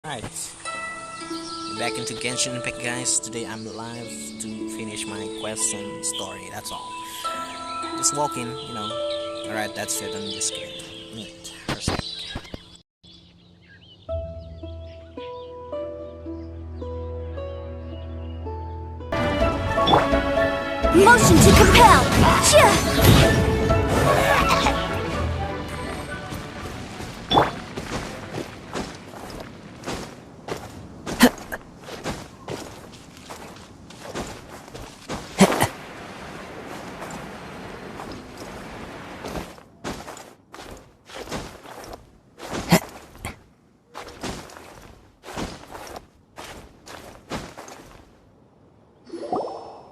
Right, back into Genshin Impact, guys. Today I'm live to finish my question story, that's all. Just walking, Alright, that's it, I'm just kidding. Wait for a sec. Motion to compel!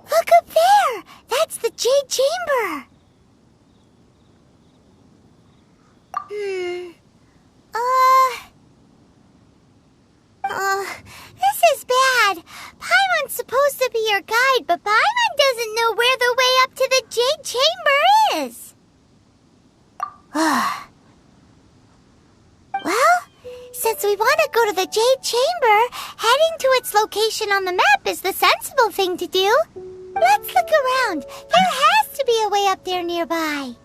Look up there! That's the Jade Chamber! This is bad. Paimon's supposed to be your guide, but Paimon doesn't know where the way up to the Jade Chamber is. Well, since we want to go to the Jade Chamber, heading to its location on the map is the sensible thing to do. Let's look around. There has to be a way up there nearby.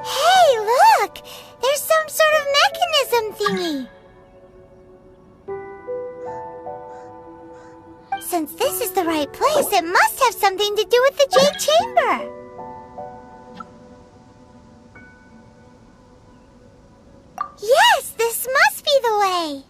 Hey, look! There's some sort of mechanism thingy. Since this is the right place, it must have something to do with the Jade Chamber. Yes, this must be the way.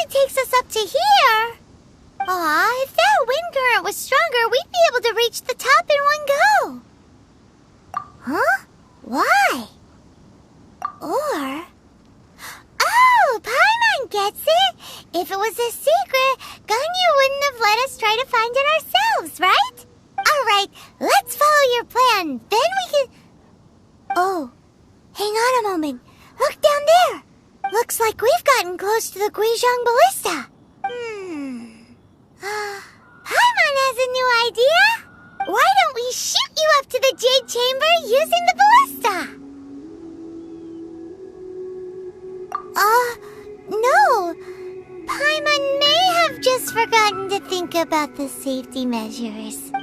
Takes us up to here. Aw, if that wind current was stronger, we'd be able to reach the top in one go. Huh? Why? Or... Oh, Paimon gets it. If it was a secret, Ganyu wouldn't have let us try to find it ourselves, right? Alright, let's follow your plan. Then we can... Oh, hang on a moment. Look down there. Looks like we've gotten close to the Guizhong Ballista. Paimon has a new idea. Why don't we shoot you up to the Jade Chamber using the ballista? No. Paimon may have just forgotten to think about the safety measures.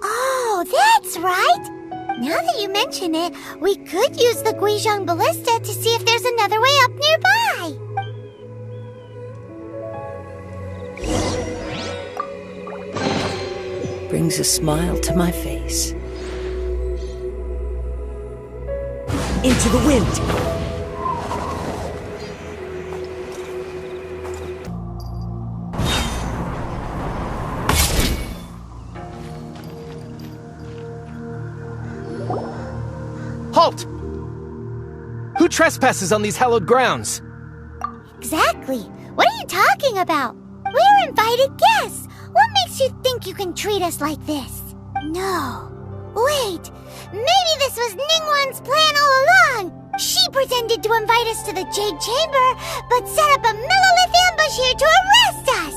Oh, that's right. Now that you mention it, we could use the Guizhong Ballista to see if there's another way up nearby. Brings a smile to my face. Into the wind! Halt! Who trespasses on these hallowed grounds? Exactly. What are you talking about? We're invited guests. What makes you think you can treat us like this? No. Wait. Maybe this was Ningguang's plan all along. She pretended to invite us to the Jade Chamber, but set up a millilith ambush here to arrest us.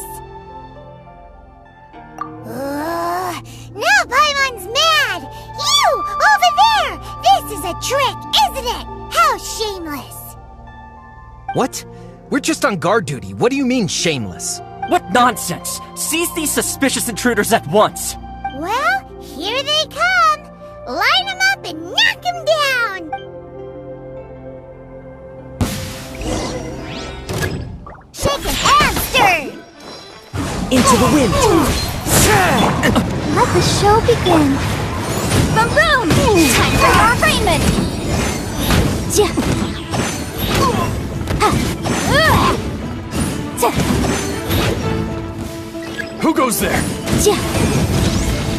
Now Paimon's mad. You, over there! This is a trick, isn't it? How shameless! What? We're just on guard duty. What do you mean, shameless? What nonsense! Seize these suspicious intruders at once! Well, here they come! Line them up and knock them down! Shaking hands! Into the wind. Let the show begin. Boom boom! Time for your arraignment! Who goes there?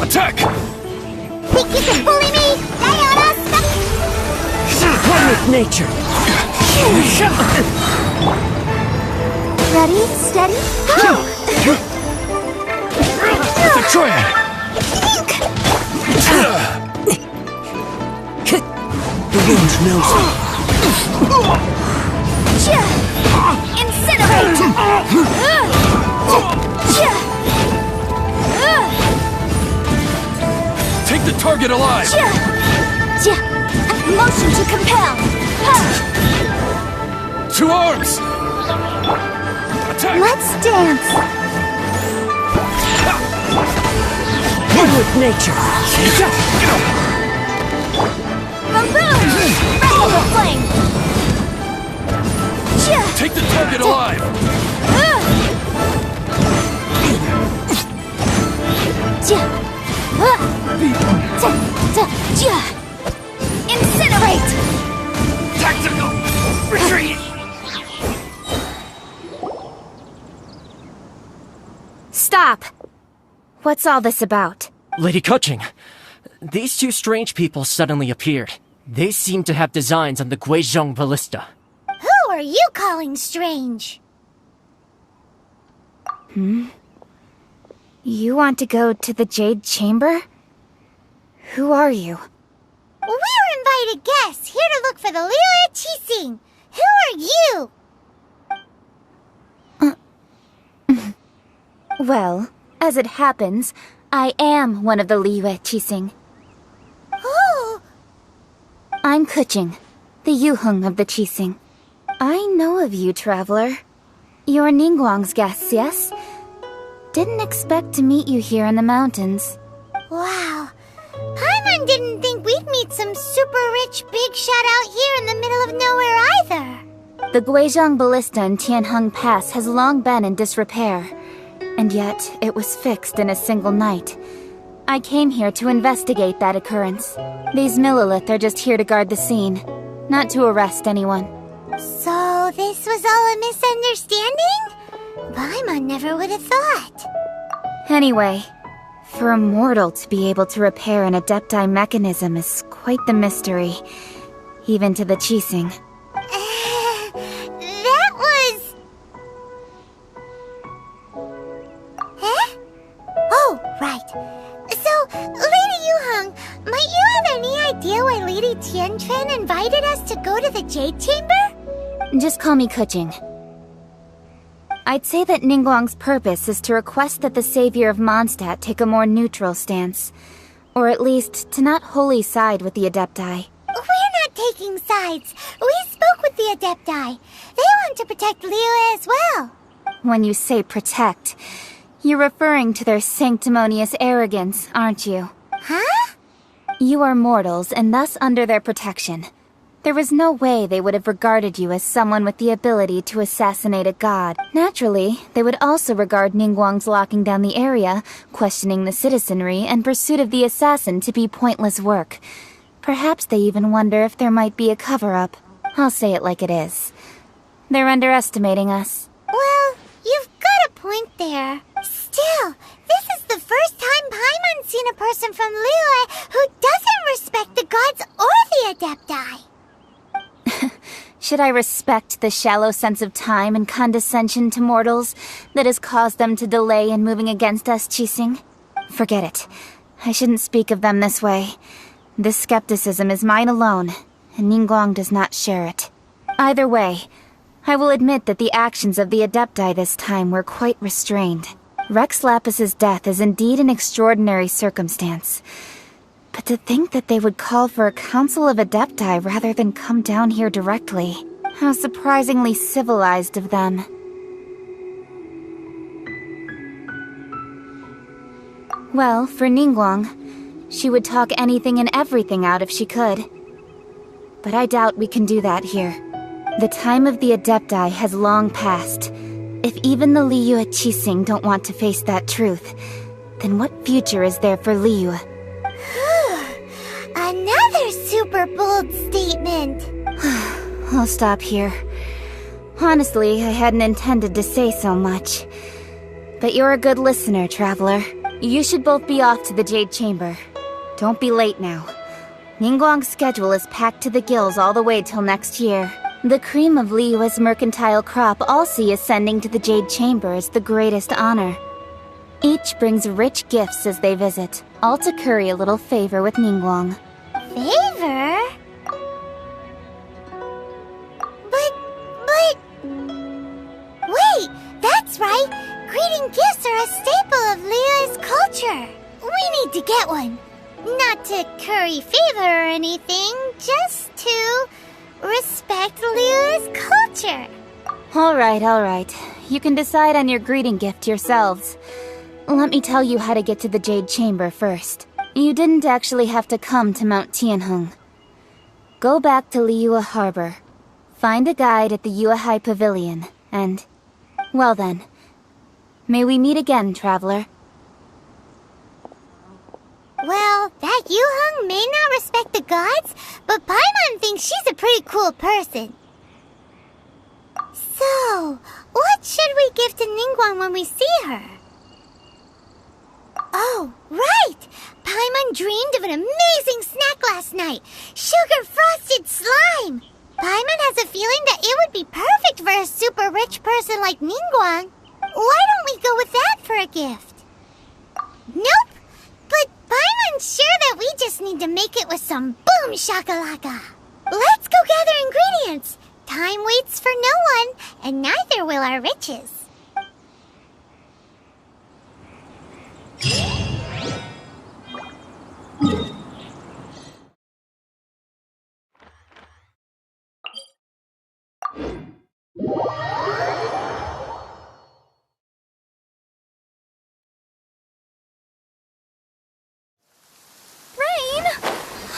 Attack! Think you can bully me? Lay on us! One with nature. Ready, steady, go! Destroy me! The wind knows me. Incinerate! Take the target alive! Motion to compel! 2 arms! Attack! Let's dance! One with nature. Boom boom! Wrestle the flame! Take the target alive! Incinerate! Tactical retreat! Stop! What's all this about? Lady Kuching, these 2 strange people suddenly appeared. They seem to have designs on the Guizhong ballista. Who are you calling strange? You want to go to the Jade Chamber? Who are you? We're invited guests here to look for the Liyue Qixing. Who are you? Well, as it happens, I am one of the Liyue Qixing. Oh, I'm Kuching, the Yuheng of the Qixing. I know of you, traveler. You're Ningguang's guests, yes? Didn't expect to meet you here in the mountains. wow. Paimon didn't think we'd meet some super rich big shot out here in the middle of nowhere either. The Guizhong ballista in Tianheng Pass has long been in disrepair, and yet it was fixed in a single night. I came here to investigate that occurrence. These Millilith are just here to guard the scene, not to arrest anyone. So this was all a misunderstanding? Paimon never would have thought. Anyway, for a mortal to be able to repair an Adepti mechanism is quite the mystery, even to the Qixing. That was... Huh? Oh, right. So, Lady Yuheng, might you have any idea why Lady Tianquan invited us to go to the Jade Chamber? Just call me Kuching. I'd say that Ningguang's purpose is to request that the savior of Mondstadt take a more neutral stance. Or at least, to not wholly side with the Adepti. We're not taking sides. We spoke with the Adepti. They want to protect Liyue as well. When you say protect, you're referring to their sanctimonious arrogance, aren't you? Huh? You are mortals, and thus under their protection. There was no way they would have regarded you as someone with the ability to assassinate a god. Naturally, they would also regard Ningguang's locking down the area, questioning the citizenry, and pursuit of the assassin to be pointless work. Perhaps they even wonder if there might be a cover-up. I'll say it like it is. They're underestimating us. Well, you've got a point there. Still, this is the first time Paimon's seen a person from Liyue who doesn't respect the gods or the Adepti. Should I respect the shallow sense of time and condescension to mortals that has caused them to delay in moving against us, Qixing? Forget it. I shouldn't speak of them this way. This skepticism is mine alone, and Ningguang does not share it. Either way, I will admit that the actions of the Adepti this time were quite restrained. Rex Lapis's death is indeed an extraordinary circumstance. But to think that they would call for a council of Adepti rather than come down here directly. How surprisingly civilized of them. Well, for Ningguang, she would talk anything and everything out if she could. But I doubt we can do that here. The time of the Adepti has long passed, If even the Liu at Qixing don't want to face that truth, then what future is there for Liu? Another super bold statement. I'll stop here. Honestly, I hadn't intended to say so much. But you're a good listener, Traveler. You should both be off to the Jade Chamber. Don't be late now. Ningguang's schedule is packed to the gills all the way till next year. The cream of Liyue's mercantile crop all see ascending to the Jade Chamber as the greatest honor. Each brings rich gifts as they visit, all to curry a little favor with Ningguang. Favor? But... Wait, that's right! Greeting gifts are a staple of Liyue's culture! We need to get one! Not to curry favor or anything, just to respect Liyue's culture! Alright. You can decide on your greeting gift yourselves. Let me tell you how to get to the Jade Chamber first. You didn't actually have to come to Mount Tianheng. Go back to Liyue Harbor. Find a guide at the Yuehai Pavilion, and... well then. May we meet again, Traveler. Well, that Yuheng may not respect the gods, but Paimon thinks she's a pretty cool person. So, what should we give to Ningguang when we see her? Oh, right! Paimon dreamed of an amazing snack last night! Sugar-frosted slime! Paimon has a feeling that it would be perfect for a super rich person like Ningguang. Why don't we go with that for a gift? Nope! But Paimon's sure that we just need to make it with some boom shakalaka! Let's go gather ingredients! Time waits for no one, and neither will our riches.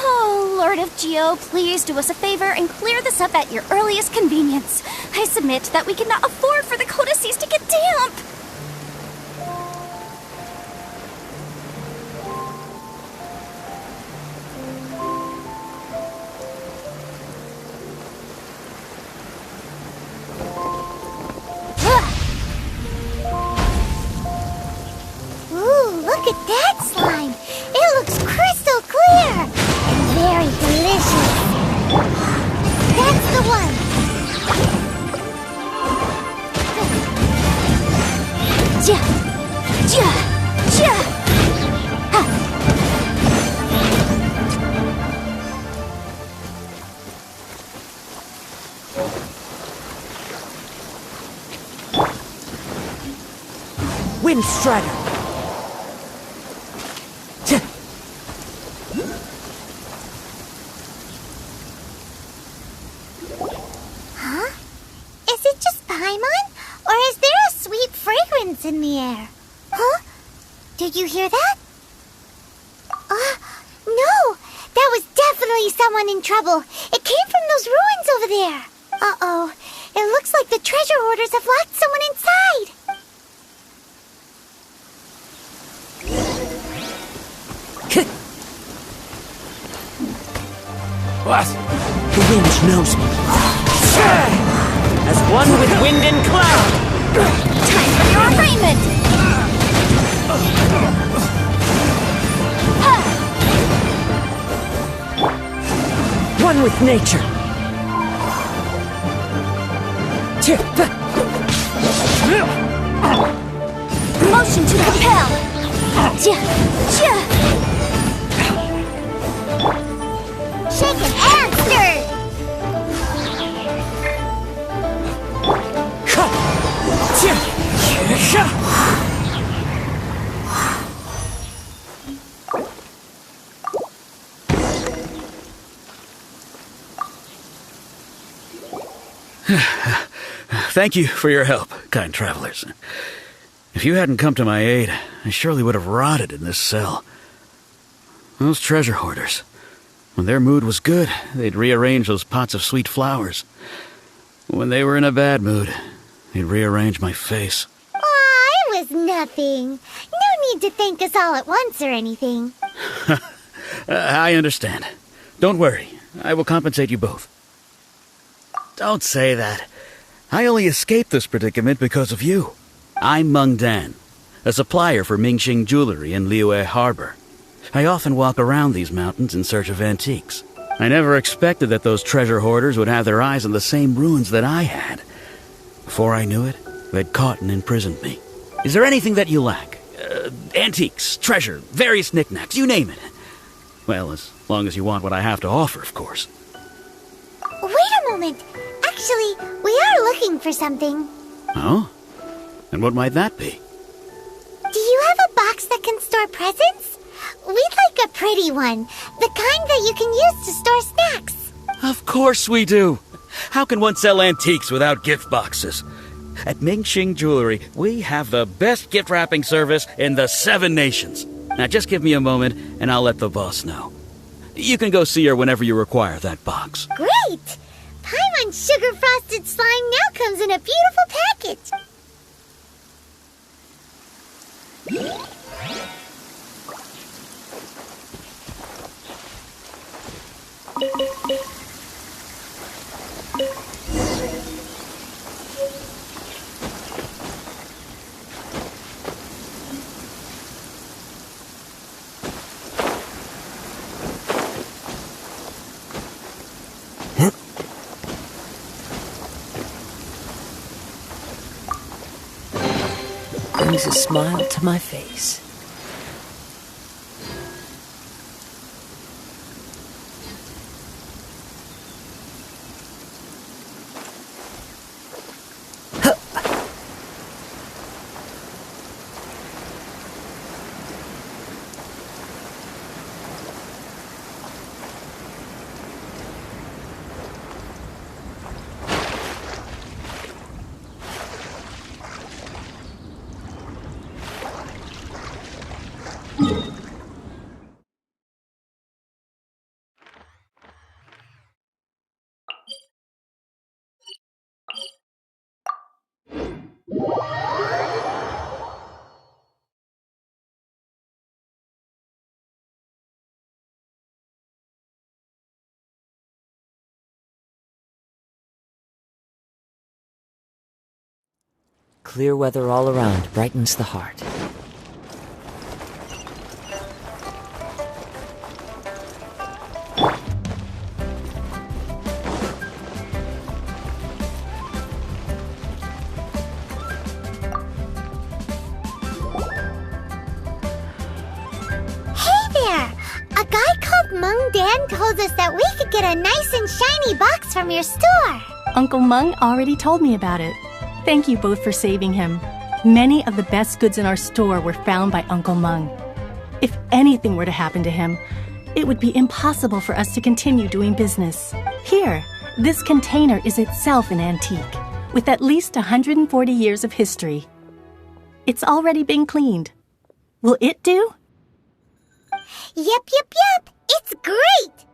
Oh, Lord of Geo, please do us a favor and clear this up at your earliest convenience. I submit that we cannot afford for the codices to get damp. Ooh, look at that slime! It looks crystal clear! And very delicious! That's the one! Ja! Ja! Ja! Ha! Wind Strider! Huh? Is it just Paimon? Or is there a sweet fragrance in the air? Huh? Did you hear that? No! That was definitely someone in trouble. It came from those ruins over there. Uh-oh. It looks like the treasure hoarders have locked someone inside. What? The wind knows me. As one with wind and cloud! Time for your arraignment! One with nature! Motion to compel! Shaken and stirred. Thank you for your help, kind travelers. If you hadn't come to my aid, I surely would have rotted in this cell. Those treasure hoarders, when their mood was good, they'd rearrange those pots of sweet flowers. When they were in a bad mood, He'd rearrange my face. Aw, it was nothing. No need to thank us all at once or anything. I understand. Don't worry. I will compensate you both. Don't say that. I only escaped this predicament because of you. I'm Meng Dan, a supplier for Mingxing jewelry in Liyue Harbor. I often walk around these mountains in search of antiques. I never expected that those treasure hoarders would have their eyes on the same ruins that I had. Before I knew it, they'd caught and imprisoned me. Is there anything that you lack? Antiques, treasure, various knickknacks, you name it. Well, as long as you want what I have to offer, of course. Wait a moment. Actually, we are looking for something. Oh? And what might that be? Do you have a box that can store presents? We'd like a pretty one. The kind that you can use to store snacks. Of course we do. How can one sell antiques without gift boxes? At Mingxing Jewelry, we have the best gift wrapping service in the 7 nations. Now just give me a moment, and I'll let the boss know. You can go see her whenever you require that box. Great! Paimon Sugar Frosted Slime now comes in a beautiful package. Brings a smile to my face. Clear weather all around brightens the heart. Told us that we could get a nice and shiny box from your store. Uncle Meng already told me about it. Thank you both for saving him. Many of the best goods in our store were found by Uncle Meng. If anything were to happen to him, it would be impossible for us to continue doing business. Here, this container is itself an antique, with at least 140 years of history. It's already been cleaned. Will it do? Yep. It's great!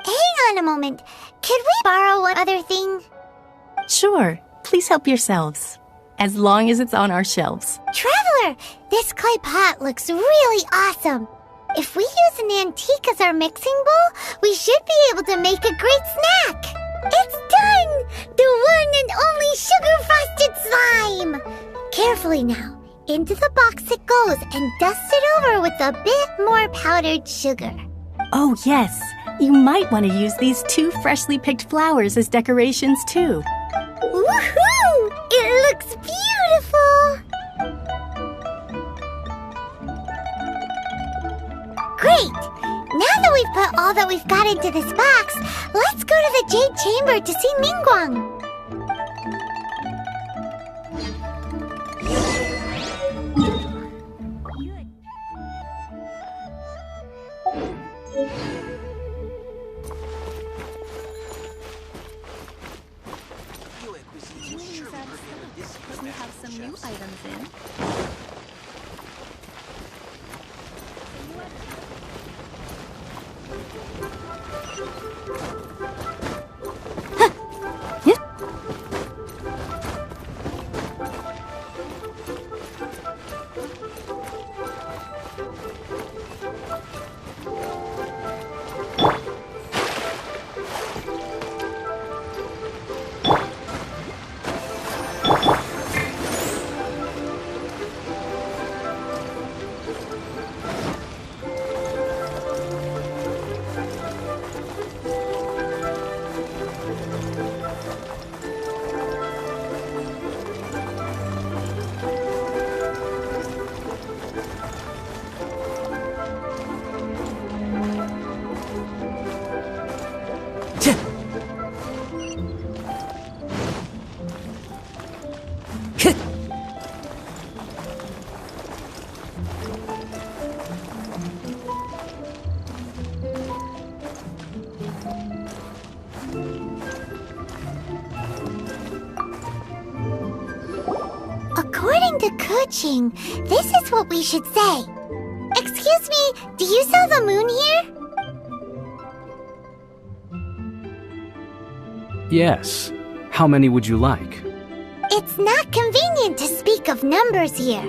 Hang on a moment. Could we borrow one other thing? Sure. Please help yourselves. As long as it's on our shelves. Traveler, this clay pot looks really awesome. If we use an antique as our mixing bowl, we should be able to make a great snack. It's done! The one and only sugar-frosted slime! Carefully now. Into the box it goes and dust it over with a bit more powdered sugar. Oh, yes. You might want to use these 2 freshly picked flowers as decorations, too. Woohoo! It looks beautiful! Great! Now that we've put all that we've got into this box, let's go to the Jade Chamber to see Mingguang. We have some new items in. to Kuching, this is what we should say. Excuse me, do you sell the moon here? Yes. How many would you like? It's not convenient to speak of numbers here.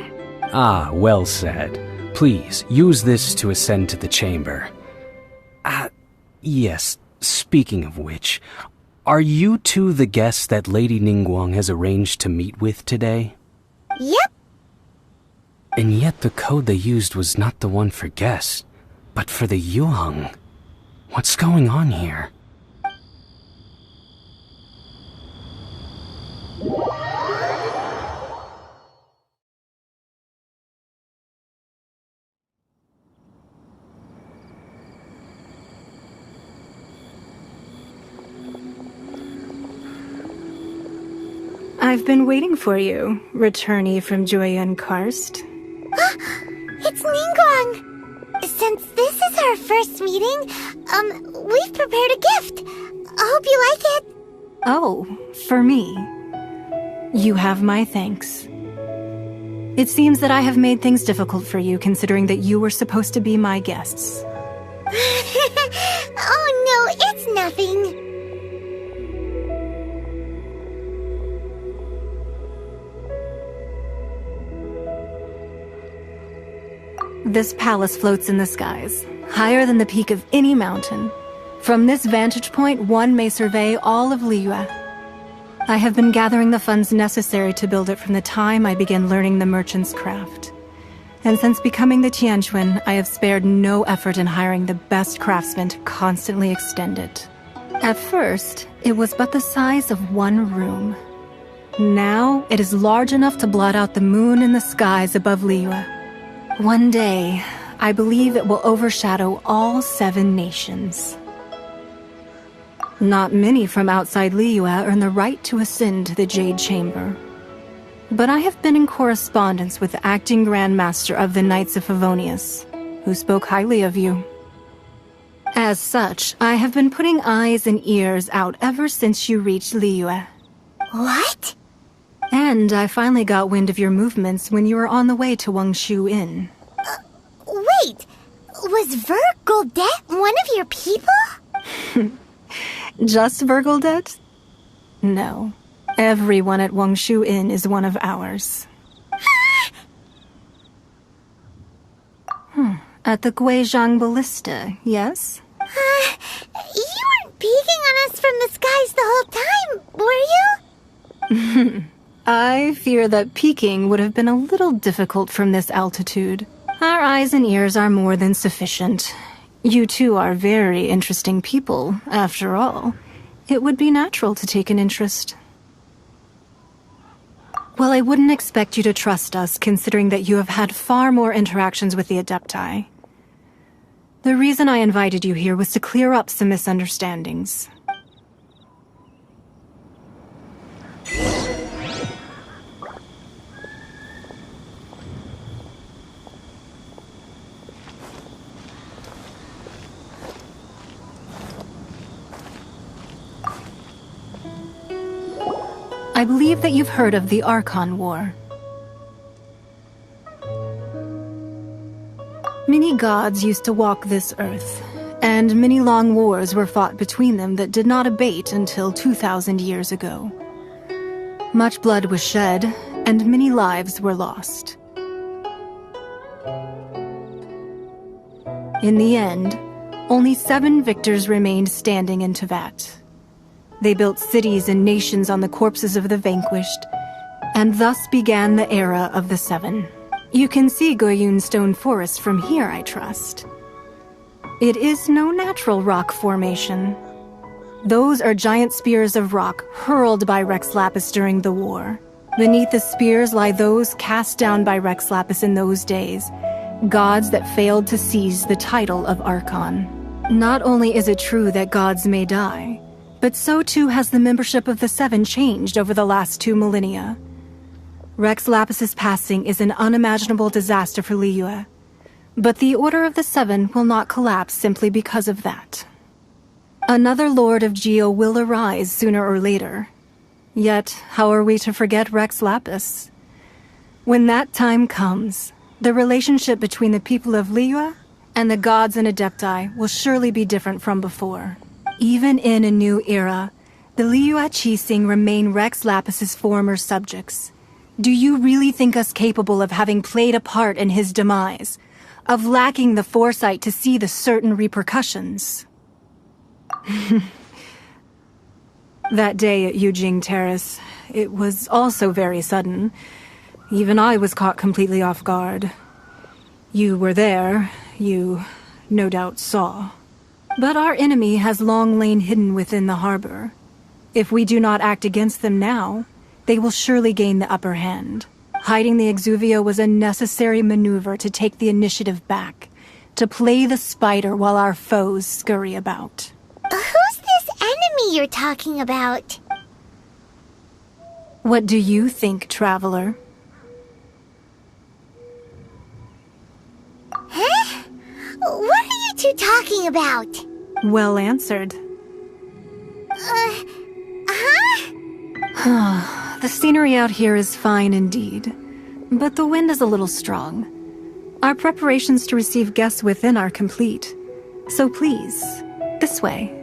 Ah, well said. Please, use this to ascend to the chamber. Yes, speaking of which, are you two the guests that Lady Ningguang has arranged to meet with today? Yep. And yet the code they used was not the one for guests, but for the Yuheng. What's going on here? I've been waiting for you, returnee from Joyun Karst. It's Ningguang! Since this is our first meeting, we've prepared a gift. I hope you like it. Oh, for me. You have my thanks. It seems that I have made things difficult for you, considering that you were supposed to be my guests. Oh no, it's nothing. This palace floats in the skies, higher than the peak of any mountain. From this vantage point, one may survey all of Liyue. I have been gathering the funds necessary to build it from the time I began learning the merchant's craft. And since becoming the Tianquan, I have spared no effort in hiring the best craftsmen to constantly extend it. At first, it was but the size of one room. Now, it is large enough to blot out the moon in the skies above Liyue. One day, I believe it will overshadow all 7 nations. Not many from outside Liyue earn the right to ascend to the Jade Chamber. But I have been in correspondence with the acting Grand Master of the Knights of Favonius, who spoke highly of you. As such, I have been putting eyes and ears out ever since you reached Liyue. What? And I finally got wind of your movements when you were on the way to Wangshu Inn. Wait! Was Vergoldet one of your people? Just Vergoldet? No. Everyone at Wangshu Inn is one of ours. At the Guizhang Ballista, yes? You weren't peeking on us from the skies the whole time, were you? I fear that peeking would have been a little difficult from this altitude. Our eyes and ears are more than sufficient. You two are very interesting people, after all. It would be natural to take an interest. Well, I wouldn't expect you to trust us, considering that you have had far more interactions with the Adepti. The reason I invited you here was to clear up some misunderstandings. I believe that you've heard of the Archon War. Many gods used to walk this earth, and many long wars were fought between them that did not abate until 2,000 years ago. Much blood was shed, and many lives were lost. In the end, only 7 victors remained standing in Tevat. They built cities and nations on the corpses of the vanquished, and thus began the era of the 7. You can see Goyun Stone Forest from here, I trust. It is no natural rock formation. Those are giant spears of rock hurled by Rex Lapis during the war. Beneath the spears lie those cast down by Rex Lapis in those days, gods that failed to seize the title of Archon. Not only is it true that gods may die, but so too has the membership of the 7 changed over the last 2 millennia. Rex Lapis's passing is an unimaginable disaster for Liyue, but the Order of the 7 will not collapse simply because of that. Another Lord of Geo will arise sooner or later. Yet, how are we to forget Rex Lapis? When that time comes, the relationship between the people of Liyue and the gods and Adepti will surely be different from before. Even in a new era, the Liyue Qixing remain Rex Lapis's former subjects. Do you really think us capable of having played a part in his demise? Of lacking the foresight to see the certain repercussions? That day at Yujing Terrace, it was also very sudden. Even I was caught completely off guard. You were there, you no doubt saw. But our enemy has long lain hidden within the harbor. If we do not act against them now, they will surely gain the upper hand. Hiding the Exuvio was a necessary maneuver to take the initiative back, to play the spider while our foes scurry about. Who's this enemy you're talking about? What do you think, Traveler? Huh? What are you two talking about? Well answered. The scenery out here is fine indeed, but the wind is a little strong. Our preparations to receive guests within are complete. So please, this way.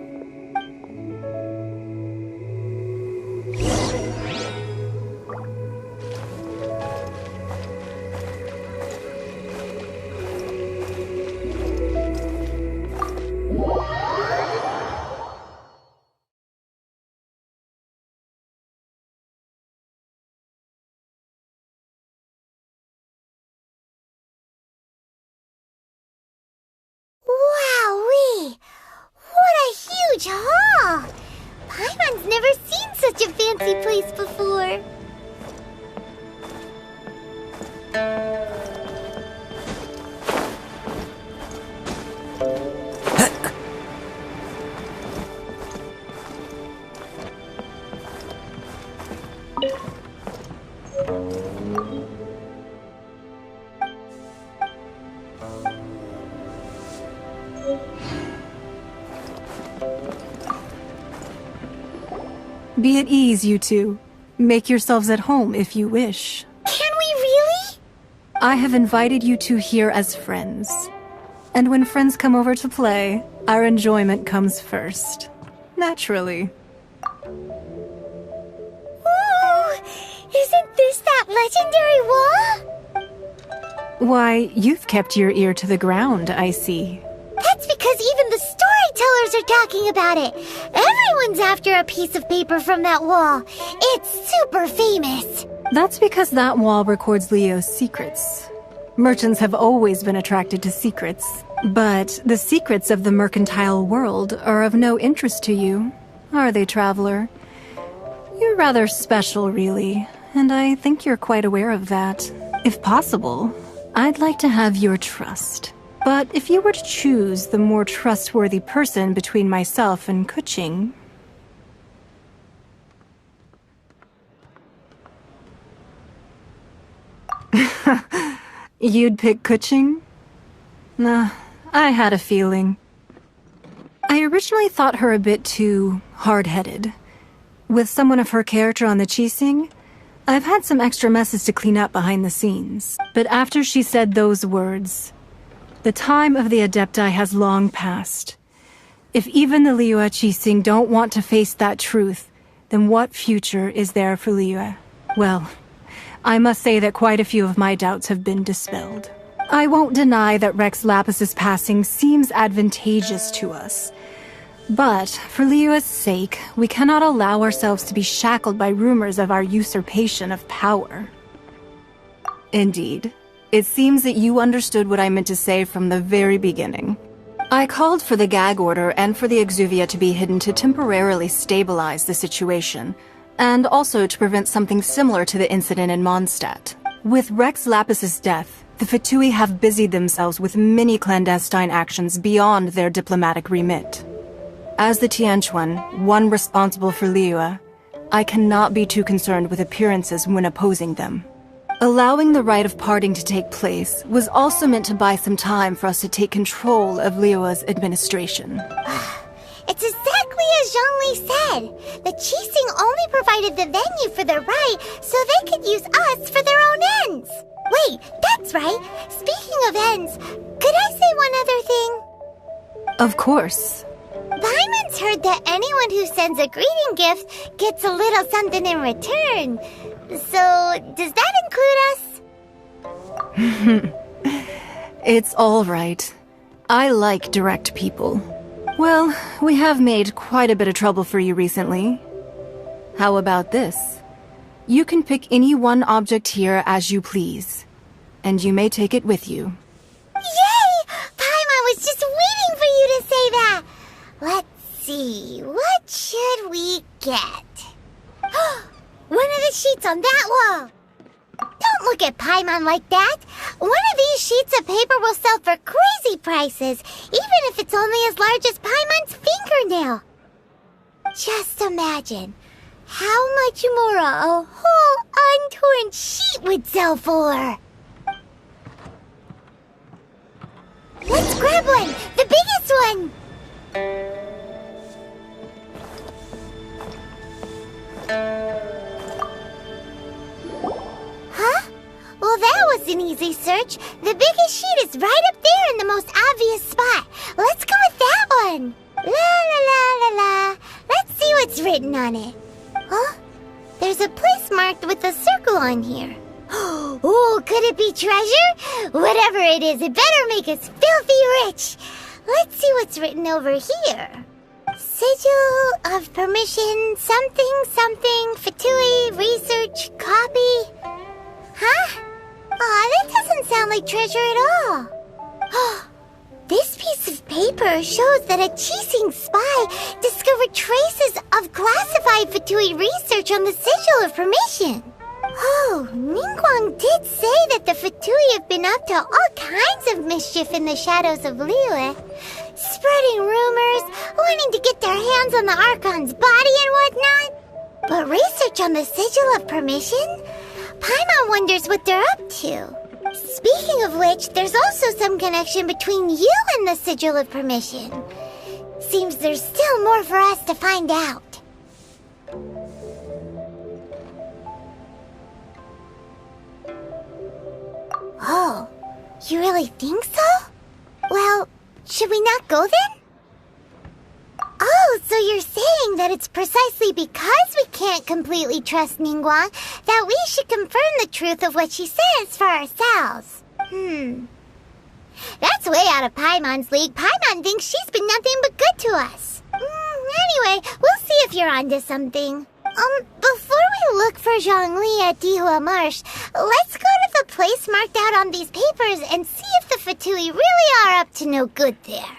Wowee! What a huge hall! Paimon's never seen such a fancy place before. Be at ease, you two. Make yourselves at home if you wish. Can we really? I have invited you two here as friends. And when friends come over to play, our enjoyment comes first. Naturally. Ooh! Isn't this that legendary wall? Why, you've kept your ear to the ground, I see. That's because even the storytellers are talking about it. Everyone's after a piece of paper from that wall. It's super famous. That's because that wall records Liyue's secrets. Merchants have always been attracted to secrets. But the secrets of the mercantile world are of no interest to you, are they, Traveler? You're rather special, really, and I think you're quite aware of that. If possible, I'd like to have your trust. But if you were to choose the more trustworthy person between myself and Kuching... You'd pick Kuching? Nah, I had a feeling. I originally thought her a bit too hard-headed. With someone of her character on the Qixing, I've had some extra messes to clean up behind the scenes. But after she said those words... The time of the Adepti has long passed. If even the Liyue Qixing don't want to face that truth, then what future is there for Liyue? Well, I must say that quite a few of my doubts have been dispelled. I won't deny that Rex Lapis's passing seems advantageous to us. But, for Liyue's sake, we cannot allow ourselves to be shackled by rumors of our usurpation of power. Indeed. It seems that you understood what I meant to say from the very beginning. I called for the gag order and for the Exuvia to be hidden to temporarily stabilize the situation, and also to prevent something similar to the incident in Mondstadt. With Rex Lapis's death, the Fatui have busied themselves with many clandestine actions beyond their diplomatic remit. As the Tianquan, one responsible for Liyue, I cannot be too concerned with appearances when opposing them. Allowing the rite of parting to take place was also meant to buy some time for us to take control of Liyue's administration. It's exactly as Zhongli said. The Qixing only provided the venue for the rite so they could use us for their own ends. Wait, that's right. Speaking of ends, could I say one other thing? Of course. Paimon's heard that anyone who sends a greeting gift gets a little something in return. So, does that include us? It's all right. I like direct people. Well, we have made quite a bit of trouble for you recently. How about this? You can pick any one object here as you please, and you may take it with you. Yay! Paimon was just waiting for you to say that! Let's see, what should we get? One of the sheets on that wall! Don't look at Paimon like that! One of these sheets of paper will sell for crazy prices, even if it's only as large as Paimon's fingernail. Just imagine how much more a whole untorn sheet would sell for. Let's grab one! The biggest one! Huh? Well, that was an easy search. The biggest sheet is right up there in the most obvious spot. Let's go with that one. La la la la la. Let's see what's written on it. Huh? There's a place marked with a circle on here. Oh, could it be treasure? Whatever it is, it better make us filthy rich. Let's see what's written over here. Sigil of permission, something, something, Fatui, research, copy. Huh? Aw, that doesn't sound like treasure at all. This piece of paper shows that a Qixing spy discovered traces of classified Fatui research on the Sigil of Permission. Oh, Ningguang did say that the Fatui have been up to all kinds of mischief in the shadows of Liyue, spreading rumors, wanting to get their hands on the Archon's body and whatnot. But research on the Sigil of Permission? Paimon wonders what they're up to. Speaking of which, there's also some connection between you and the Sigil of Permission. Seems there's still more for us to find out. Oh, you really think so? Well, should we not go then? Oh, so you're saying that it's precisely because we can't completely trust Ningguang that we should confirm the truth of what she says for ourselves. That's way out of Paimon's league. Paimon thinks she's been nothing but good to us. Anyway, we'll see if you're onto something. Before we look for Zhongli at Dihua Marsh, let's go to the place marked out on these papers and see if the Fatui really are up to no good there.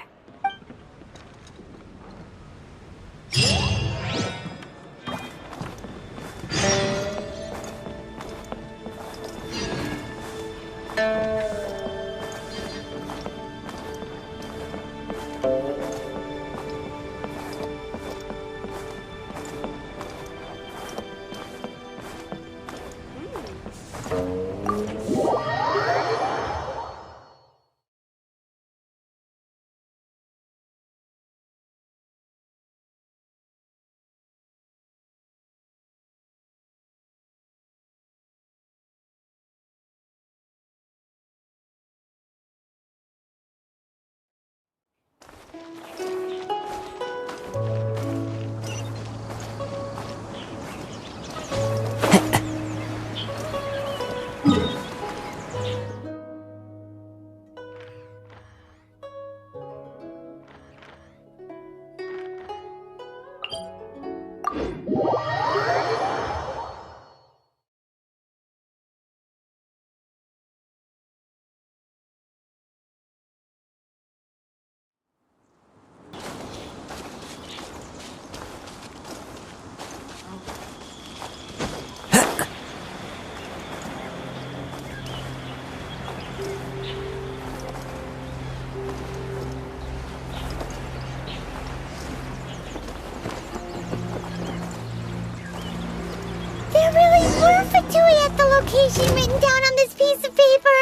There really were Fatui at the location written down on this piece of paper.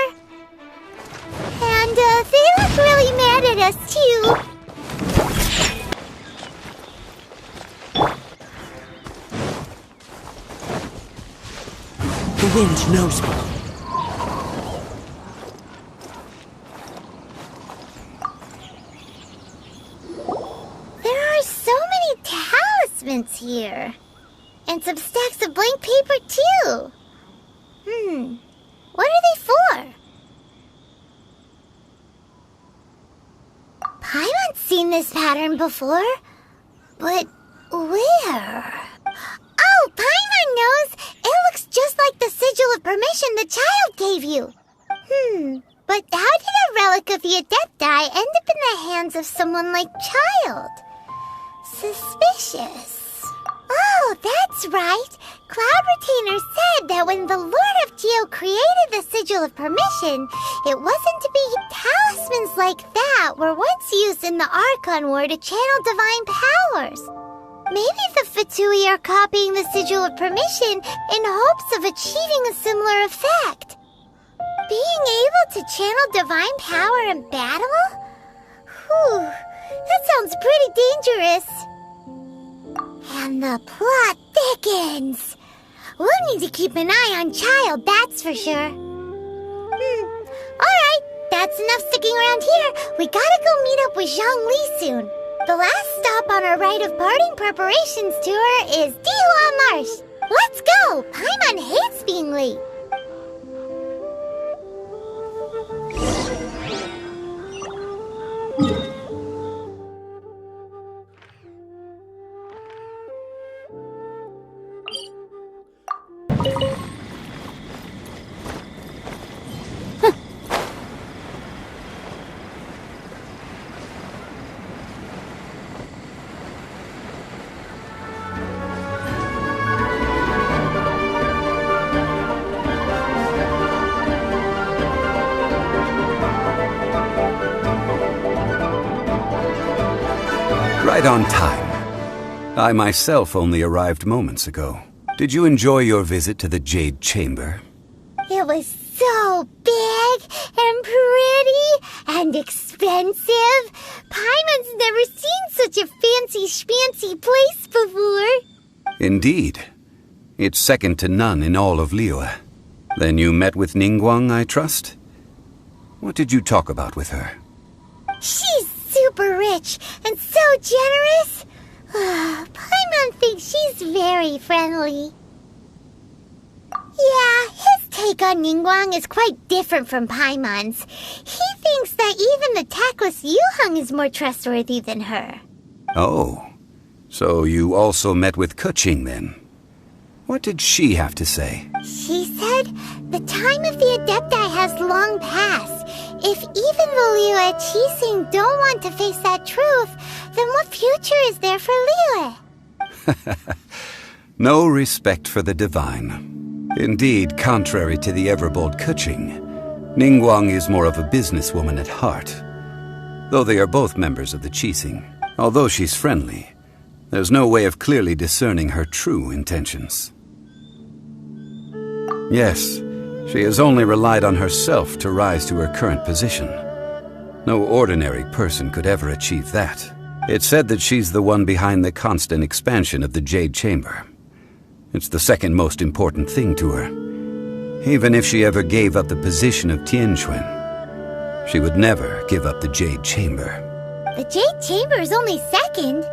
And, they look really mad at us, too. wind knows me. There are so many talismans here. And some stacks of blank paper, too. What are they for? Paimon's seen this pattern before. But where? Oh, Paimon knows! It looks just like the sigil of permission the child gave you. But how did a relic of the Adepti end up in the hands of someone like Child? Suspicious. Oh, that's right. Cloud Retainer said that when the Lord of Geo created the Sigil of Permission, it wasn't to be talismans like that were once used in the Archon War to channel divine powers. Maybe the Fatui are copying the Sigil of Permission in hopes of achieving a similar effect. Being able to channel divine power in battle? Whew, that sounds pretty dangerous. And the plot thickens. We'll need to keep an eye on Child, that's for sure. Alright, that's enough sticking around here. We gotta go meet up with Zhang Li soon. The last stop on our rite of parting preparations tour is Dihua Marsh. Let's go! Paimon hates being late. Right on time. I myself only arrived moments ago. Did you enjoy your visit to the Jade Chamber? It was so big and pretty and expensive. Paimon's never seen such a fancy schmancy place before. Indeed. It's second to none in all of Liyue. Then you met with Ningguang, I trust? What did you talk about with her? She's super rich and so generous. Paimon thinks she's very friendly. Yeah, his take on Ningguang is quite different from Paimon's. He thinks that even the tactless Yuheng is more trustworthy than her. Oh, so you also met with Keqing then? What did she have to say? She said the time of the Adepti has long passed. If even the Liyue Qixing don't want to face that truth, then what future is there for Liyue? No respect for the divine. Indeed, contrary to the ever-bold Keqing, Ningguang is more of a businesswoman at heart. Though they are both members of the Qixing, although she's friendly, there's no way of clearly discerning her true intentions. Yes, she has only relied on herself to rise to her current position. No ordinary person could ever achieve that. It's said that she's the one behind the constant expansion of the Jade Chamber. It's the second most important thing to her. Even if she ever gave up the position of Tianquan, she would never give up the Jade Chamber. The Jade Chamber is only second.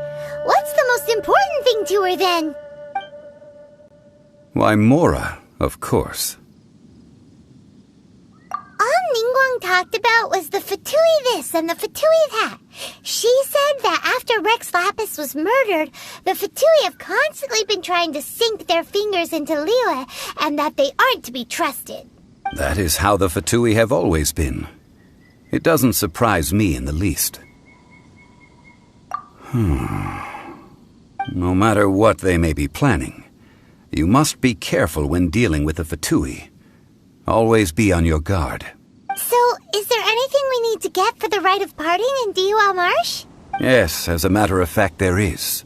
What's the most important thing to her then? Why, Mora, of course. All Ningguang talked about was the Fatui this and the Fatui that. She said that after Rex Lapis was murdered, the Fatui have constantly been trying to sink their fingers into Liyue, and that they aren't to be trusted. That is how the Fatui have always been. It doesn't surprise me in the least. No matter what they may be planning, you must be careful when dealing with the Fatui. Always be on your guard. So, is there anything we need to get for the rite of parting in Dihua Marsh? Yes, as a matter of fact, there is.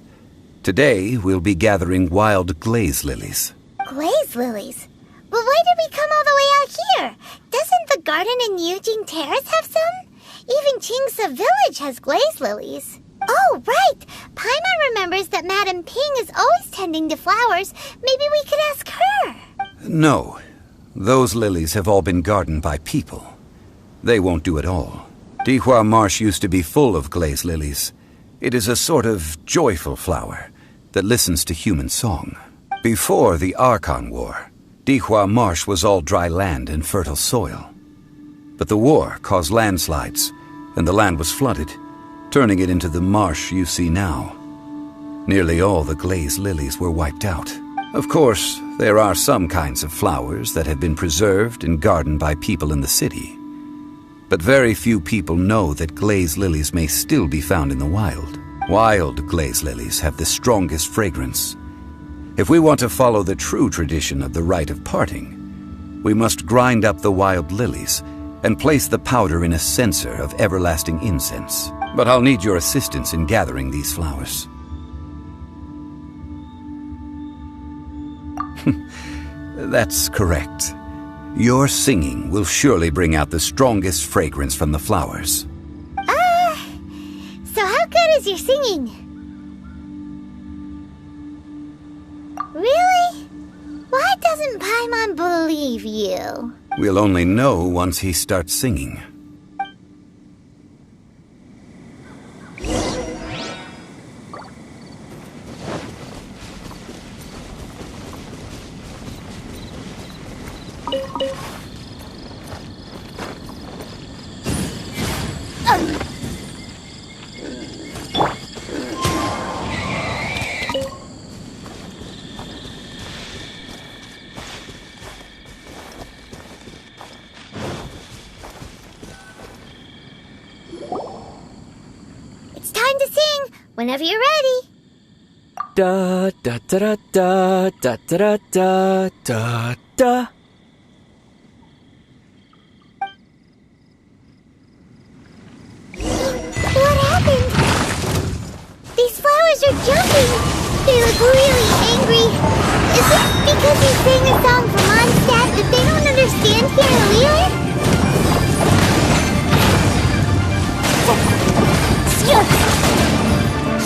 Today, we'll be gathering wild glaze lilies. Glaze lilies? But why did we come all the way out here? Doesn't the garden in Yujing Terrace have some? Even Qingse Village has glaze lilies. Oh, right! Paimon remembers that Madame Ping is always tending to flowers. Maybe we could ask her. No, Those lilies have all been gardened by people. They won't do it all. Dihua Marsh used to be full of glaze lilies. It is a sort of joyful flower that listens to human song. Before the Archon War, Dihua Marsh was all dry land and fertile soil. But the war caused landslides, and the land was flooded, turning it into the marsh you see now. Nearly all the glaze lilies were wiped out. Of course, there are some kinds of flowers that have been preserved and gardened by people in the city. But very few people know that glaze lilies may still be found in the wild. Wild glaze lilies have the strongest fragrance. If we want to follow the true tradition of the rite of parting, we must grind up the wild lilies and place the powder in a censer of everlasting incense. But I'll need your assistance in gathering these flowers. That's correct. Your singing will surely bring out the strongest fragrance from the flowers. So how good is your singing? Really? Why doesn't Paimon believe you? We'll only know once he starts singing. It's time to sing, whenever you're ready. Da da da da da da da da da. What happened? These flowers are jumping. They look really angry. Is it because you sang a song from Mondstadt that they don't understand here in Leland?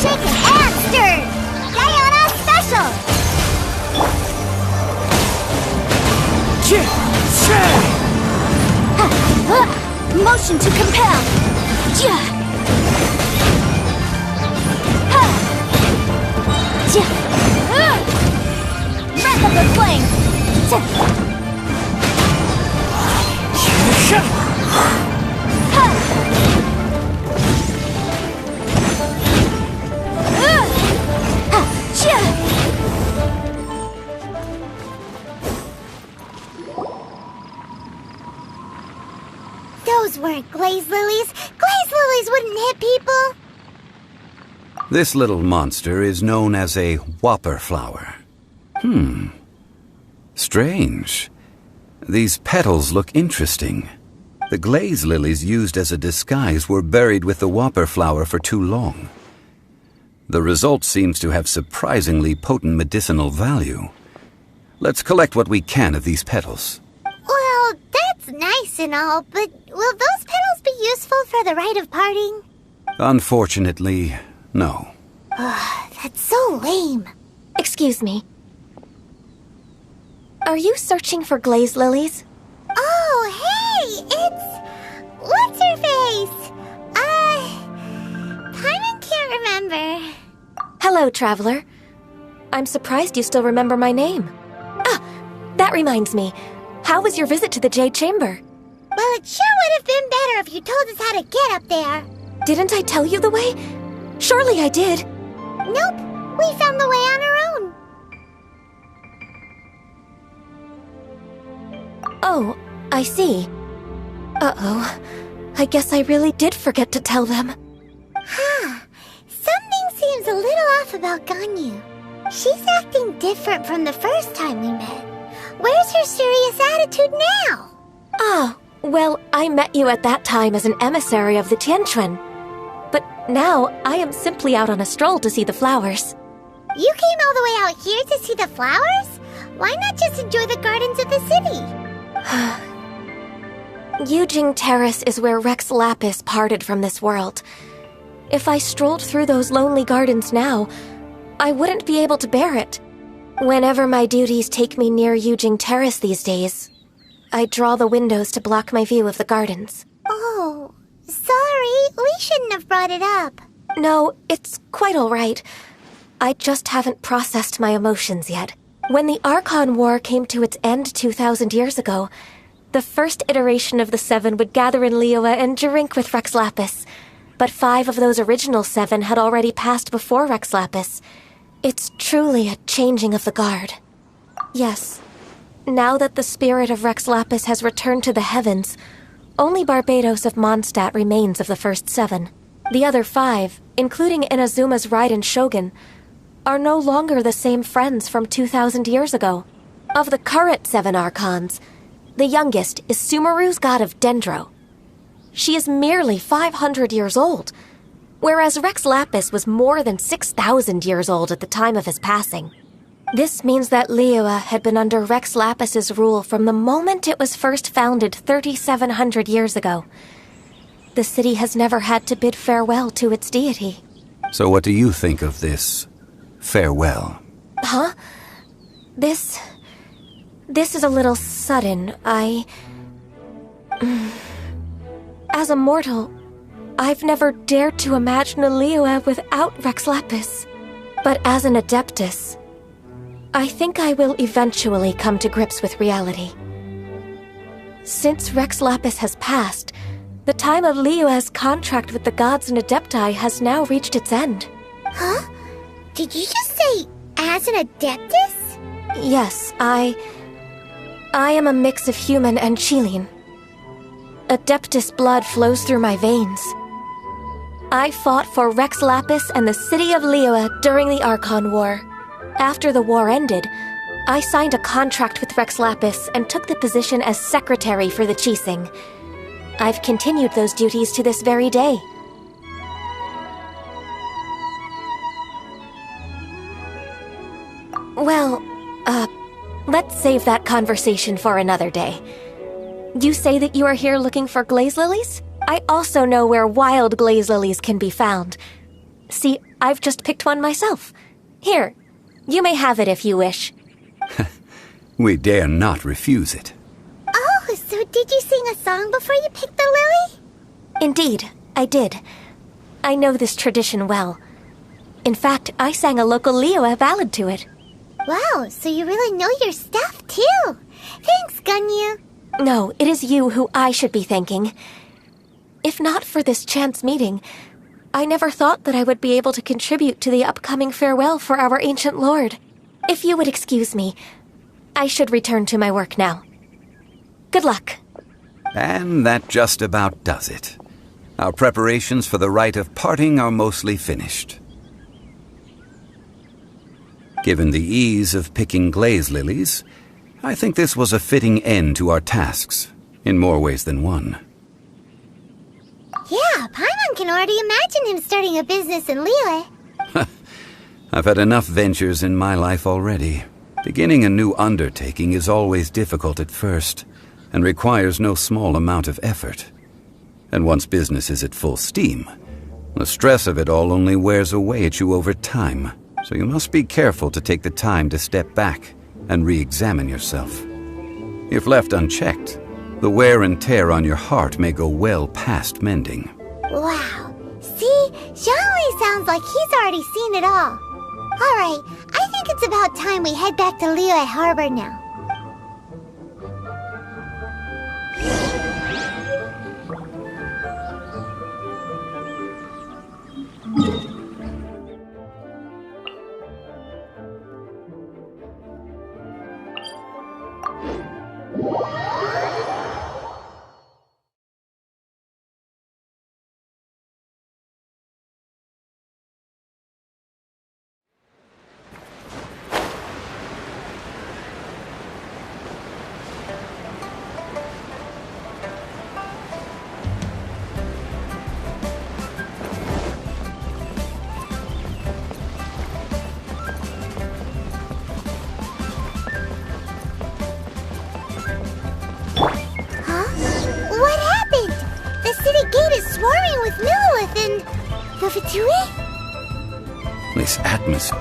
Shaken and stirred! Diana special! Motion to compel! Breath of the flame! Those weren't glaze lilies. Glaze lilies wouldn't hit people. This little monster is known as a Whopper Flower. Strange. These petals look interesting. The glaze lilies used as a disguise were buried with the Whopper Flower for too long. The result seems to have surprisingly potent medicinal value. Let's collect what we can of these petals. Well, that's nice and all, but will those petals be useful for the rite of parting? Unfortunately, no. That's so lame. Excuse me. Are you searching for glaze lilies? Oh, hey! It's... What's-her-face? Paimon can't remember. Hello, traveler. I'm surprised you still remember my name. Ah, that reminds me. How was your visit to the Jade Chamber? Well, it sure would have been better if you told us how to get up there. Didn't I tell you the way? Surely I did. Nope, we found the way on our own. Oh, I see. Uh-oh. I guess I really did forget to tell them. Something seems a little off about Ganyu. She's acting different from the first time we met. Where's her serious attitude now? Ah, well, I met you at that time as an emissary of the Tianquan. But now, I am simply out on a stroll to see the flowers. You came all the way out here to see the flowers? Why not just enjoy the gardens of the city? Yujing Terrace is where Rex Lapis parted from this world. If I strolled through those lonely gardens now, I wouldn't be able to bear it. Whenever my duties take me near Yujing Terrace these days, I draw the windows to block my view of the gardens. Oh, sorry. We shouldn't have brought it up. No, it's quite all right. I just haven't processed my emotions yet. When the Archon War came to its end 2,000 years ago, the first iteration of the Seven would gather in Liyue and drink with Rex Lapis. But 5 of those original 7 had already passed before Rex Lapis. It's truly a changing of the guard. Yes, now that the spirit of Rex Lapis has returned to the heavens, only Barbados of Mondstadt remains of the first 7. The other 5, including Inazuma's Raiden Shogun, are no longer the same friends from 2,000 years ago. Of the current 7 Archons, the youngest is Sumeru's god of Dendro. She is merely 500 years old, whereas Rex Lapis was more than 6,000 years old at the time of his passing. This means that Liyue had been under Rex Lapis's rule from the moment it was first founded 3,700 years ago. The city has never had to bid farewell to its deity. So what do you think of this farewell? Huh? This is a little sudden. As a mortal, I've never dared to imagine a Liyue without Rex Lapis. But as an Adeptus, I think I will eventually come to grips with reality. Since Rex Lapis has passed, the time of Liyue's contract with the gods and Adepti has now reached its end. Huh? Did you just say, as an Adeptus? Yes, I am a mix of human and Chilean. Adeptus blood flows through my veins. I fought for Rex Lapis and the city of Liyue during the Archon War. After the war ended, I signed a contract with Rex Lapis and took the position as secretary for the Qixing. I've continued those duties to this very day. Well, let's save that conversation for another day. You say that you are here looking for glaze lilies? I also know where wild glaze lilies can be found. See, I've just picked one myself. Here, you may have it if you wish. We dare not refuse it. Oh, so did you sing a song before you picked the lily? Indeed, I did. I know this tradition well. In fact, I sang a local Liyue ballad to it. Wow, so you really know your stuff, too. Thanks, Gunyu. No, it is you who I should be thanking. If not for this chance meeting, I never thought that I would be able to contribute to the upcoming farewell for our ancient lord. If you would excuse me, I should return to my work now. Good luck. And that just about does it. Our preparations for the rite of parting are mostly finished. Given the ease of picking glaze lilies, I think this was a fitting end to our tasks, in more ways than one. Yeah, Paimon can already imagine him starting a business in Liyue. I've had enough ventures in my life already. Beginning a new undertaking is always difficult at first, and requires no small amount of effort. And once business is at full steam, the stress of it all only wears away at you over time, so you must be careful to take the time to step back and re-examine yourself. If left unchecked, the wear and tear on your heart may go well past mending. Wow. See? Zhongli sounds like he's already seen it all. Alright, I think it's about time we head back to Liyue Harbor now. Swarming with Millowith and the Fatui? This atmosphere.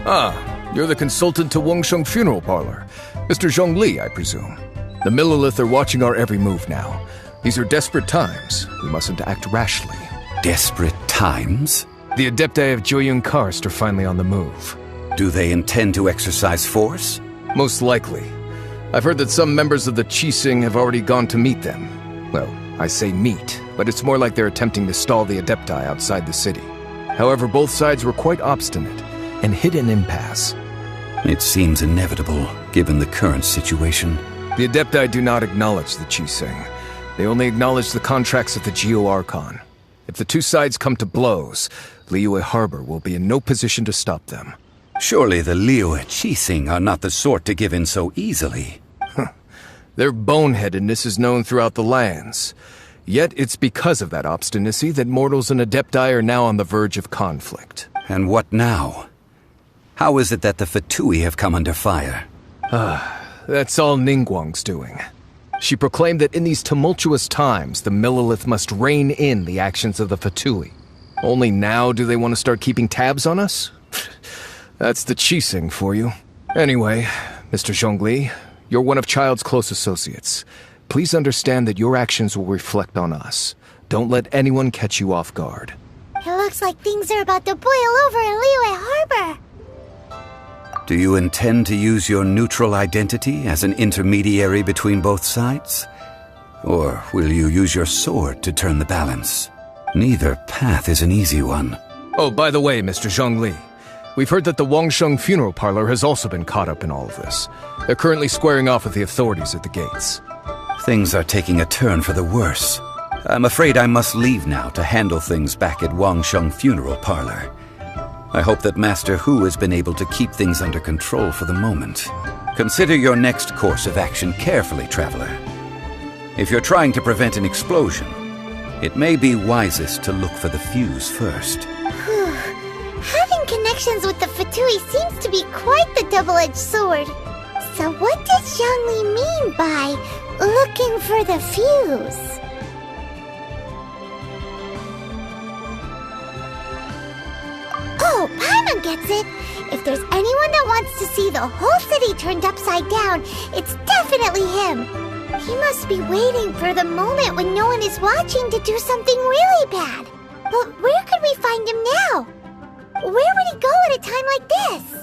Ah, you're the consultant to Wong Sheng Funeral Parlor. Mr. Zhongli, I presume. The Millelith are watching our every move now. These are desperate times. We mustn't act rashly. Desperate times? The Adepti of Joyun Karst are finally on the move. Do they intend to exercise force? Most likely. I've heard that some members of the Qixing have already gone to meet them. Well, I say meet, but it's more like they're attempting to stall the Adepti outside the city. However, both sides were quite obstinate and hit an impasse. It seems inevitable, given the current situation. The Adepti do not acknowledge the Qixing. They only acknowledge the contracts of the Geo-Archon. If the two sides come to blows, Liyue Harbor will be in no position to stop them. Surely the Liyue Qixing are not the sort to give in so easily. Their boneheadedness is known throughout the lands. Yet it's because of that obstinacy that mortals and Adepti are now on the verge of conflict. And what now? How is it that the Fatui have come under fire? That's all Ningguang's doing. She proclaimed that in these tumultuous times, the Millelith must rein in the actions of the Fatui. Only now do they want to start keeping tabs on us? That's the Qixing for you. Anyway, Mr. Zhongli, you're one of Child's close associates. Please understand that your actions will reflect on us. Don't let anyone catch you off guard. It looks like things are about to boil over in Liyue Harbor. Do you intend to use your neutral identity as an intermediary between both sides? Or will you use your sword to turn the balance? Neither path is an easy one. Oh, by the way, Mr. Zhongli, we've heard that the Wong Sheng funeral parlor has also been caught up in all of this. They're currently squaring off with the authorities at the gates. Things are taking a turn for the worse. I'm afraid I must leave now to handle things back at Wong Sheng funeral parlor. I hope that Master Hu has been able to keep things under control for the moment. Consider your next course of action carefully, traveler. If you're trying to prevent an explosion, it may be wisest to look for the fuse first. Having connections with the Fatui seems to be quite the double-edged sword. So what does Zhongli mean by looking for the fuse? Oh, Paimon gets it! If there's anyone that wants to see the whole city turned upside down, it's definitely him! He must be waiting for the moment when no one is watching to do something really bad. But where could we find him now? Where would he go at a time like this?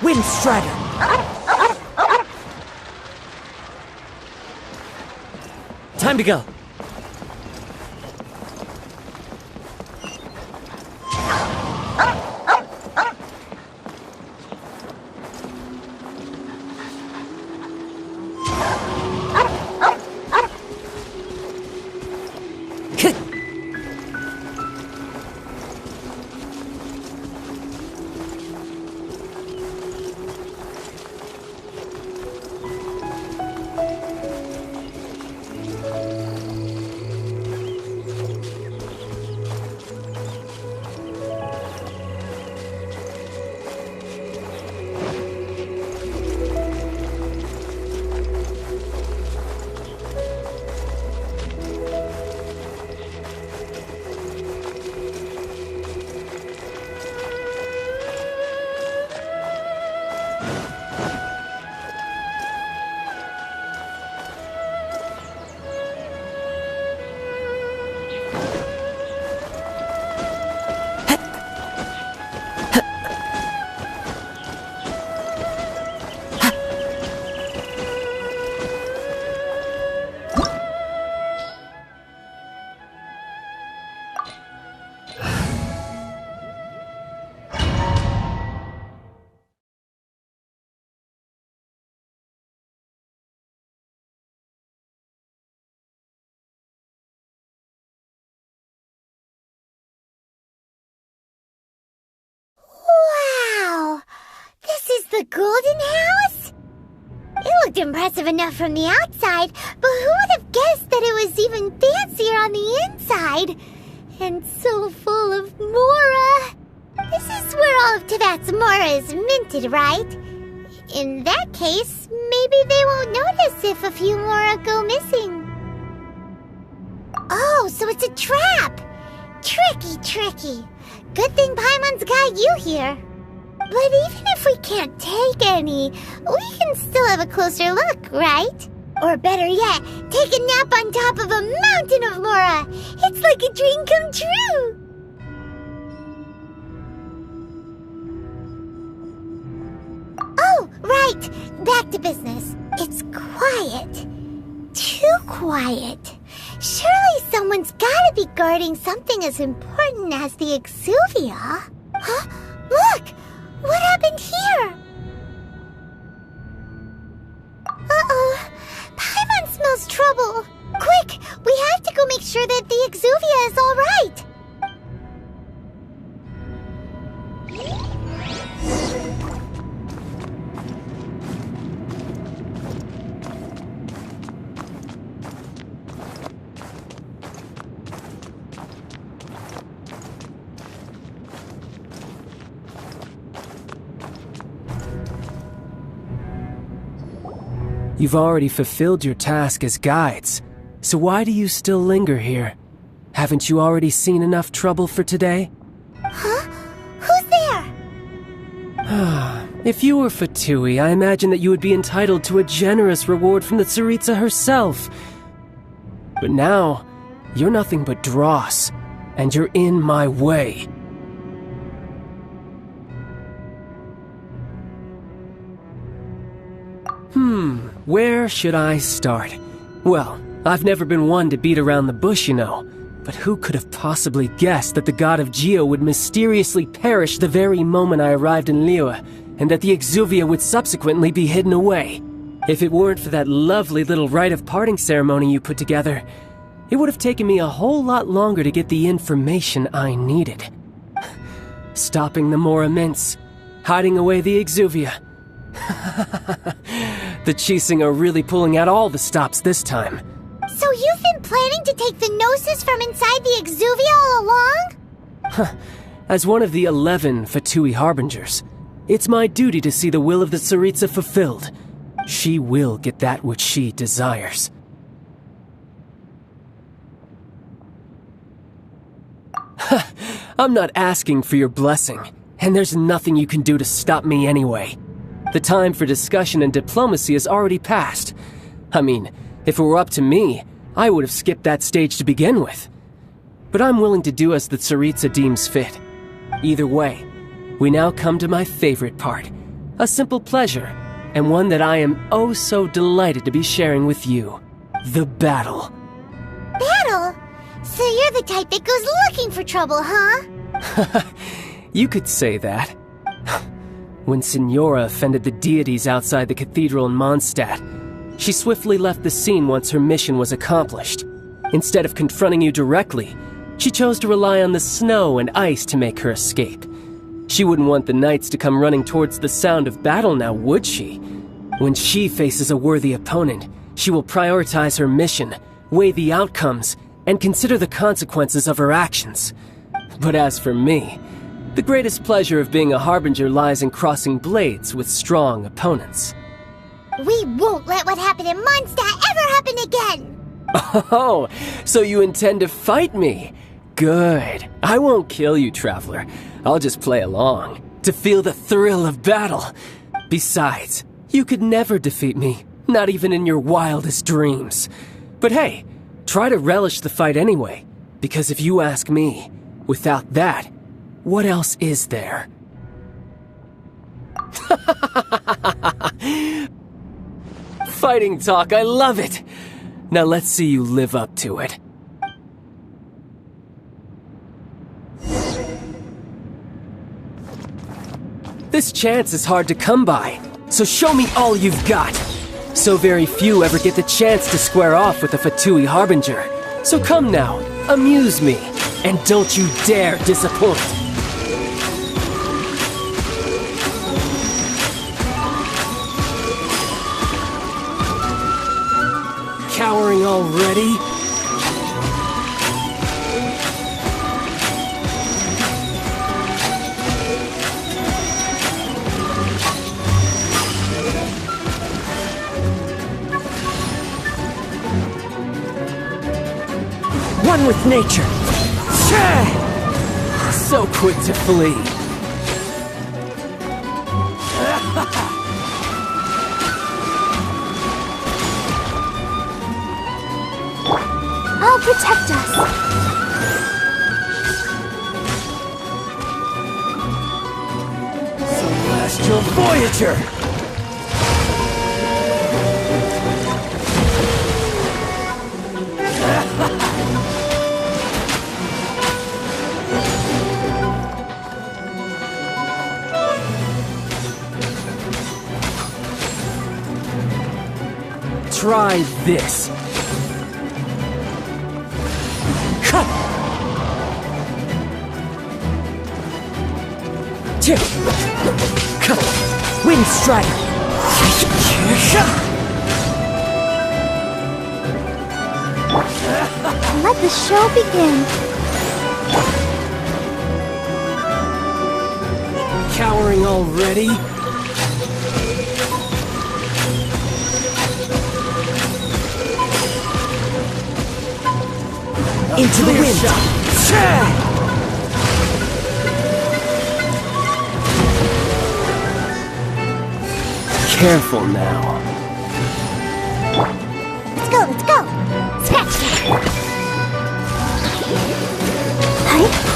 Wind Strider! Time to go. looked impressive enough from the outside, but who would have guessed that it was even fancier on the inside? And so full of mora. This is where all of Teyvat's mora is minted, right? In that case, maybe they won't notice if a few mora go missing. Oh, so it's a trap! Tricky. Good thing Paimon's got you here. But even if we can't take any, we can still have a closer look, right? Or better yet, take a nap on top of a mountain of mora. It's like a dream come true. Oh, right. Back to business. It's quiet. Too quiet. Surely someone's gotta be guarding something as important as the Exuvia. Huh? Look! What happened here? Uh-oh. Paimon smells trouble. Quick! We have to go make sure that the Exuvia is all right. You've already fulfilled your task as guides, so why do you still linger here? Haven't you already seen enough trouble for today? Huh? Who's there? If you were Fatui, I imagine that you would be entitled to a generous reward from the Tsaritsa herself. But now, you're nothing but dross, and you're in my way. Where should I start? Well, I've never been one to beat around the bush, you know. But who could have possibly guessed that the god of Geo would mysteriously perish the very moment I arrived in Liyue, and that the Exuvia would subsequently be hidden away? If it weren't for that lovely little rite of parting ceremony you put together, it would have taken me a whole lot longer to get the information I needed. Stopping the Mora Mints, hiding away the Exuvia. The Qixing are really pulling out all the stops this time. So you've been planning to take the Gnosis from inside the Exuvia all along? As one of the 11 Fatui Harbingers, it's my duty to see the will of the Tsaritsa fulfilled. She will get that which she desires. I'm not asking for your blessing, and there's nothing you can do to stop me anyway. The time for discussion and diplomacy has already passed. I mean, if it were up to me, I would have skipped that stage to begin with. But I'm willing to do as the Tsaritsa deems fit. Either way, we now come to my favorite part. A simple pleasure, and one that I am oh so delighted to be sharing with you. The battle. Battle? So you're the type that goes looking for trouble, huh? You could say that. When Signora offended the deities outside the cathedral in Mondstadt, she swiftly left the scene once her mission was accomplished. Instead of confronting you directly, she chose to rely on the snow and ice to make her escape. She wouldn't want the knights to come running towards the sound of battle now, would she? When she faces a worthy opponent, she will prioritize her mission, weigh the outcomes, and consider the consequences of her actions. But as for me, the greatest pleasure of being a harbinger lies in crossing blades with strong opponents. We won't let what happened in Mondstadt ever happen again! Oh, so you intend to fight me? Good. I won't kill you, Traveler. I'll just play along, to feel the thrill of battle. Besides, you could never defeat me, not even in your wildest dreams. But hey, try to relish the fight anyway, because if you ask me, without that, what else is there? Fighting talk, I love it! Now let's see you live up to it. This chance is hard to come by, so show me all you've got. So very few ever get the chance to square off with a Fatui Harbinger. So come now, amuse me, and don't you dare disappoint. already? One with nature. So quick to flee. I'll protect us. Celestial Voyager! Try this. Wind Strider. Let the show begin. Cowering already? Into the wind. Careful now. Let's go, let's go. Scratch that.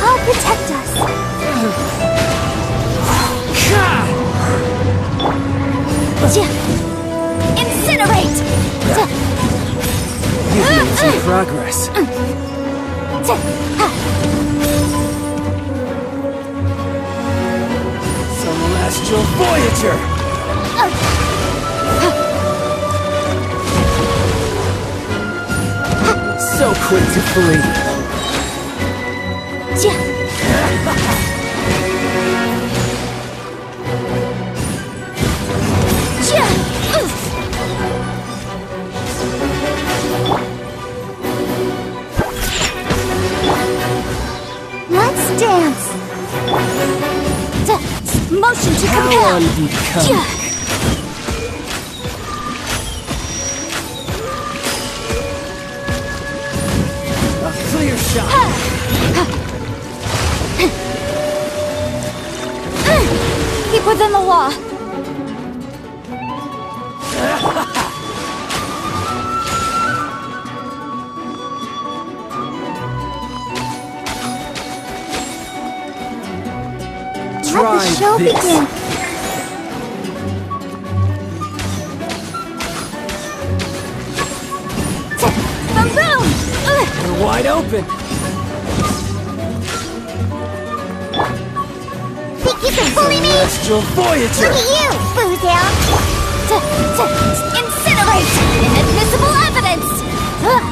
I'll protect us. Incinerate! You've made some progress. Celestial Voyager! So quick to flee. Let's dance. Motion to How compel. unbecoming. A clear shot. Keep within the law. Let the show begin. Boom! You're wide open. Think you can bully me? Celestial Voyager! Look at you, Boozound. Incinerate! Inadmissible evidence! Boom!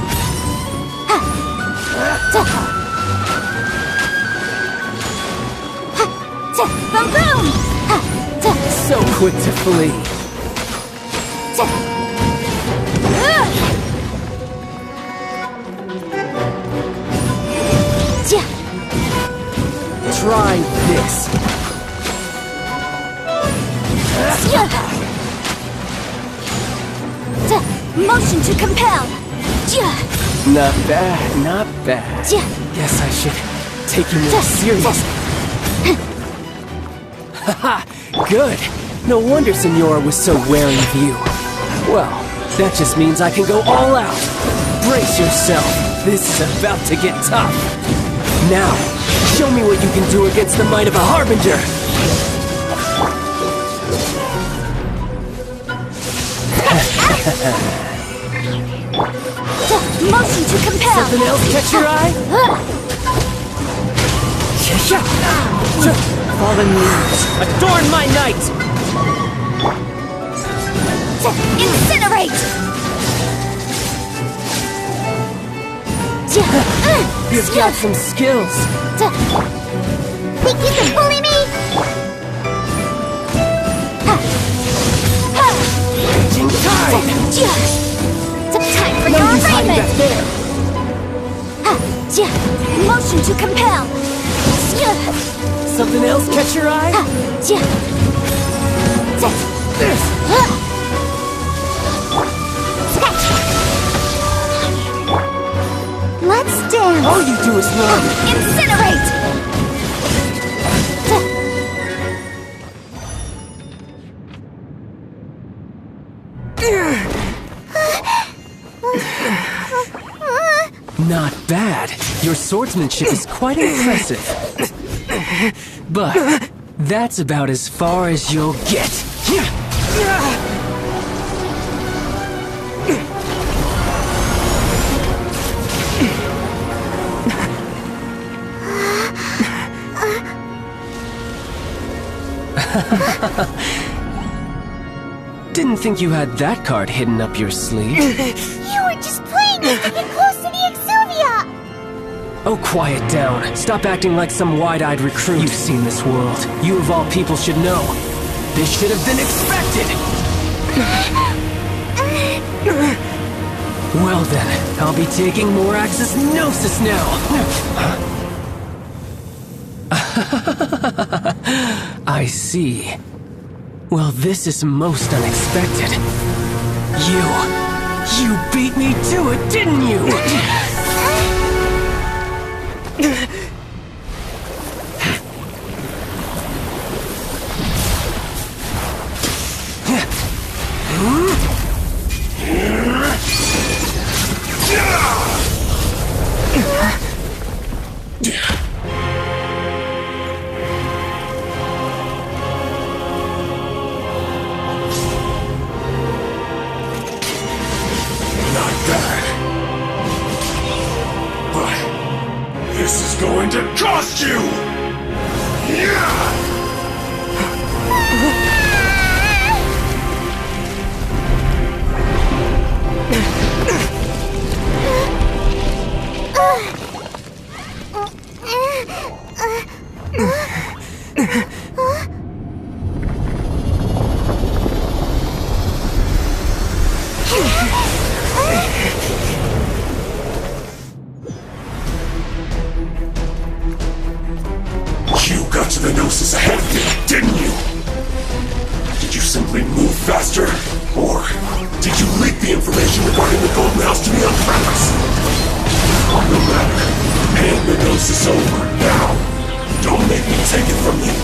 So quick to flee. Try this. Motion to compel. Not bad, not bad. Guess I should take you more seriously. Haha, good. No wonder Senora was so wary of you. Well, that just means I can go all out. Brace yourself. This is about to get tough. Now, show me what you can do against the might of a Harbinger. Motion to compel. Something else catch your eye? Fallen leaves, adorn my night! Incinerate! You've got some skills. Think you can bully me? Raging tide! Time for for No your use hiding arraignment! back there. Motion to compel! Something else catch your eye? Let's dance. All you do is run. Incinerate! Not bad. Your swordsmanship is quite impressive. But that's about as far as you'll get. Didn't think you had that card hidden up your sleeve. You were just playing us to get close to the Exuvia! Oh, quiet down. Stop acting like some wide-eyed recruit. You've seen this world. You of all people should know. This should have been expected! Well then, I'll be taking more Axis Gnosis now! I see. Well, this is most unexpected. You beat me to it, didn't you? Going to cost you! The Gnosis ahead of me, didn't you? Did you simply move faster? Or did you leak the information regarding the Golden House to me on purpose? No matter. Hand the Gnosis over, now. Don't make me take it from you.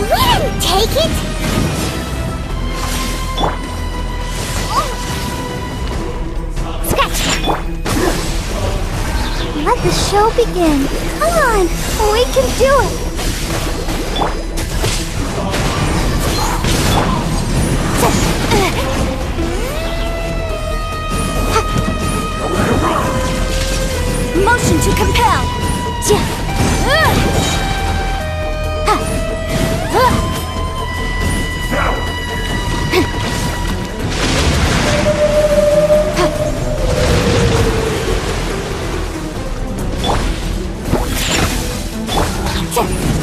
We didn't take it! Sketch! Let the show begin. Come on, we can do it. Motion to compel!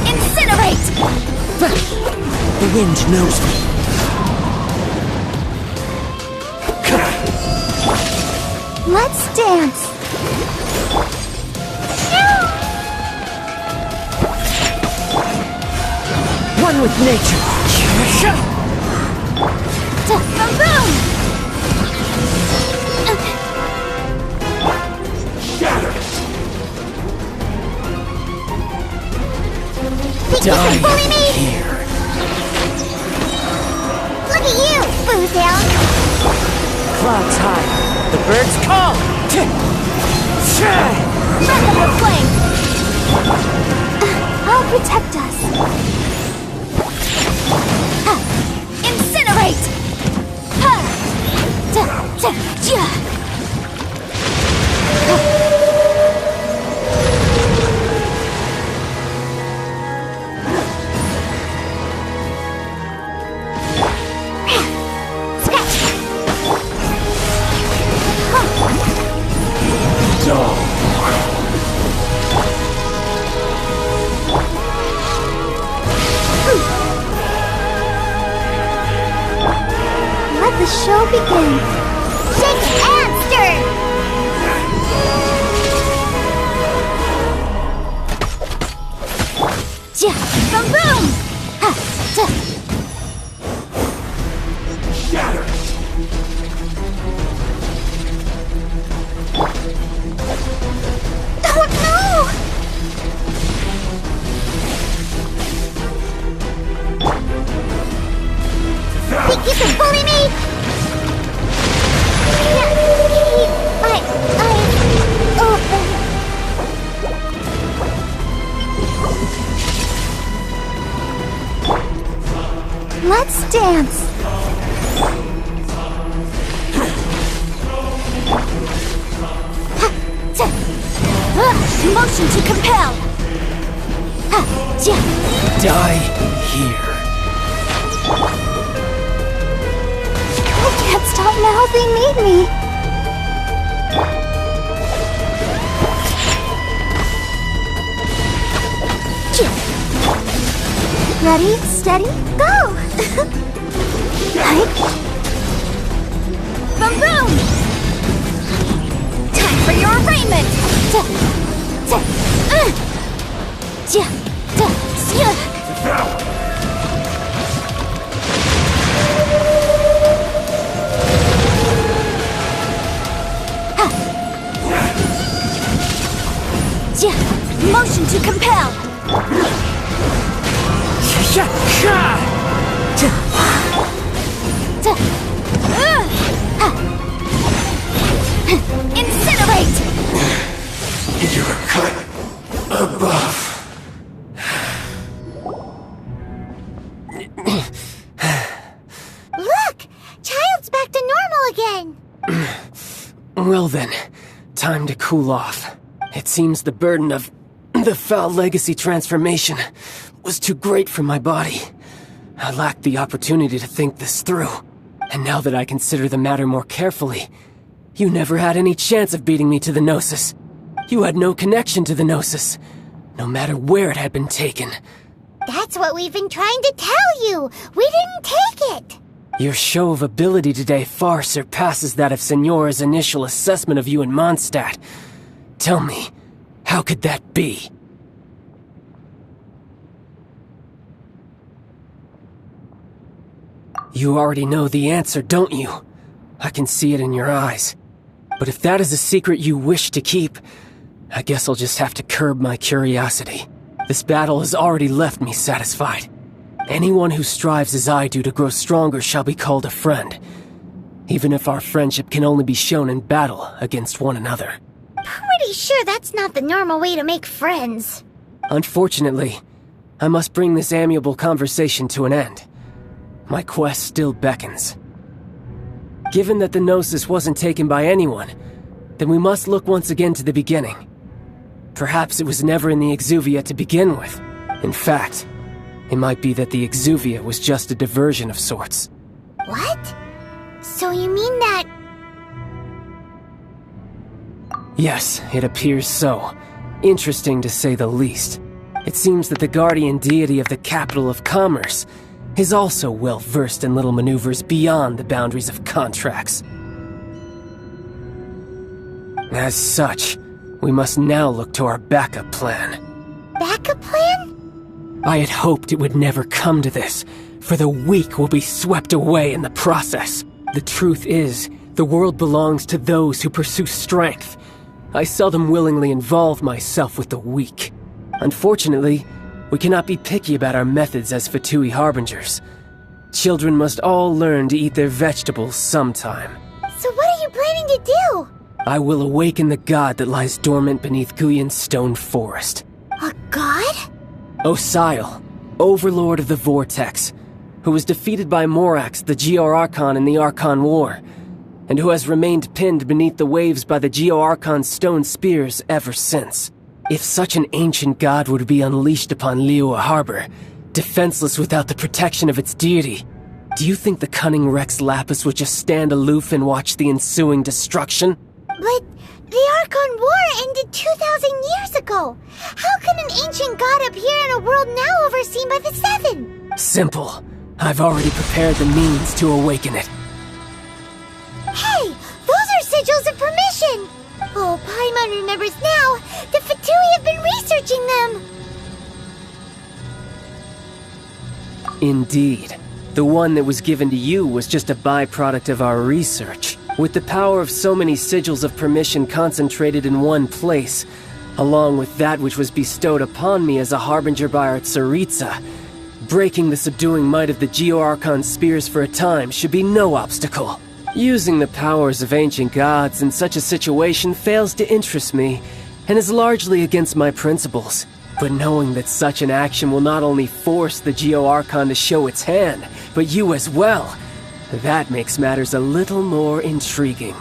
Incinerate! The wind knows me. Let's dance. One with nature. Boom! Die here. Look at you, Boozel. Clouds high. The birds call. Back up the flame! I'll protect us. Incinerate! Let the show begin. Boom boom! Ha! Shatter! Oh no! Think you can bully me? Let's dance. Motion to compel. Die here. I can't stop now. They need me. Ready, steady, go! Boom boom! Time for your arraignment! Motion to compel! Incinerate! You're cut above. Look! Child's back to normal again! Well then, time to cool off. It seems the burden of the foul legacy transformation was too great for my body. I lacked the opportunity to think this through. And now that I consider the matter more carefully, you never had any chance of beating me to the Gnosis. You had no connection to the Gnosis, no matter where it had been taken. That's what we've been trying to tell you! We didn't take it! Your show of ability today far surpasses that of Signora's initial assessment of you in Mondstadt. Tell me, how could that be? You already know the answer, don't you? I can see it in your eyes. But if that is a secret you wish to keep, I guess I'll just have to curb my curiosity. This battle has already left me satisfied. Anyone who strives as I do to grow stronger shall be called a friend, even if our friendship can only be shown in battle against one another. Pretty sure that's not the normal way to make friends. Unfortunately, I must bring this amiable conversation to an end. My quest still beckons. Given that the Gnosis wasn't taken by anyone, then we must look once again to the beginning. Perhaps it was never in the Exuvia to begin with. In fact, it might be that the Exuvia was just a diversion of sorts. What? So you mean that... Yes, it appears so. Interesting to say the least. It seems that the guardian deity of the capital of commerce is also well versed in little maneuvers beyond the boundaries of contracts. As such, we must now look to our backup plan. Backup plan? I had hoped it would never come to this, for the weak will be swept away in the process. The truth is, the world belongs to those who pursue strength. I seldom willingly involve myself with the weak. Unfortunately, we cannot be picky about our methods as Fatui Harbingers. Children must all learn to eat their vegetables sometime. So what are you planning to do? I will awaken the god that lies dormant beneath Guyon's stone forest. A god? Osial, overlord of the Vortex, who was defeated by Morax, the Geo-Archon in the Archon War, and who has remained pinned beneath the waves by the Geo-Archon's stone spears ever since. If such an ancient god were to be unleashed upon Liyue Harbor, defenseless without the protection of its deity, do you think the cunning Rex Lapis would just stand aloof and watch the ensuing destruction? But the Archon War ended 2,000 years ago. How can an ancient god appear in a world now overseen by the Seven? Simple. I've already prepared the means to awaken it. Hey, those are sigils of permission! Oh, Paimon remembers now. The Fatui have been researching them. Indeed. The one that was given to you was just a byproduct of our research. With the power of so many sigils of permission concentrated in one place, along with that which was bestowed upon me as a harbinger by our Tsaritsa, breaking the subduing might of the Geo-Archon spears for a time should be no obstacle. Using the powers of ancient gods in such a situation fails to interest me, and is largely against my principles. But knowing that such an action will not only force the Geo-Archon to show its hand, but you as well, that makes matters a little more intriguing.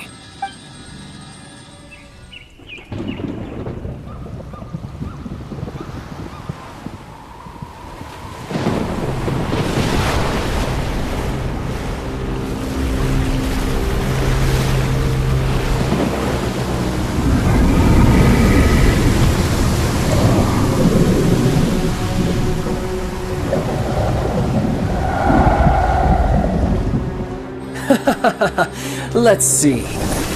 Let's see.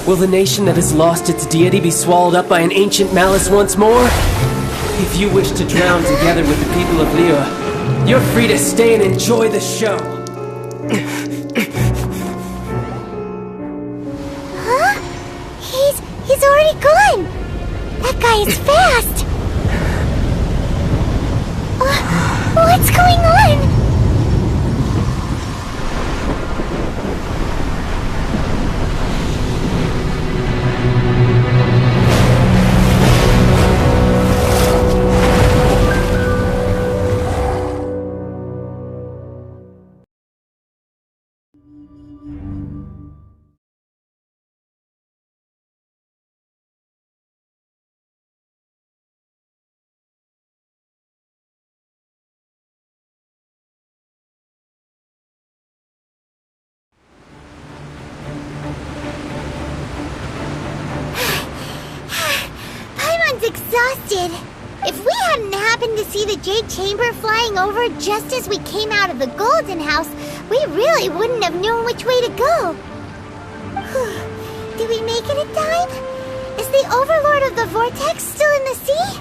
Will the nation that has lost its deity be swallowed up by an ancient malice once more? If you wish to drown together with the people of Liyue, you're free to stay and enjoy the show. Huh? He's already gone! That guy is fast! What's going on? Exhausted. If we hadn't happened to see the Jade Chamber flying over just as we came out of the Golden House, we really wouldn't have known which way to go. Did we make it in time? Is the Overlord of the Vortex still in the sea?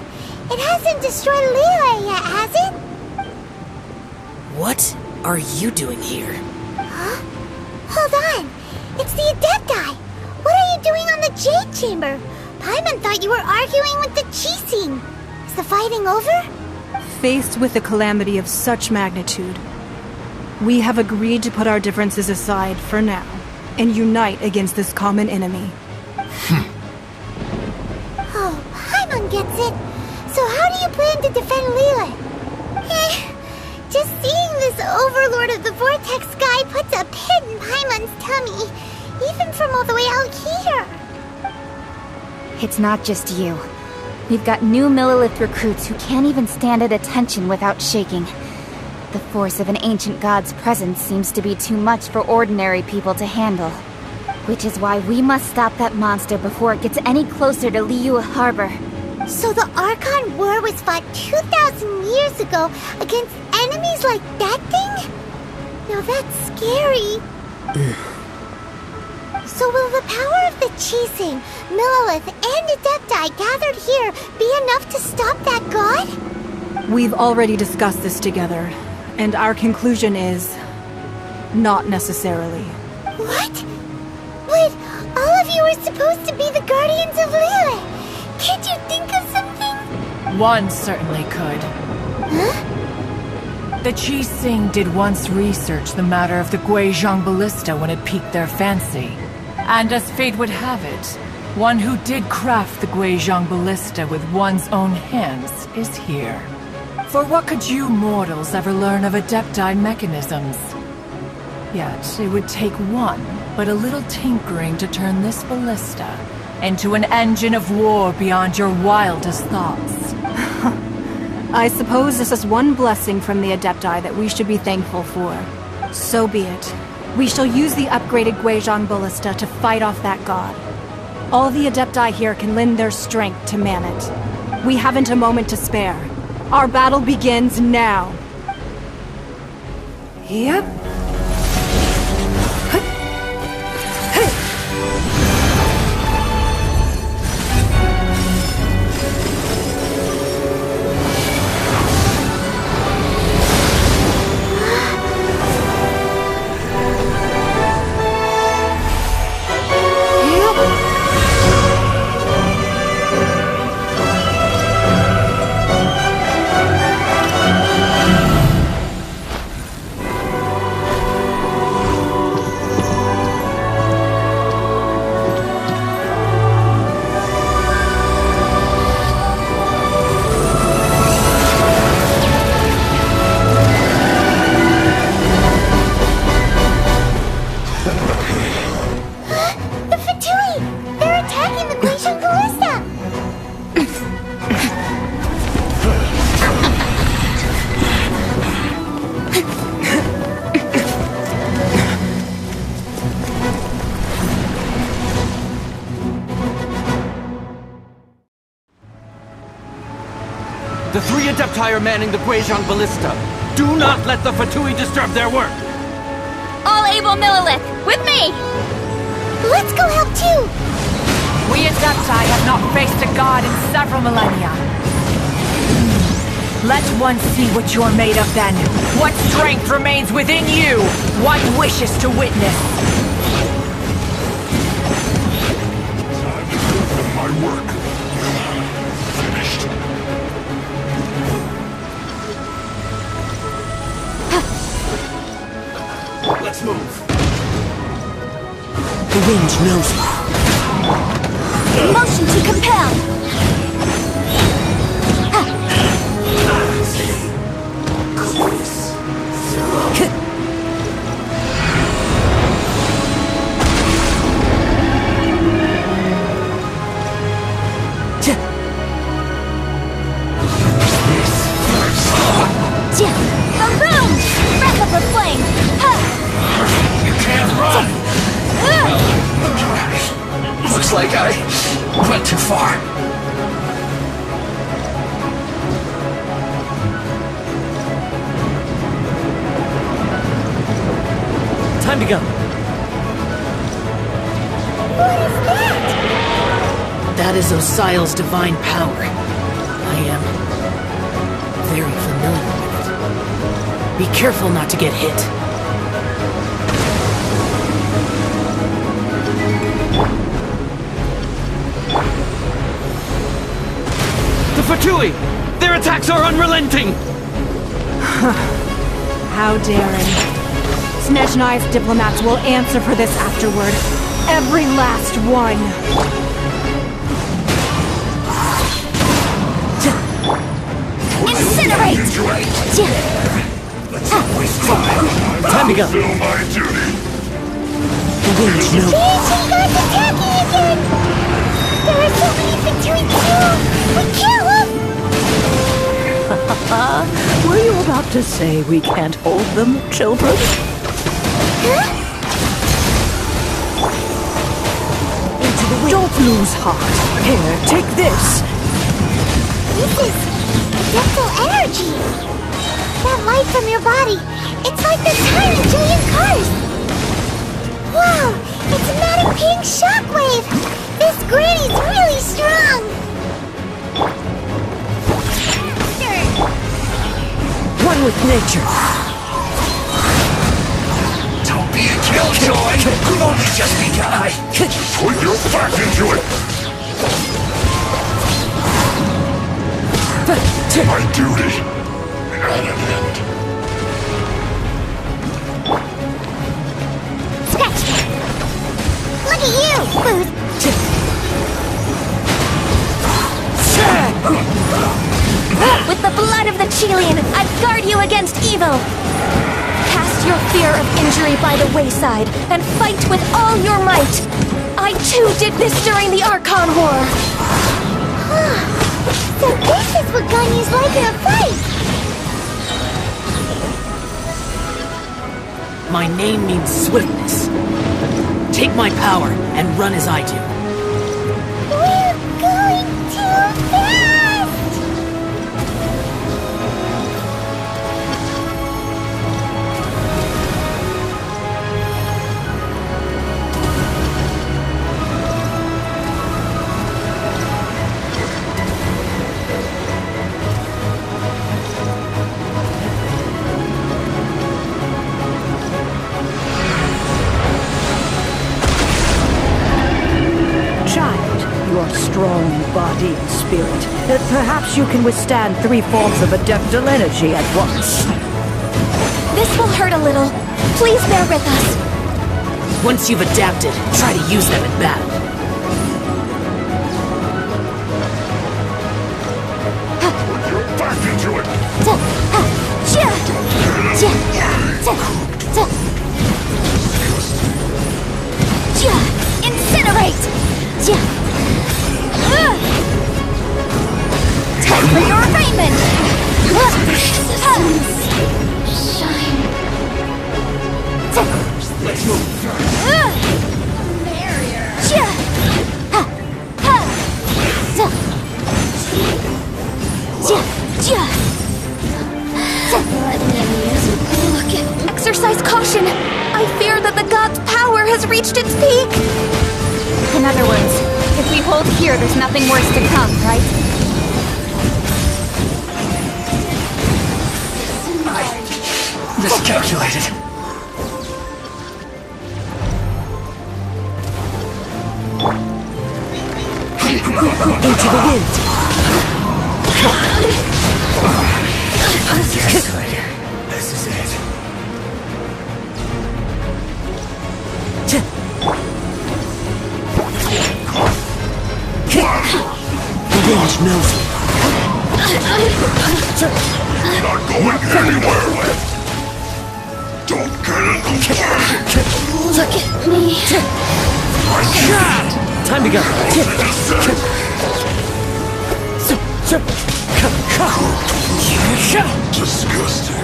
It hasn't destroyed Liyue yet, has it? What are you doing here? Huh? Hold on. It's the Adepti. What are you doing on the Jade Chamber? Paimon thought you were arguing with the Qixing. Is the fighting over? Faced with a calamity of such magnitude, we have agreed to put our differences aside for now and unite against this common enemy. Oh, Paimon gets it. So how do you plan to defend Liyue? Just seeing this Overlord of the Vortex guy puts a pit in Paimon's tummy, even from all the way out here. It's not just you. We've got new Millilith recruits who can't even stand at attention without shaking. The force of an ancient god's presence seems to be too much for ordinary people to handle. Which is why we must stop that monster before it gets any closer to Liyue Harbor. So the Archon War was fought 2,000 years ago against enemies like that thing? Now that's scary. So will the power of the Qixing, Millilith, and Adepti gathered here be enough to stop that god? We've already discussed this together, and our conclusion is... not necessarily. What? But all of you were supposed to be the guardians of Liyue. Can't you think of something? One certainly could. Huh? The Qixing did once research the matter of the Guizhong ballista when it piqued their fancy. And as fate would have it, one who did craft the Guizhong ballista with one's own hands is here. For what could you mortals ever learn of Adepti mechanisms? Yet it would take one, but a little tinkering to turn this ballista into an engine of war beyond your wildest thoughts. I suppose this is one blessing from the Adepti that we should be thankful for. So be it. We shall use the upgraded Guizhong ballista to fight off that god. All the Adepti here can lend their strength to man it. We haven't a moment to spare. Our battle begins now. Yep. The 3 Adepti are manning the Guizhong Ballista. Do not let the Fatui disturb their work! All able Millilith, with me! Let's go help too! We Adepti have not faced a god in several millennia. Let one see what you're made of then. What strength remains within you? What wishes to witness? Time to show them my work. Finished. Let's move. The wind knows me. Motion to compel! Boom! Breath of the flame! You can't run! Looks like I went too far. Time to go. That is Osial's divine power. I am very familiar with it. Be careful not to get hit. The Fatui! Their attacks are unrelenting! How daring. Snezhnai's diplomats will answer for this afterward. Every last one. Incinerate! Let's not waste time. Time to go. Fulfill my duty. The wind knows. Genshin got attacking again! There are so many between two! We kill them! Were you about to say we can't hold them, children? Huh? Into the wind. Don't lose heart. Here, take this. This is adeptal energy! That light from your body, it's like the time in Julian Curse! Wow, it's a mad pink shockwave! This granny's really strong! One with nature. Don't be a killjoy! You've only just begun! Put your back into it! My duty at an end. Scratch! Look at you, Booth! With the blood of the Chelian, I guard you against evil! Cast your fear of injury by the wayside, and fight with all your might! I too did this during the Archon War! So this is what Ganya's like in a fight! My name means swiftness. Take my power and run as I do. We're going too fast! Strong body and spirit. Perhaps you can withstand 3 forms of adeptal energy at once. This will hurt a little. Please bear with us. Once you've adapted, try to use them in battle. Put your back into it! Incinerate! Time for your arraignment! Shine. Let's move! Barrier! exercise caution. I fear that the god's power has reached its peak. In other words, if we hold here, there's nothing worse to come, right? Miscalculated. Into the wind. This is it. The wind knows it. Not going anywhere. Don't get in the way. Look at me. Time to go. Disgusting.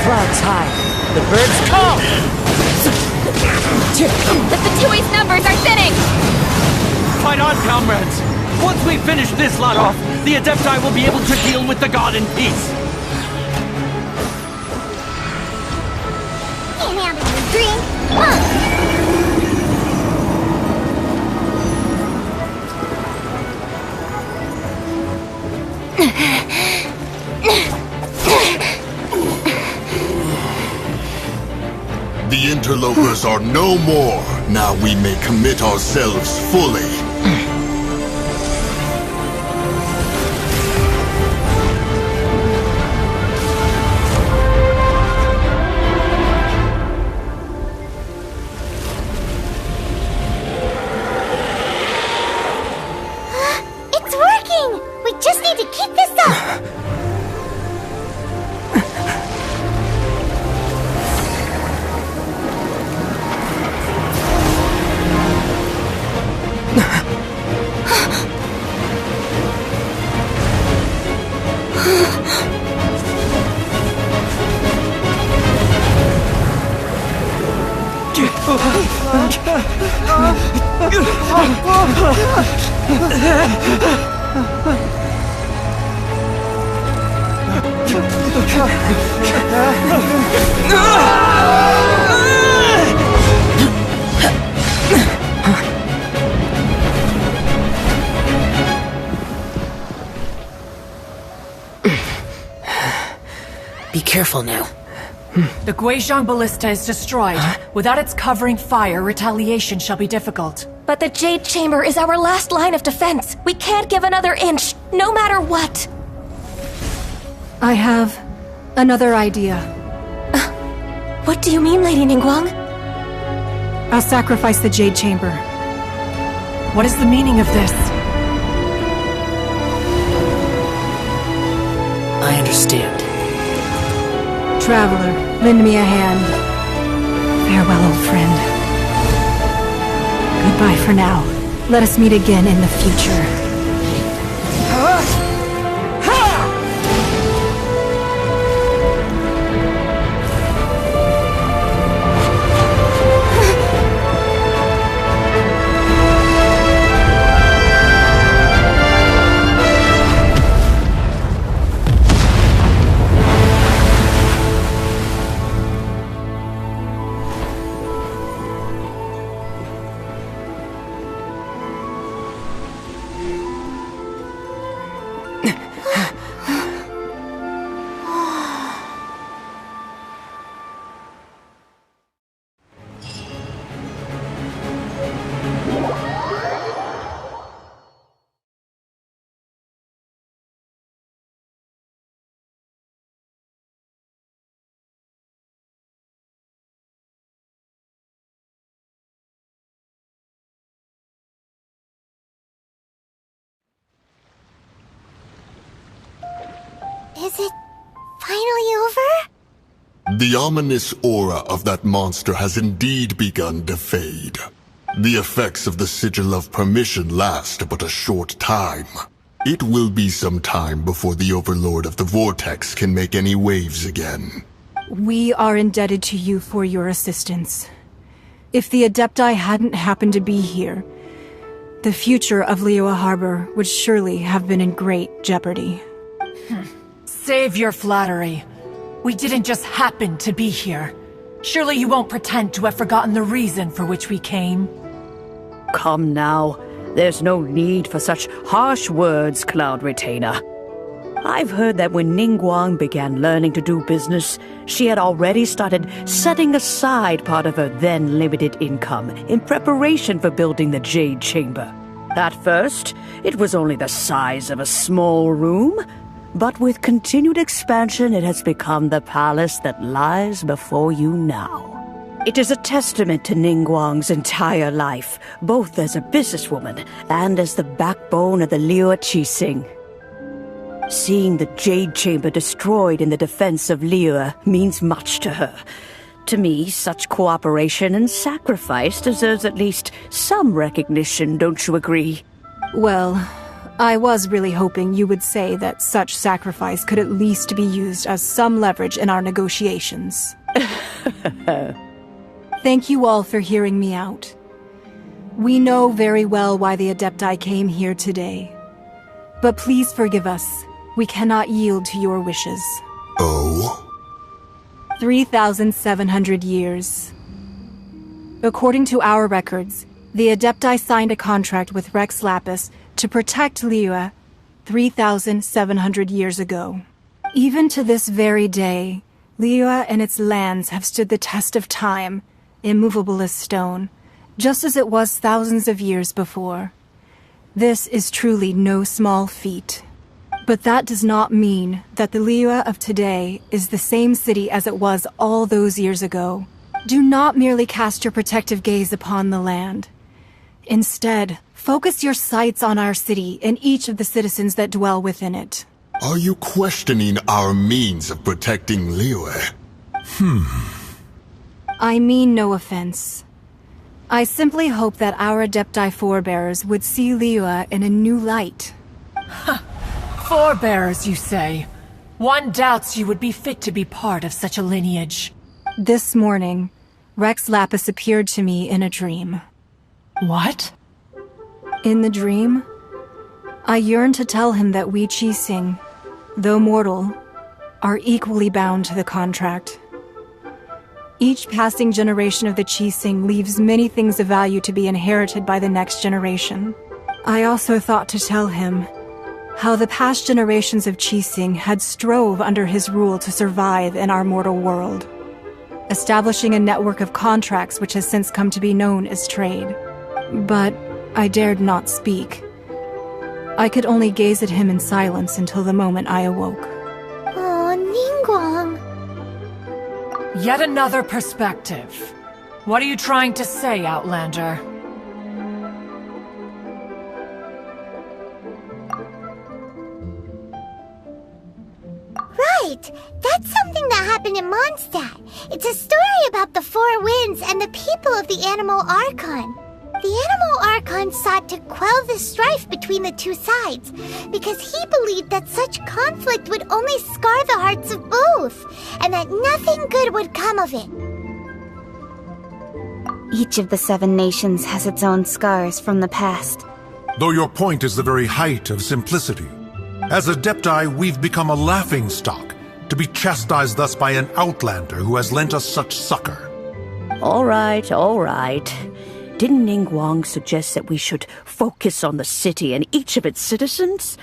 Clouds high. The birds call. The Fatui's numbers are thinning! Fight on, comrades! Once we finish this lot off, the Adepti will be able to deal with the god in peace. Can't have any drink. Huh. The interlopers are no more. Now we may commit ourselves fully. It's working! We just need to keep this up! Be careful now. The Guizhong Ballista is destroyed. Without its covering fire, retaliation shall be difficult. But the Jade Chamber is our last line of defense. We can't give another inch, no matter what. I have another idea. What do you mean, Lady Ningguang? I'll sacrifice the Jade Chamber. What is the meaning of this? I understand. Traveler, lend me a hand. Farewell, old friend. Goodbye for now. Let us meet again in the future. Is it finally over? The ominous aura of that monster has indeed begun to fade. The effects of the Sigil of Permission last but a short time. It will be some time before the Overlord of the Vortex can make any waves again. We are indebted to you for your assistance. If the Adepti hadn't happened to be here, the future of Liyue Harbor would surely have been in great jeopardy. Save your flattery. We didn't just happen to be here. Surely you won't pretend to have forgotten the reason for which we came. Come now. There's no need for such harsh words, Cloud Retainer. I've heard that when Ningguang began learning to do business, she had already started setting aside part of her then limited income in preparation for building the Jade Chamber. At first, it was only the size of a small room, but with continued expansion it has become the palace that lies before you now. It is a testament to Ningguang's entire life, both as a businesswoman and as the backbone of the Liu Qixing. Seeing the Jade Chamber destroyed in the defense of Liu means much to her. To me, such cooperation and sacrifice deserves at least some recognition, don't you agree? Well, I was really hoping you would say that such sacrifice could at least be used as some leverage in our negotiations. Thank you all for hearing me out. We know very well why the Adepti came here today. But please forgive us. We cannot yield to your wishes. Oh? 3,700 years. According to our records, the Adepti signed a contract with Rex Lapis to protect Liu 3,700 years ago. Even to this very day, Liu and its lands have stood the test of time, immovable as stone, just as it was thousands of years before. This is truly no small feat. But that does not mean that the Liu of today is the same city as it was all those years ago. Do not merely cast your protective gaze upon the land. Instead, focus your sights on our city and each of the citizens that dwell within it. Are you questioning our means of protecting Liu? I mean no offense. I simply hope that our Adepti forebears would see Liu in a new light. Forebearers, you say? One doubts you would be fit to be part of such a lineage. This morning, Rex Lapis appeared to me in a dream. What? In the dream, I yearned to tell him that we Qixing, though mortal, are equally bound to the contract. Each passing generation of the Qixing leaves many things of value to be inherited by the next generation. I also thought to tell him how the past generations of Qixing had strove under his rule to survive in our mortal world, establishing a network of contracts which has since come to be known as trade. But I dared not speak. I could only gaze at him in silence until the moment I awoke. Oh, Ningguang. Yet another perspective. What are you trying to say, Outlander? Right! That's something that happened in Mondstadt. It's a story about the Four Winds and the people of the Animal Archon. The Animal Archon sought to quell the strife between the two sides, because he believed that such conflict would only scar the hearts of both, and that nothing good would come of it. Each of the 7 nations has its own scars from the past. Though your point is the very height of simplicity. As Adepti, we've become a laughingstock, to be chastised thus by an outlander who has lent us such succor. All right, all right. Didn't Ningguang suggest that we should focus on the city and each of its citizens?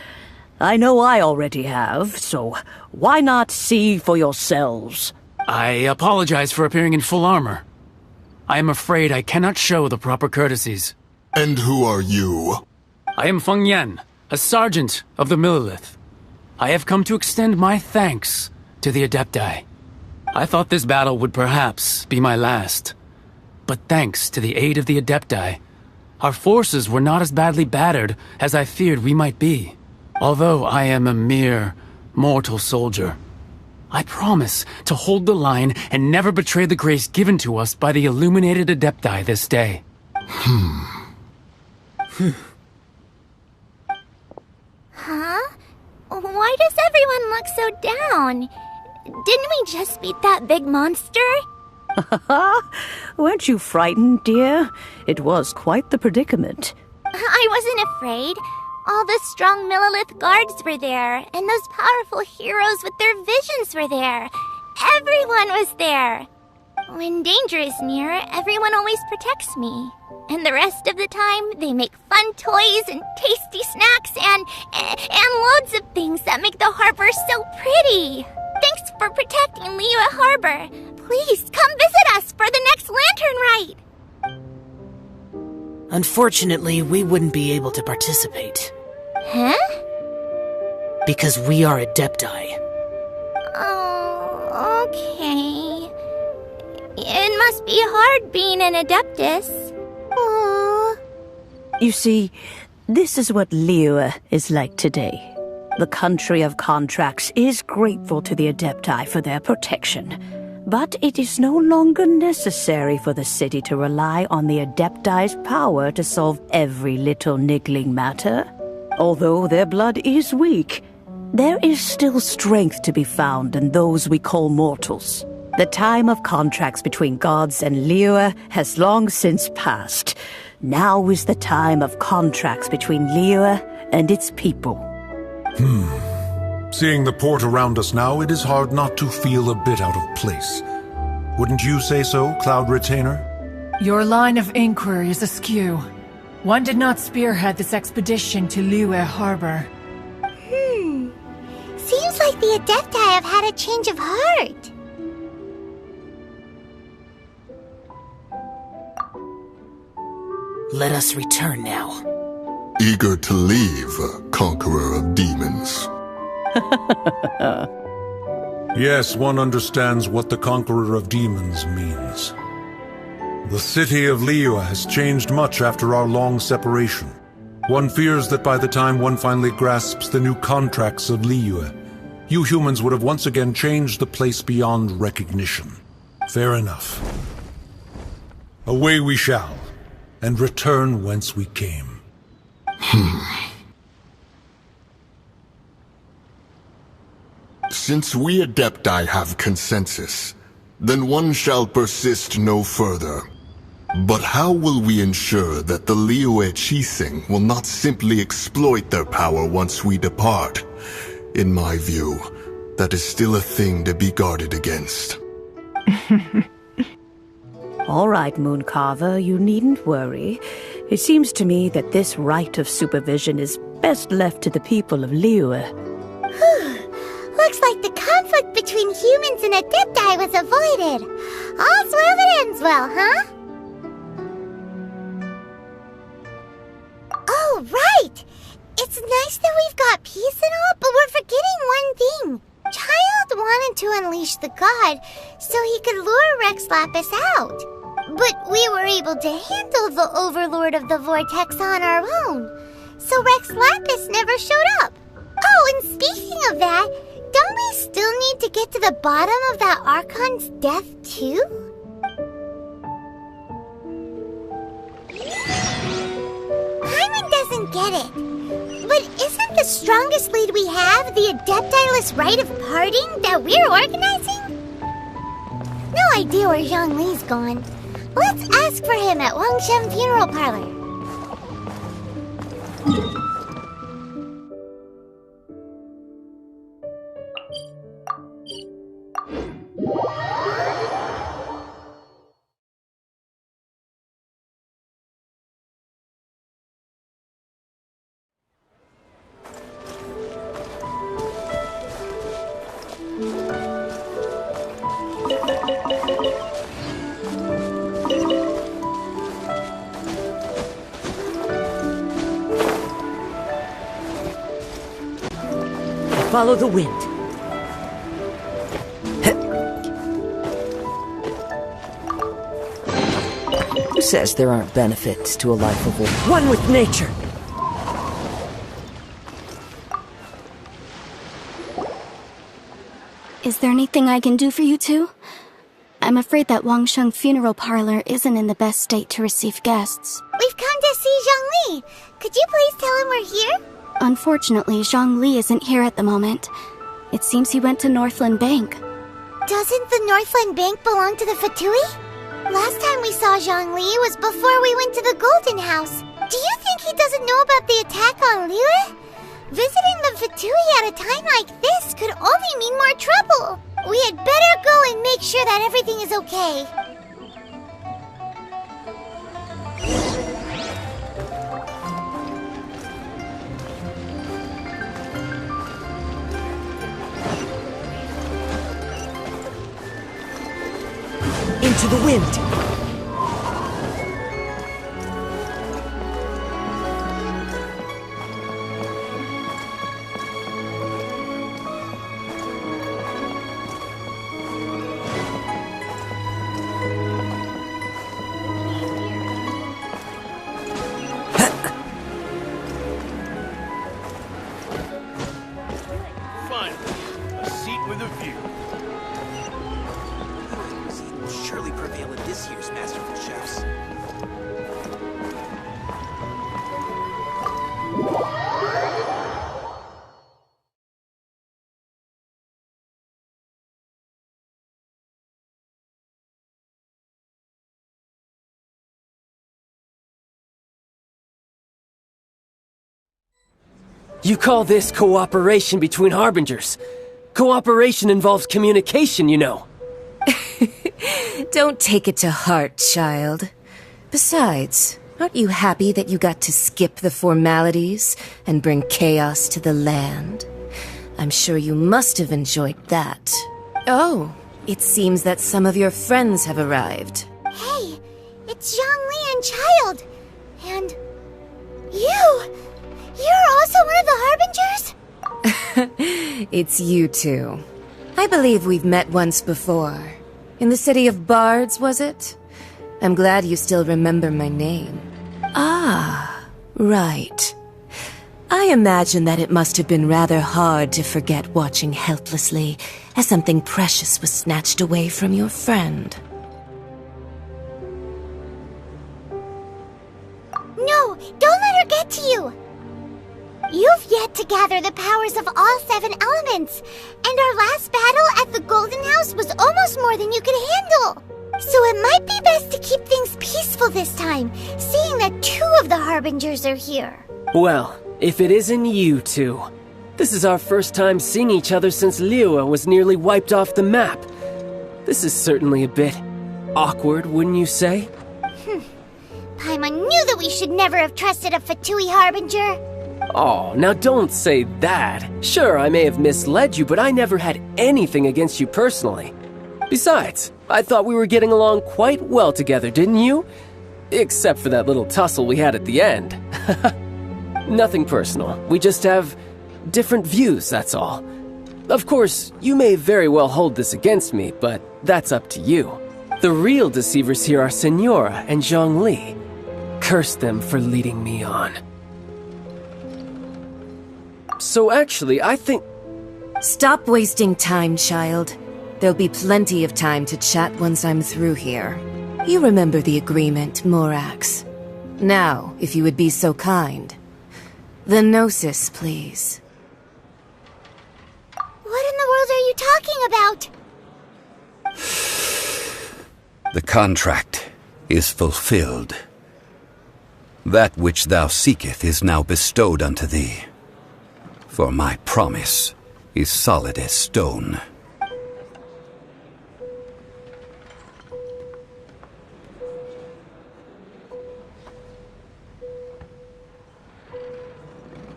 I know I already have, so why not see for yourselves? I apologize for appearing in full armor. I am afraid I cannot show the proper courtesies. And who are you? I am Feng Yan, a sergeant of the Millelith. I have come to extend my thanks to the Adepti. I thought this battle would perhaps be my last. But thanks to the aid of the Adepti, our forces were not as badly battered as I feared we might be. Although I am a mere mortal soldier, I promise to hold the line and never betray the grace given to us by the illuminated Adepti this day. Huh? Why does everyone look so down? Didn't we just beat that big monster? Weren't you frightened, dear? It was quite the predicament. I wasn't afraid. All the strong Millelith guards were there, and those powerful heroes with their visions were there. Everyone was there. When danger is near, everyone always protects me. And the rest of the time, they make fun toys and tasty snacks and loads of things that make the harbor so pretty. Thanks for protecting Liyue Harbor. Please come visit us for the next lantern ride. Unfortunately, we wouldn't be able to participate. Huh? Because we are Adepti. Oh, okay. It must be hard being an Adeptus. Aww. You see, this is what Liyue is like today. The country of contracts is grateful to the Adepti for their protection. But it is no longer necessary for the city to rely on the Adepti's power to solve every little niggling matter. Although their blood is weak, there is still strength to be found in those we call mortals. The time of contracts between gods and Liyue has long since passed. Now is the time of contracts between Liyue and its people. Seeing the port around us now, it is hard not to feel a bit out of place. Wouldn't you say so, Cloud Retainer? Your line of inquiry is askew. One did not spearhead this expedition to Liyue Harbor. Seems like the Adepti have had a change of heart. Let us return now. Eager to leave, Conqueror of Demons. Yes, one understands what the Conqueror of Demons means. The city of Liyue has changed much after our long separation. One fears that by the time one finally grasps the new contracts of Liyue, you humans would have once again changed the place beyond recognition. Fair enough. Away we shall, and return whence we came. Since we Adepti have consensus, then one shall persist no further. But how will we ensure that the Liyue Qixing will not simply exploit their power once we depart? In my view, that is still a thing to be guarded against. All right, Mooncarver, you needn't worry. It seems to me that this right of supervision is best left to the people of Liyue. Looks like the conflict between humans and Adepti was avoided. All's well that ends well, huh? Oh, right! It's nice that we've got peace and all, but we're forgetting one thing. Child wanted to unleash the god so he could lure Rex Lapis out. But we were able to handle the Overlord of the Vortex on our own. So Rex Lapis never showed up. Oh, and speaking of that, don't we still need to get to the bottom of that Archon's death, too? Paimon doesn't get it. But isn't the strongest lead we have the Adepti-less rite of parting that we're organizing? No idea where Zhongli's gone. Let's ask for him at Wong Sheng Funeral Parlor. Follow the wind. Who says there aren't benefits to a life of one with nature? Is there anything I can do for you two? I'm afraid that Wong Sheng Funeral Parlor isn't in the best state to receive guests. We've come to see Zhongli. Could you please tell him we're here? Unfortunately, Zhongli isn't here at the moment. It seems he went to Northland Bank. Doesn't the Northland Bank belong to the Fatui? Last time we saw Zhongli was before we went to the Golden House. Do you think he doesn't know about the attack on Liyue? Visiting the Fatui at a time like this could only mean more trouble. We had better go and make sure that everything is okay. Into the wind! You call this cooperation between Harbingers? Cooperation involves communication, you know. Don't take it to heart, child. Besides, aren't you happy that you got to skip the formalities and bring chaos to the land? I'm sure you must have enjoyed that. Oh, it seems that some of your friends have arrived. Hey, it's Zhongli and Child. And you! You're also one of the Harbingers? It's you two. I believe we've met once before. In the city of Bards, was it? I'm glad you still remember my name. Ah, right. I imagine that it must have been rather hard to forget watching helplessly as something precious was snatched away from your friend. No, don't let her get to you! You've yet to gather the powers of all 7 elements, and our last battle at the Golden House was almost more than you could handle. So it might be best to keep things peaceful this time, seeing that 2 of the Harbingers are here. Well, if it isn't you two. This is our first time seeing each other since Liyue was nearly wiped off the map. This is certainly a bit awkward, wouldn't you say? Paimon knew that we should never have trusted a Fatui Harbinger. Oh, now don't say that. Sure, I may have misled you, but I never had anything against you personally. Besides, I thought we were getting along quite well together, didn't you? Except for that little tussle we had at the end. Nothing personal. We just have different views, that's all. Of course, you may very well hold this against me, but that's up to you. The real deceivers here are Senora and Zhongli. Curse them for leading me on. So actually, I think... Stop wasting time, child. There'll be plenty of time to chat once I'm through here. You remember the agreement, Morax. Now, if you would be so kind. The Gnosis, please. What in the world are you talking about? The contract is fulfilled. That which thou seeketh is now bestowed unto thee. For my promise is solid as stone.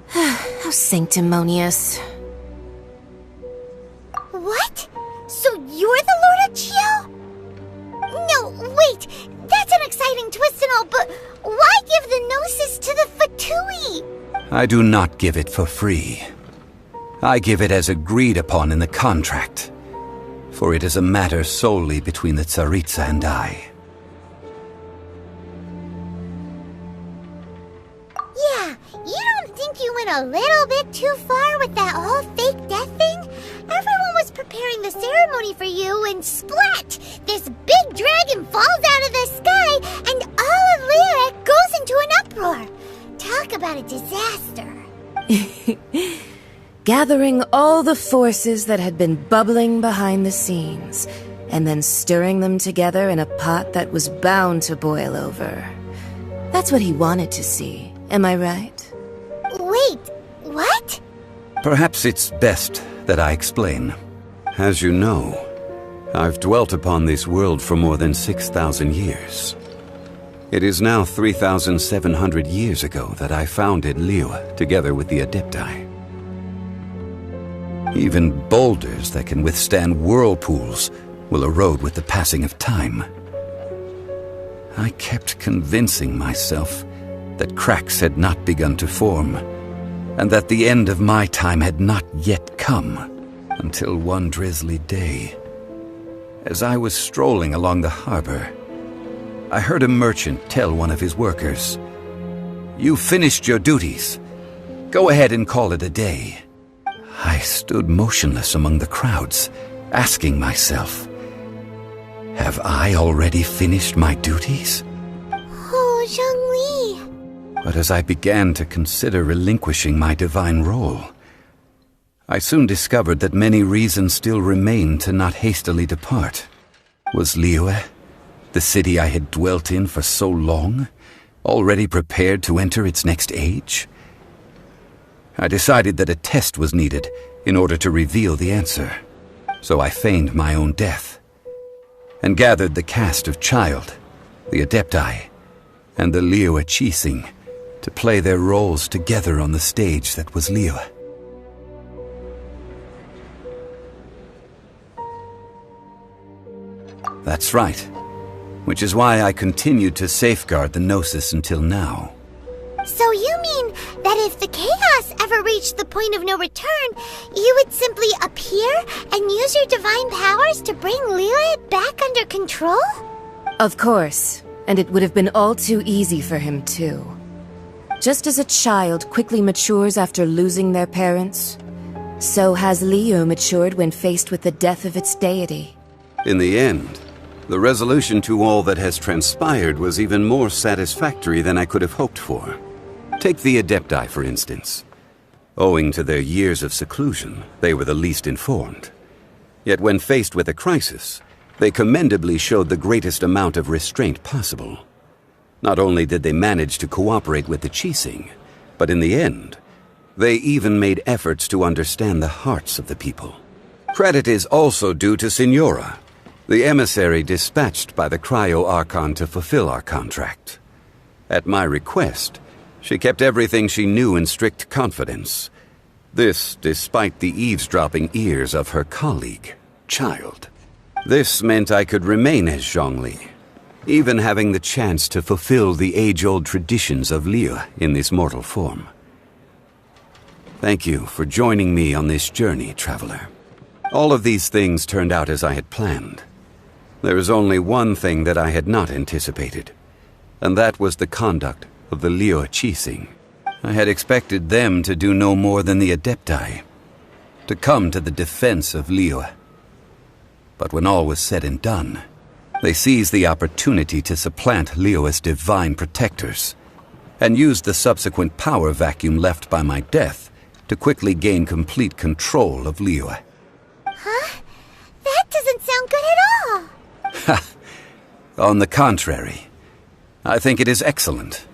How sanctimonious. What? So you're the Lord of Geo? No, wait! That's an exciting twist and all, but why give the Gnosis to the Fatui? I do not give it for free. I give it as agreed upon in the contract, for it is a matter solely between the Tsaritsa and I. Yeah, you don't think you went a little bit too far with that whole fake death thing? Everyone was preparing the ceremony for you, and splat! This big dragon falls out of the sky, and all of Liyue goes into an uproar. Talk about a disaster. Gathering all the forces that had been bubbling behind the scenes, and then stirring them together in a pot that was bound to boil over. That's what he wanted to see, am I right? Wait, what? Perhaps it's best that I explain. As you know, I've dwelt upon this world for more than 6,000 years. It is now 3,700 years ago that I founded Liyue together with the Adepti. Even boulders that can withstand whirlpools will erode with the passing of time. I kept convincing myself that cracks had not begun to form, and that the end of my time had not yet come, until one drizzly day, as I was strolling along the harbor, I heard a merchant tell one of his workers, "You finished your duties. Go ahead and call it a day." I stood motionless among the crowds, asking myself, have I already finished my duties? Oh, Zhongli. But as I began to consider relinquishing my divine role, I soon discovered that many reasons still remained to not hastily depart. Was Liyue, the city I had dwelt in for so long, already prepared to enter its next age? I decided that a test was needed in order to reveal the answer, so I feigned my own death, and gathered the cast of Child, the Adepti, and the Liyue Qixing to play their roles together on the stage that was Liyue. That's right, which is why I continued to safeguard the Gnosis until now. So you mean that if the chaos ever reached the point of no return, you would simply appear and use your divine powers to bring Liyue back under control? Of course, and it would have been all too easy for him too. Just as a child quickly matures after losing their parents, so has Liyue matured when faced with the death of its deity. In the end, the resolution to all that has transpired was even more satisfactory than I could have hoped for. Take the Adepti, for instance. Owing to their years of seclusion, they were the least informed. Yet when faced with a crisis, they commendably showed the greatest amount of restraint possible. Not only did they manage to cooperate with the Qixing, but in the end, they even made efforts to understand the hearts of the people. Credit is also due to Signora, the emissary dispatched by the Cryo-Archon to fulfill our contract. At my request, she kept everything she knew in strict confidence. This despite the eavesdropping ears of her colleague, Child. This meant I could remain as Zhongli, even having the chance to fulfill the age-old traditions of Liyue in this mortal form. Thank you for joining me on this journey, traveler. All of these things turned out as I had planned. There is only one thing that I had not anticipated, and that was the conduct of the Liyue Qixing. I had expected them to do no more than the Adepti, to come to the defense of Liyue. But when all was said and done, they seized the opportunity to supplant Liyue as divine protectors, and used the subsequent power vacuum left by my death to quickly gain complete control of Liyue. Huh? That doesn't sound good at all. On the contrary, I think it is excellent.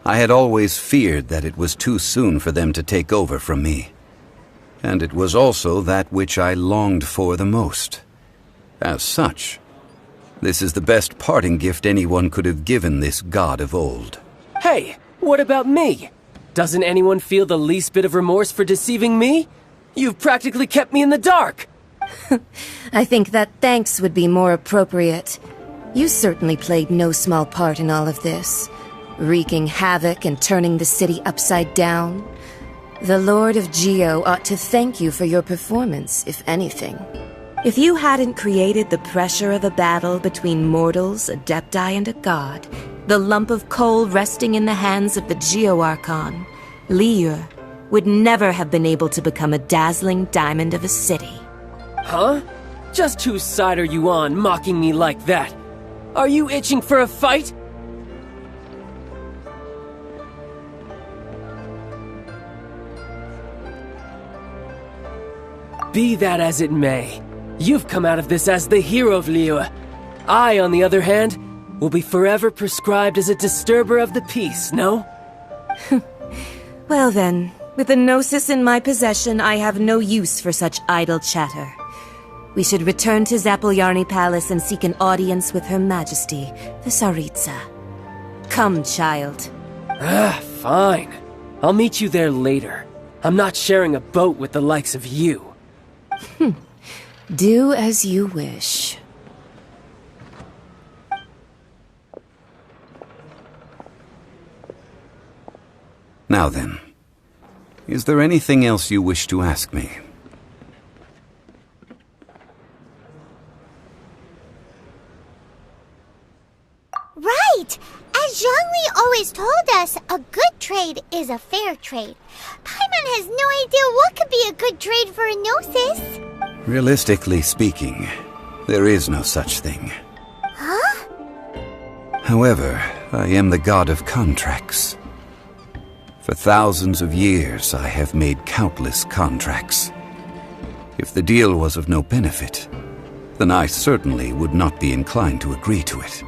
I had always feared that it was too soon for them to take over from me, and it was also that which I longed for the most. As such, this is the best parting gift anyone could have given this god of old. Hey, what about me? Doesn't anyone feel the least bit of remorse for deceiving me? You've practically kept me in the dark! I think that thanks would be more appropriate. You certainly played no small part in all of this, wreaking havoc and turning the city upside down. The Lord of Geo ought to thank you for your performance, if anything. If you hadn't created the pressure of a battle between mortals, Adepti, and a god, the lump of coal resting in the hands of the Geo-Archon, Liyue would never have been able to become a dazzling diamond of a city. Huh? Just whose side are you on, mocking me like that? Are you itching for a fight? Be that as it may, you've come out of this as the hero of Liyue. I, on the other hand, will be forever prescribed as a disturber of the peace, no? Well then, with the Gnosis in my possession, I have no use for such idle chatter. We should return to Zapolyarny Palace and seek an audience with Her Majesty, the Tsaritsa. Come, child. Fine. I'll meet you there later. I'm not sharing a boat with the likes of you. Do as you wish. Now then, is there anything else you wish to ask me? Right! As Zhongli always told us, a good trade is a fair trade. Paimon has no idea what could be a good trade for a Gnosis. Realistically speaking, there is no such thing. Huh? However, I am the god of contracts. For thousands of years, I have made countless contracts. If the deal was of no benefit, then I certainly would not be inclined to agree to it.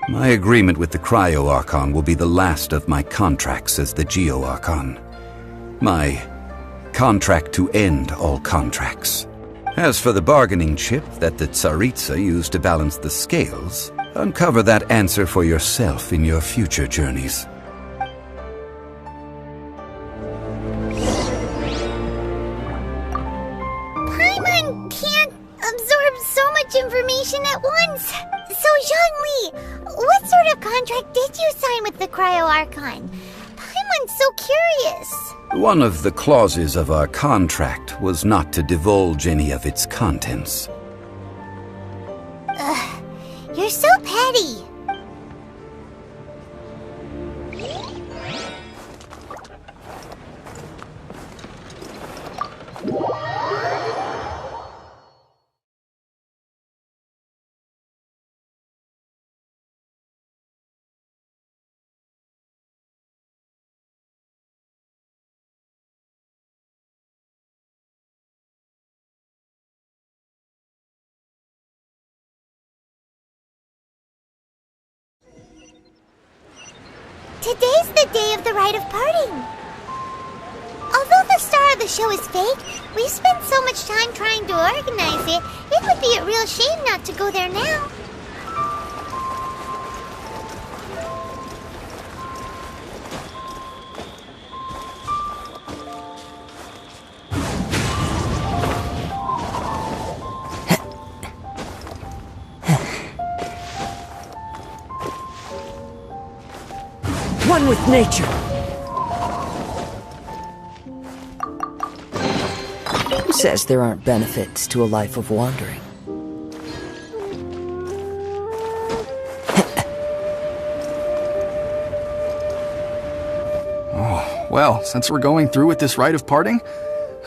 My agreement with the Cryo-Archon will be the last of my contracts as the Geo-Archon. My contract to end all contracts. As for the bargaining chip that the Tsaritsa used to balance the scales, uncover that answer for yourself in your future journeys. Paimon can't absorb so much information at once. So, Zhongli, what sort of contract did you sign with the Cryo-Archon? Paimon's so curious. One of the clauses of our contract was not to divulge any of its contents. You're so petty. Today's the day of the rite of parting. Although the star of the show is fake, we've spent so much time trying to organize it, it would be a real shame not to go there now. One with nature. Who says there aren't benefits to a life of wandering? Oh, well, since we're going through with this rite of parting,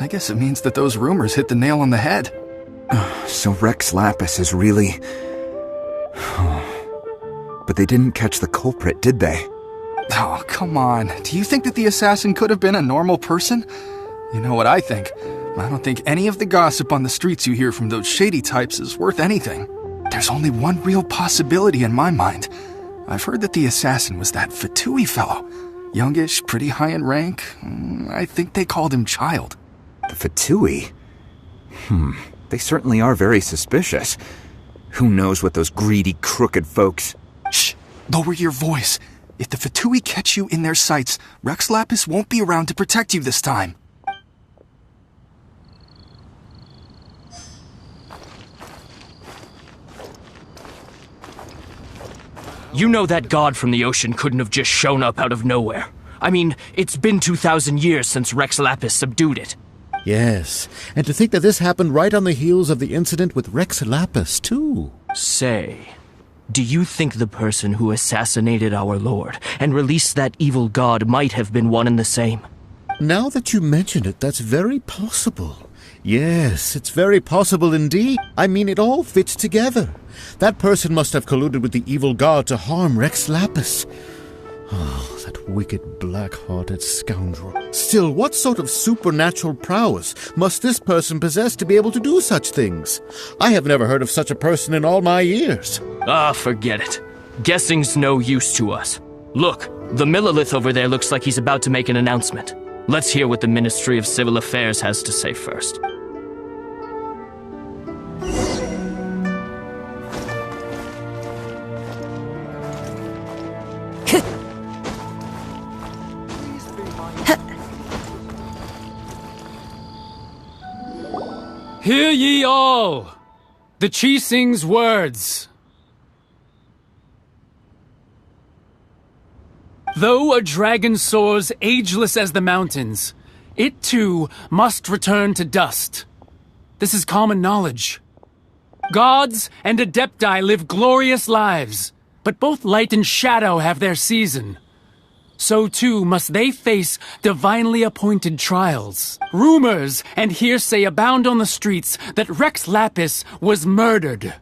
I guess it means that those rumors hit the nail on the head. So Rex Lapis is really... But they didn't catch the culprit, did they? Oh, come on. Do you think that the assassin could have been a normal person? You know what I think. I don't think any of the gossip on the streets you hear from those shady types is worth anything. There's only one real possibility in my mind. I've heard that the assassin was that Fatui fellow. Youngish, pretty high in rank. I think they called him Child. The Fatui? They certainly are very suspicious. Who knows what those greedy, crooked folks... Shh! Lower your voice. If the Fatui catch you in their sights, Rex Lapis won't be around to protect you this time. You know that god from the ocean couldn't have just shown up out of nowhere. I mean, it's been 2,000 years since Rex Lapis subdued it. Yes, and to think that this happened right on the heels of the incident with Rex Lapis, too. Say, do you think the person who assassinated our lord and released that evil god might have been one and the same? Now that you mention it, that's very possible. Yes, it's very possible indeed. I mean, it all fits together. That person must have colluded with the evil god to harm Rex Lapis. Oh, that wicked, black-hearted scoundrel. Still, what sort of supernatural prowess must this person possess to be able to do such things? I have never heard of such a person in all my years. Forget it. Guessing's no use to us. Look, the Millilith over there looks like he's about to make an announcement. Let's hear what the Ministry of Civil Affairs has to say first. Hear ye all! The Qixing's words. Though a dragon soars ageless as the mountains, it too must return to dust. This is common knowledge. Gods and Adepti live glorious lives, but both light and shadow have their season. So too must they face divinely appointed trials. Rumors and hearsay abound on the streets that Rex Lapis was murdered.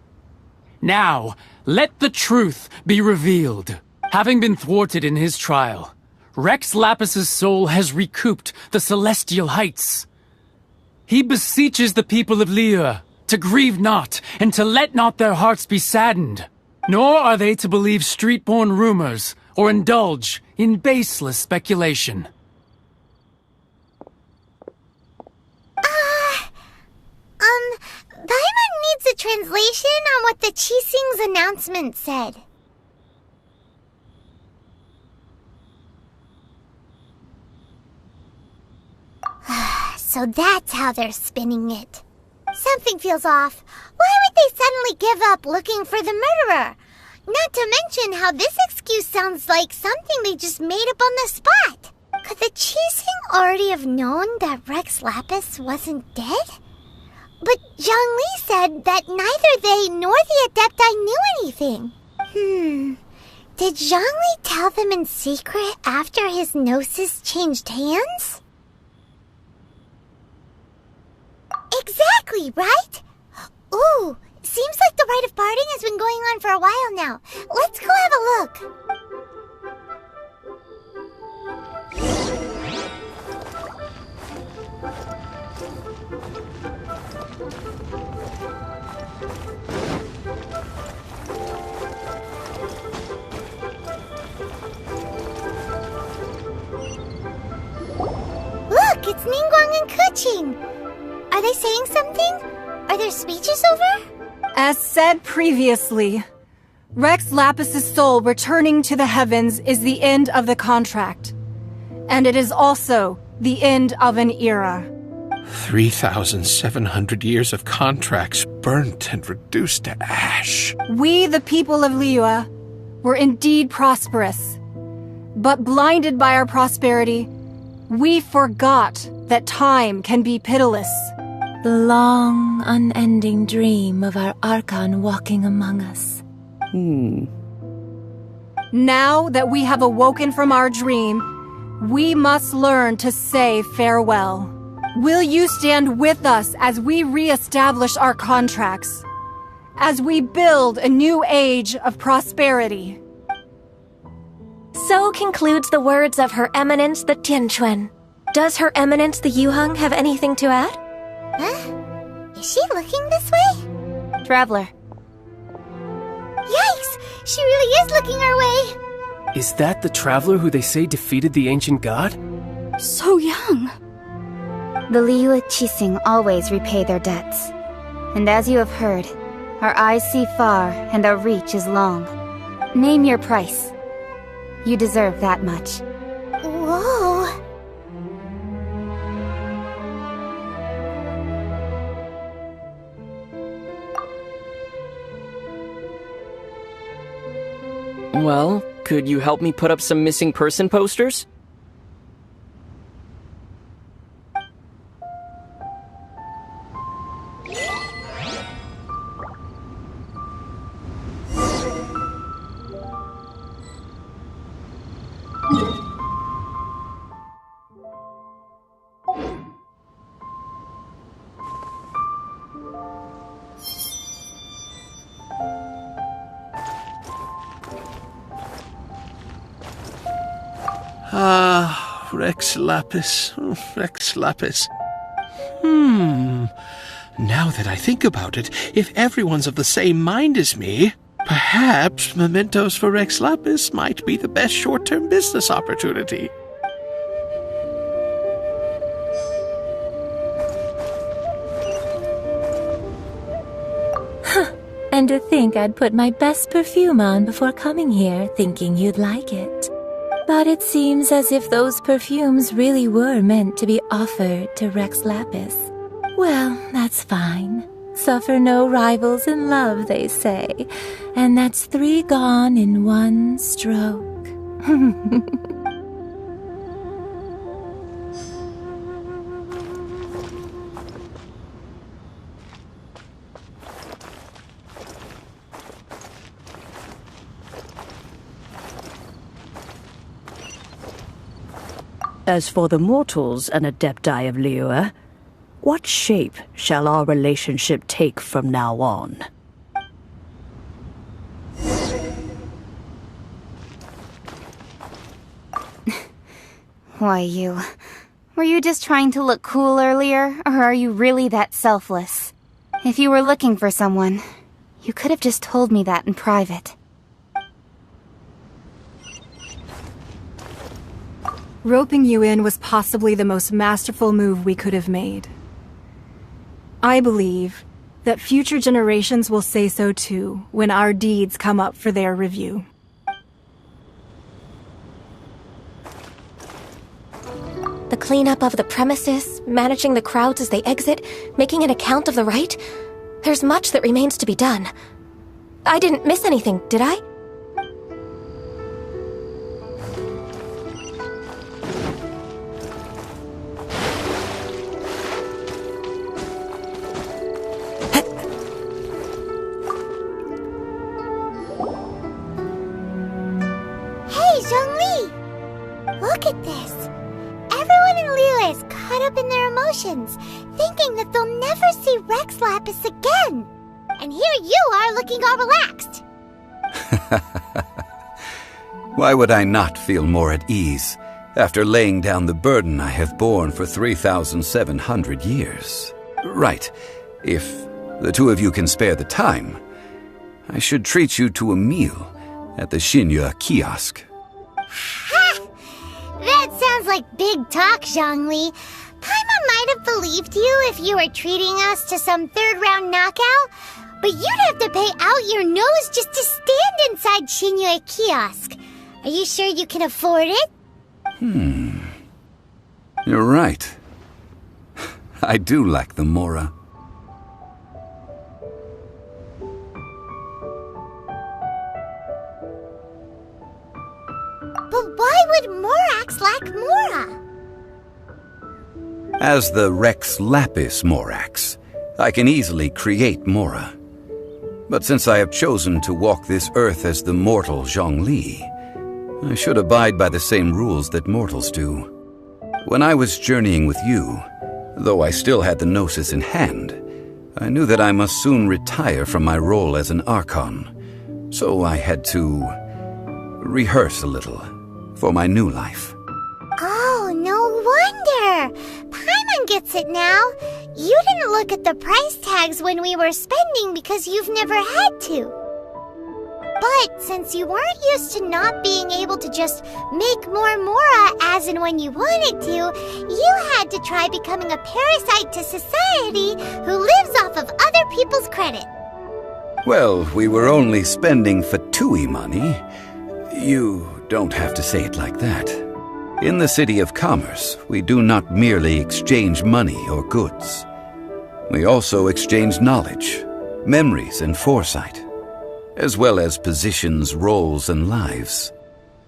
Now, let the truth be revealed. Having been thwarted in his trial, Rex Lapis's soul has recouped the celestial heights. He beseeches the people of Liyue to grieve not and to let not their hearts be saddened. Nor are they to believe street-born rumors or indulge in baseless speculation. Paimon needs a translation on what the Qixing's announcement said. So that's how they're spinning it. Something feels off. Why would they suddenly give up looking for the murderer? Not to mention how this excuse sounds like something they just made up on the spot. Could the Qixing already have known that Rex Lapis wasn't dead? But Zhongli said that neither they nor the Adepti knew anything. Did Zhongli tell them in secret after his gnosis changed hands? Exactly, right? Ooh, seems like the rite of parting has been going on for a while now. Let's go have a look. Look, it's Ningguang and Keqing. Are they saying something? Are their speeches over? As said previously, Rex Lapis's soul returning to the heavens is the end of the contract. And it is also the end of an era. 3,700 years of contracts burnt and reduced to ash. We, the people of Liyue, were indeed prosperous. But blinded by our prosperity, we forgot that time can be pitiless. The long, unending dream of our Archon walking among us. Now that we have awoken from our dream, we must learn to say farewell. Will you stand with us as we re-establish our contracts? As we build a new age of prosperity? So concludes the words of Her Eminence the Tianquan. Does Her Eminence the Yuheng have anything to add? Huh? Is she looking this way? Traveler. Yikes! She really is looking our way! Is that the traveler who they say defeated the ancient god? So young. The Liyue Qixing always repay their debts. And as you have heard, our eyes see far and our reach is long. Name your price. You deserve that much. Whoa! Well, could you help me put up some missing person posters? Rex Lapis. Rex Lapis. Now that I think about it, if everyone's of the same mind as me, perhaps mementos for Rex Lapis might be the best short-term business opportunity. And to think I'd put my best perfume on before coming here, thinking you'd like it. But it seems as if those perfumes really were meant to be offered to Rex Lapis. Well, that's fine. Suffer no rivals in love, they say. And that's 3 gone in 1 stroke. As for the mortals and Adepti of Liyue, what shape shall our relationship take from now on? Why, you... Were you just trying to look cool earlier, or are you really that selfless? If you were looking for someone, you could have just told me that in private. Roping you in was possibly the most masterful move we could have made. I believe that future generations will say so too when our deeds come up for their review. The cleanup of the premises, managing the crowds as they exit, making an account of the rite. There's much that remains to be done. I didn't miss anything, did I? Hey, Zhongli! Look at this. Everyone in Liyue is caught up in their emotions, thinking that they'll never see Rex Lapis again. And here you are looking all relaxed. Why would I not feel more at ease after laying down the burden I have borne for 3,700 years? Right. If the 2 of you can spare the time, I should treat you to a meal at the Xinyue kiosk. That sounds like big talk, Zhongli. Paimon might have believed you if you were treating us to some 3rd-round knockout, but you'd have to pay out your nose just to stand inside Xinyue kiosk. Are you sure you can afford it? You're right. I do lack the mora. But why would Morax lack mora? As the Rex Lapis Morax, I can easily create mora. But since I have chosen to walk this earth as the mortal Zhongli, I should abide by the same rules that mortals do. When I was journeying with you, though I still had the Gnosis in hand, I knew that I must soon retire from my role as an Archon, so I had to rehearse a little for my new life. Oh, no wonder! Paimon gets it now. You didn't look at the price tags when we were spending because you've never had to. But since you weren't used to not being able to just make more mora as and when you wanted to, you had to try becoming a parasite to society who lives off of other people's credit. Well, we were only spending Fatui money. You don't have to say it like that. In the City of Commerce, we do not merely exchange money or goods. We also exchange knowledge, memories, and foresight, as well as positions, roles, and lives.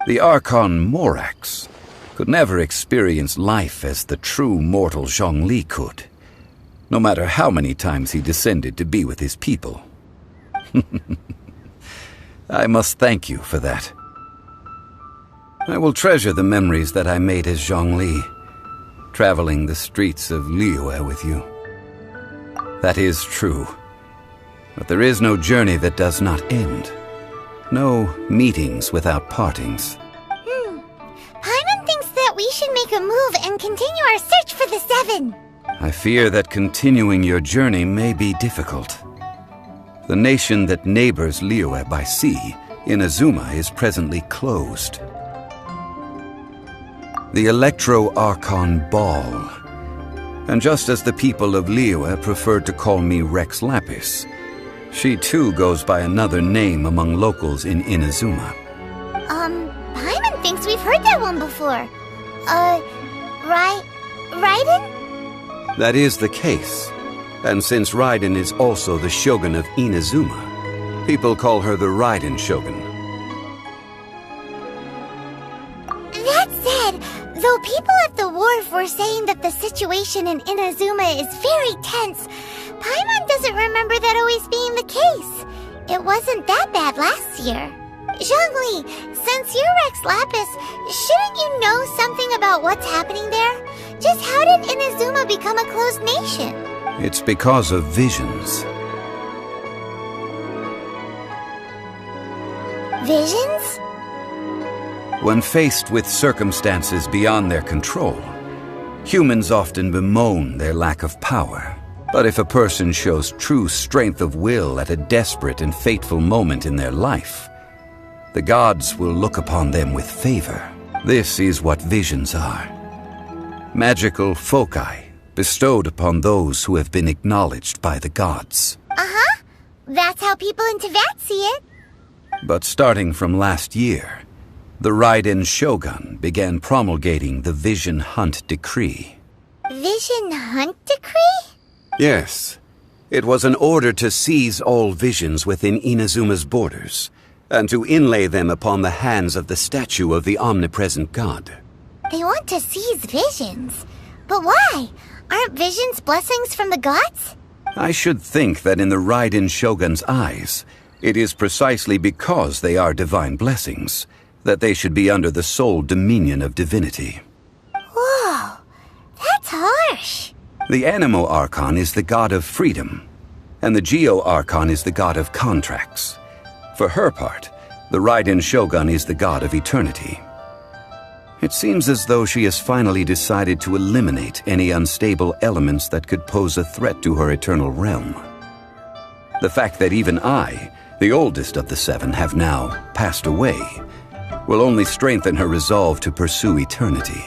The Archon Morax could never experience life as the true mortal Zhongli could, no matter how many times he descended to be with his people. I must thank you for that. I will treasure the memories that I made as Zhongli, traveling the streets of Liyue with you. That is true. But there is no journey that does not end. No meetings without partings. Paimon thinks that we should make a move and continue our search for the 7. I fear that continuing your journey may be difficult. The nation that neighbors Liyue by sea, Inazuma, is presently closed. The Electro-Archon Ball. And just as the people of Liyue prefer to call me Rex Lapis, she too goes by another name among locals in Inazuma. Paimon thinks we've heard that one before. Raiden? That is the case. And since Raiden is also the Shogun of Inazuma, people call her the Raiden Shogun. That said, though people at the wharf were saying that the situation in Inazuma is very tense, Paimon doesn't remember that always being the case. It wasn't that bad last year. Zhongli, since you're Rex Lapis, shouldn't you know something about what's happening there? Just how did Inazuma become a closed nation? It's because of visions. Visions? When faced with circumstances beyond their control, humans often bemoan their lack of power. But if a person shows true strength of will at a desperate and fateful moment in their life, the gods will look upon them with favor. This is what visions are. Magical foci bestowed upon those who have been acknowledged by the gods. Uh-huh. That's how people in Teyvat see it. But starting from last year, the Raiden Shogun began promulgating the Vision Hunt Decree. Vision Hunt Decree? Yes. It was an order to seize all visions within Inazuma's borders, and to inlay them upon the hands of the statue of the omnipresent god. They want to seize visions. But why? Aren't visions blessings from the gods? I should think that in the Raiden Shogun's eyes, it is precisely because they are divine blessings that they should be under the sole dominion of divinity. Whoa, that's harsh. The Anemo Archon is the god of freedom, and the Geo Archon is the god of contracts. For her part, the Raiden Shogun is the god of eternity. It seems as though she has finally decided to eliminate any unstable elements that could pose a threat to her eternal realm. The fact that even I, the oldest of the seven, have now passed away will only strengthen her resolve to pursue eternity.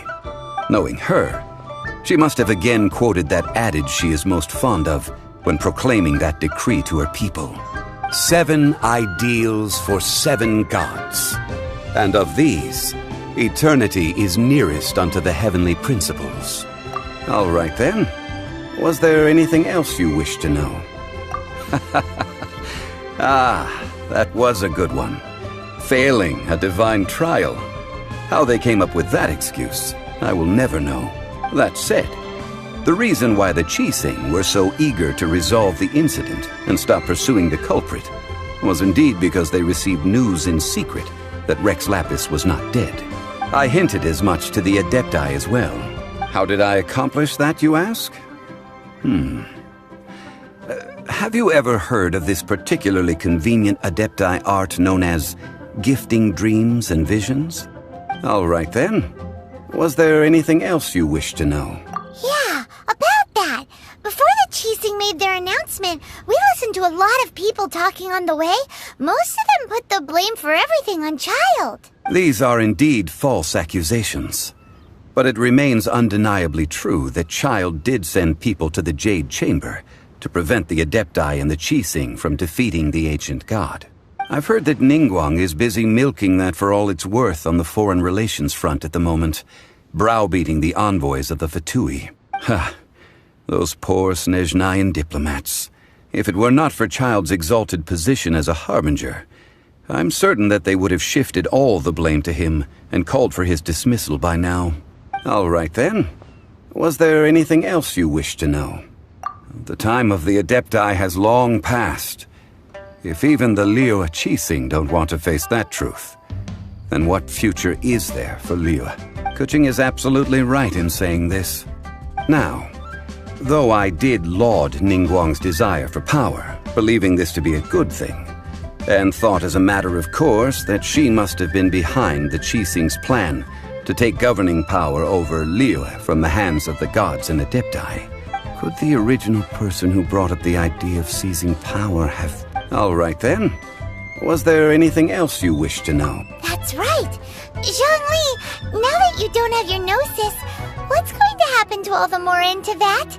Knowing her, she must have again quoted that adage she is most fond of when proclaiming that decree to her people. 7 ideals for 7 gods, and of these, eternity is nearest unto the heavenly principles. All right then. Was there anything else you wish to know? Ah, that was a good one. Failing a divine trial. How they came up with that excuse, I will never know. That said, the reason why the Qixing were so eager to resolve the incident and stop pursuing the culprit was indeed because they received news in secret that Rex Lapis was not dead. I hinted as much to the Adepti as well. How did I accomplish that, you ask? Have you ever heard of this particularly convenient Adepti art known as gifting dreams and visions? All right then. Was there anything else you wish to know? Yeah, about that. Before the Qixing made their announcement, we listened to a lot of people talking on the way. Most of them put the blame for everything on Child. These are indeed false accusations. But it remains undeniably true that Child did send people to the Jade Chamber to prevent the Adepti and the Qixing from defeating the ancient god. I've heard that Ningguang is busy milking that for all it's worth on the foreign relations front at the moment, browbeating the envoys of the Fatui. Ha! Those poor Snezhnayan diplomats. If it were not for Child's exalted position as a harbinger, I'm certain that they would have shifted all the blame to him and called for his dismissal by now. All right then. Was there anything else you wish to know? The time of the Adepti has long passed. If even the Liyue Qixing don't want to face that truth, then what future is there for Liyue? Kuching is absolutely right in saying this. Now, though I did laud Ningguang's desire for power, believing this to be a good thing, and thought as a matter of course that she must have been behind the Qixing's plan to take governing power over Liyue from the hands of the gods and Adepti, could the original person who brought up the idea of seizing power have... All right then. Was there anything else you wish to know? That's right. Zhongli, now that you don't have your gnosis, what's going to happen to all the Mora in Teyvat?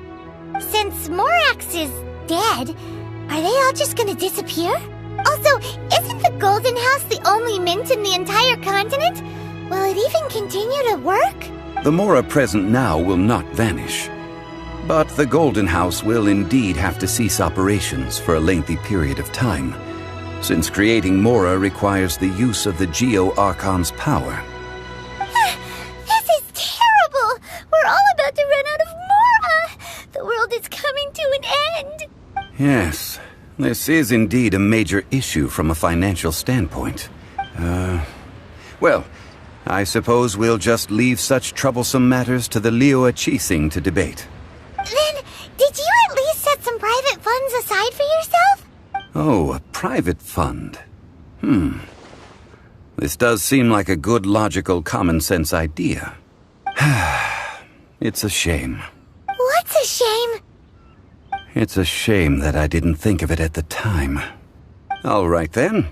Since Morax is dead, are they all just going to disappear? Also, isn't the Golden House the only mint in the entire continent? Will it even continue to work? The Mora present now will not vanish. But the Golden House will indeed have to cease operations for a lengthy period of time, since creating Mora requires the use of the Geo-Archon's power. This is terrible! We're all about to run out of Mora! The world is coming to an end! Yes, this is indeed a major issue from a financial standpoint. Well, I suppose we'll just leave such troublesome matters to the Liyue Qixing to debate. Then, did you at least set some private funds aside for yourself? Oh, a private fund. This does seem like a good, logical, common-sense idea. It's a shame. What's a shame? It's a shame that I didn't think of it at the time. All right, then.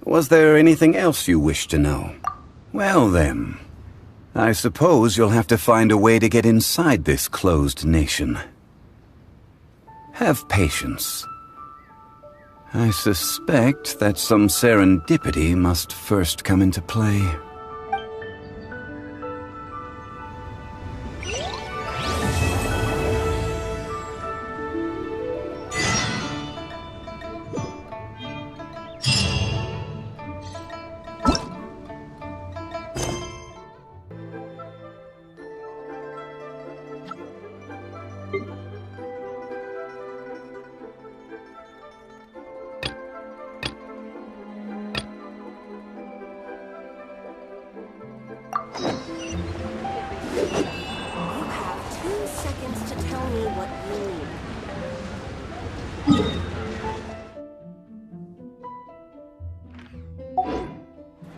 Was there anything else you wish to know? Well, then. I suppose you'll have to find a way to get inside this closed nation. Have patience. I suspect that some serendipity must first come into play.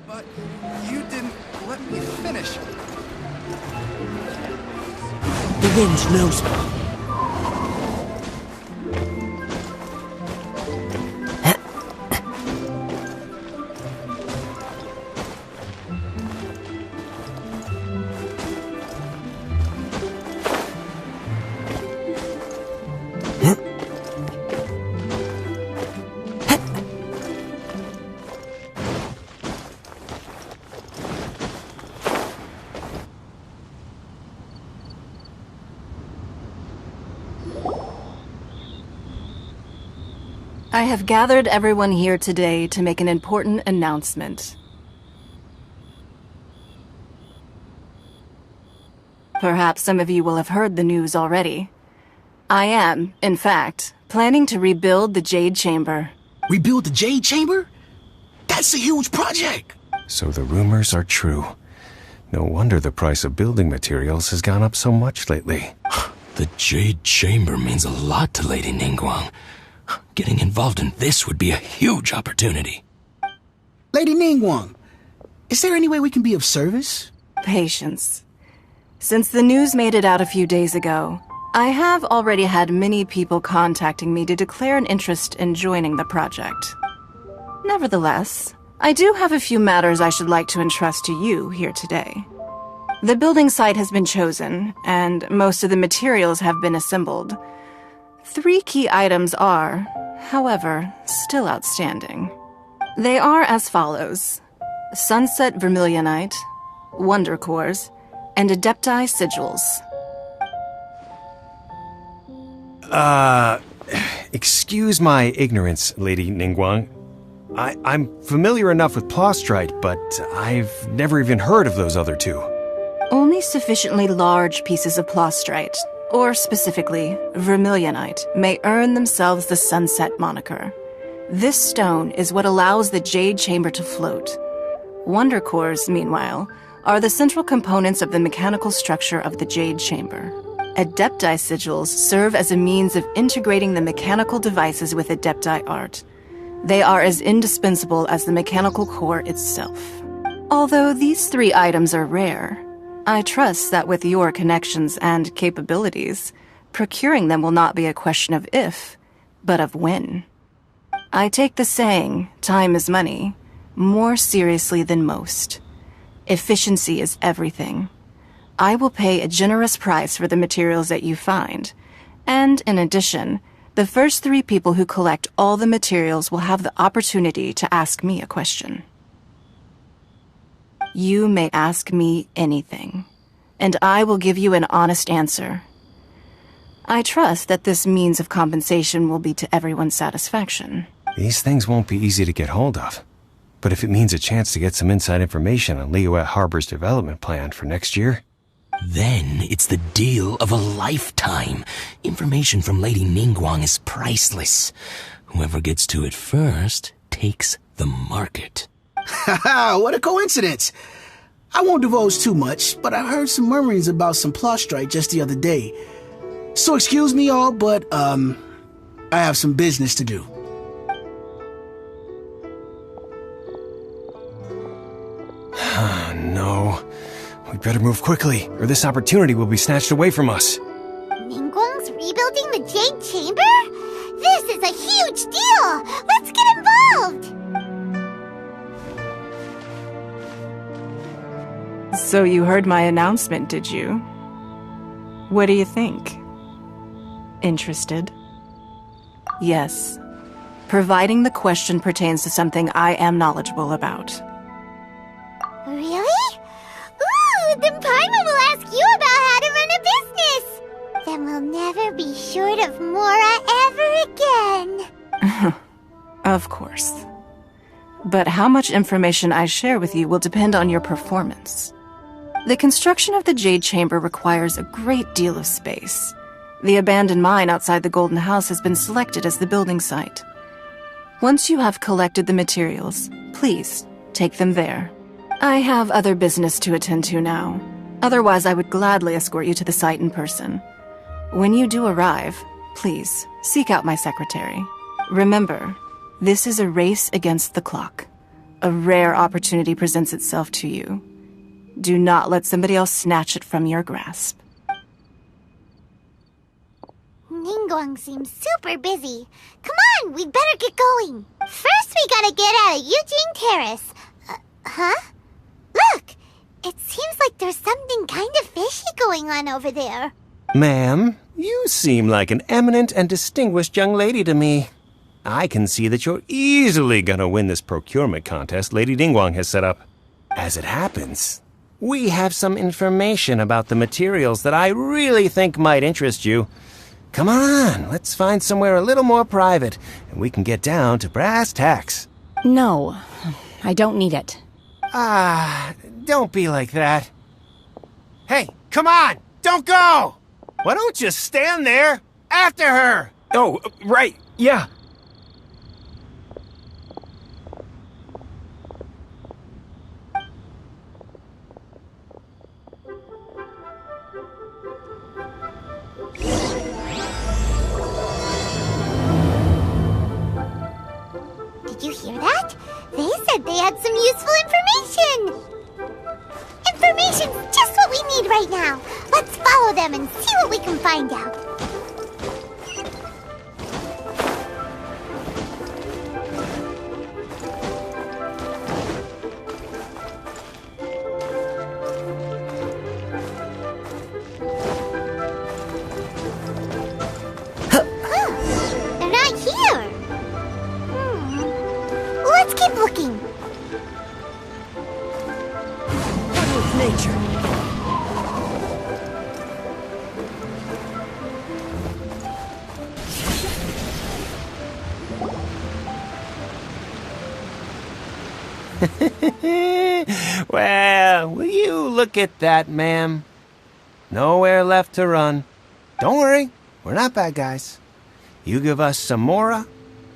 But you didn't let me finish. The wind knows me. I have gathered everyone here today to make an important announcement. Perhaps some of you will have heard the news already. I am, in fact, planning to rebuild the Jade Chamber. Rebuild the Jade Chamber? That's a huge project! So the rumors are true. No wonder the price of building materials has gone up so much lately. The Jade Chamber means a lot to Lady Ningguang. Getting involved in this would be a huge opportunity. Lady Ningguang, is there any way we can be of service? Patience. Since the news made it out a few days ago, I have already had many people contacting me to declare an interest in joining the project. Nevertheless, I do have a few matters I should like to entrust to you here today. The building site has been chosen, and most of the materials have been assembled. 3 key items are, however, still outstanding. They are as follows: Sunset Vermilionite, Wonder Cores, and Adepti Sigils. Excuse my ignorance, Lady Ningguang. I'm familiar enough with Plostrite, but I've never even heard of those other 2. Only sufficiently large pieces of Plostrite, or specifically, Vermilionite, may earn themselves the Sunset moniker. This stone is what allows the Jade Chamber to float. Wonder Cores, meanwhile, are the central components of the mechanical structure of the Jade Chamber. Adepti Sigils serve as a means of integrating the mechanical devices with Adepti art. They are as indispensable as the mechanical core itself. Although these 3 items are rare, I trust that with your connections and capabilities, procuring them will not be a question of if, but of when. I take the saying, time is money, more seriously than most. Efficiency is everything. I will pay a generous price for the materials that you find, and in addition, the first 3 people who collect all the materials will have the opportunity to ask me a question. You may ask me anything, and I will give you an honest answer. I trust that this means of compensation will be to everyone's satisfaction. These things won't be easy to get hold of. But if it means a chance to get some inside information on Liyue Harbor's development plan for next year... Then it's the deal of a lifetime. Information from Lady Ningguang is priceless. Whoever gets to it first takes the market. Haha, what a coincidence. I won't divulge too much, but I heard some murmurings about some Plotstrite just the other day. So excuse me all, but, I have some business to do. No. We better move quickly, or this opportunity will be snatched away from us. Ningguang's rebuilding the Jade Chamber? This is a huge deal! Let's get involved! So you heard my announcement, did you? What do you think? Interested? Yes. Providing the question pertains to something I am knowledgeable about. Really? Ooh, then Paimon will ask you about how to run a business! Then we'll never be short of Mora ever again. Of course. But how much information I share with you will depend on your performance. The construction of the Jade Chamber requires a great deal of space. The abandoned mine outside the Golden House has been selected as the building site. Once you have collected the materials, please take them there. I have other business to attend to now. Otherwise, I would gladly escort you to the site in person. When you do arrive, please seek out my secretary. Remember, this is a race against the clock. A rare opportunity presents itself to you. Do not let somebody else snatch it from your grasp. Ningguang seems super busy. Come on, we'd better get going. First, we gotta get out of Yujing Terrace. Huh? Look! It seems like there's something kind of fishy going on over there. Ma'am, you seem like an eminent and distinguished young lady to me. I can see that you're easily gonna win this procurement contest Lady Ningguang has set up. As it happens, we have some information about the materials that I really think might interest you. Come on, let's find somewhere a little more private, and we can get down to brass tacks. No, I don't need it. Don't be like that. Hey, come on! Don't go! Why don't you stand there after her? Oh, right, yeah. Did you hear that? They said they had some useful information! Information's just what we need right now! Let's follow them and see what we can find out. They're not here! Let's keep looking. One with nature. Well, will you look at that, ma'am? Nowhere left to run. Don't worry, we're not bad guys. You give us some Mora,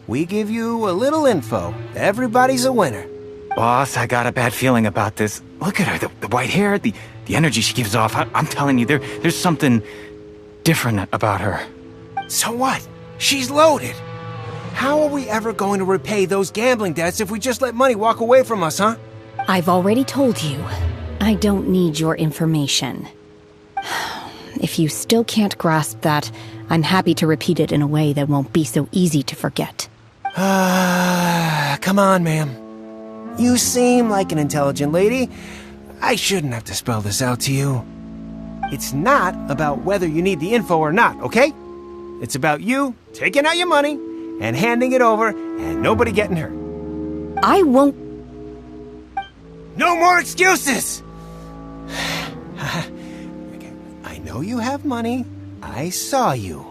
we give you a little info. Everybody's a winner. Boss, I got a bad feeling about this. Look at her, the white hair, the energy she gives off. I'm telling you, there's something different about her. So what? She's loaded. How are we ever going to repay those gambling debts if we just let money walk away from us, huh? I've already told you, I don't need your information. If you still can't grasp that, I'm happy to repeat it in a way that won't be so easy to forget. Come on, ma'am. You seem like an intelligent lady. I shouldn't have to spell this out to you. It's not about whether you need the info or not, okay? It's about you taking out your money and handing it over and nobody getting hurt. I won't... No more excuses! I know you have money, I saw you.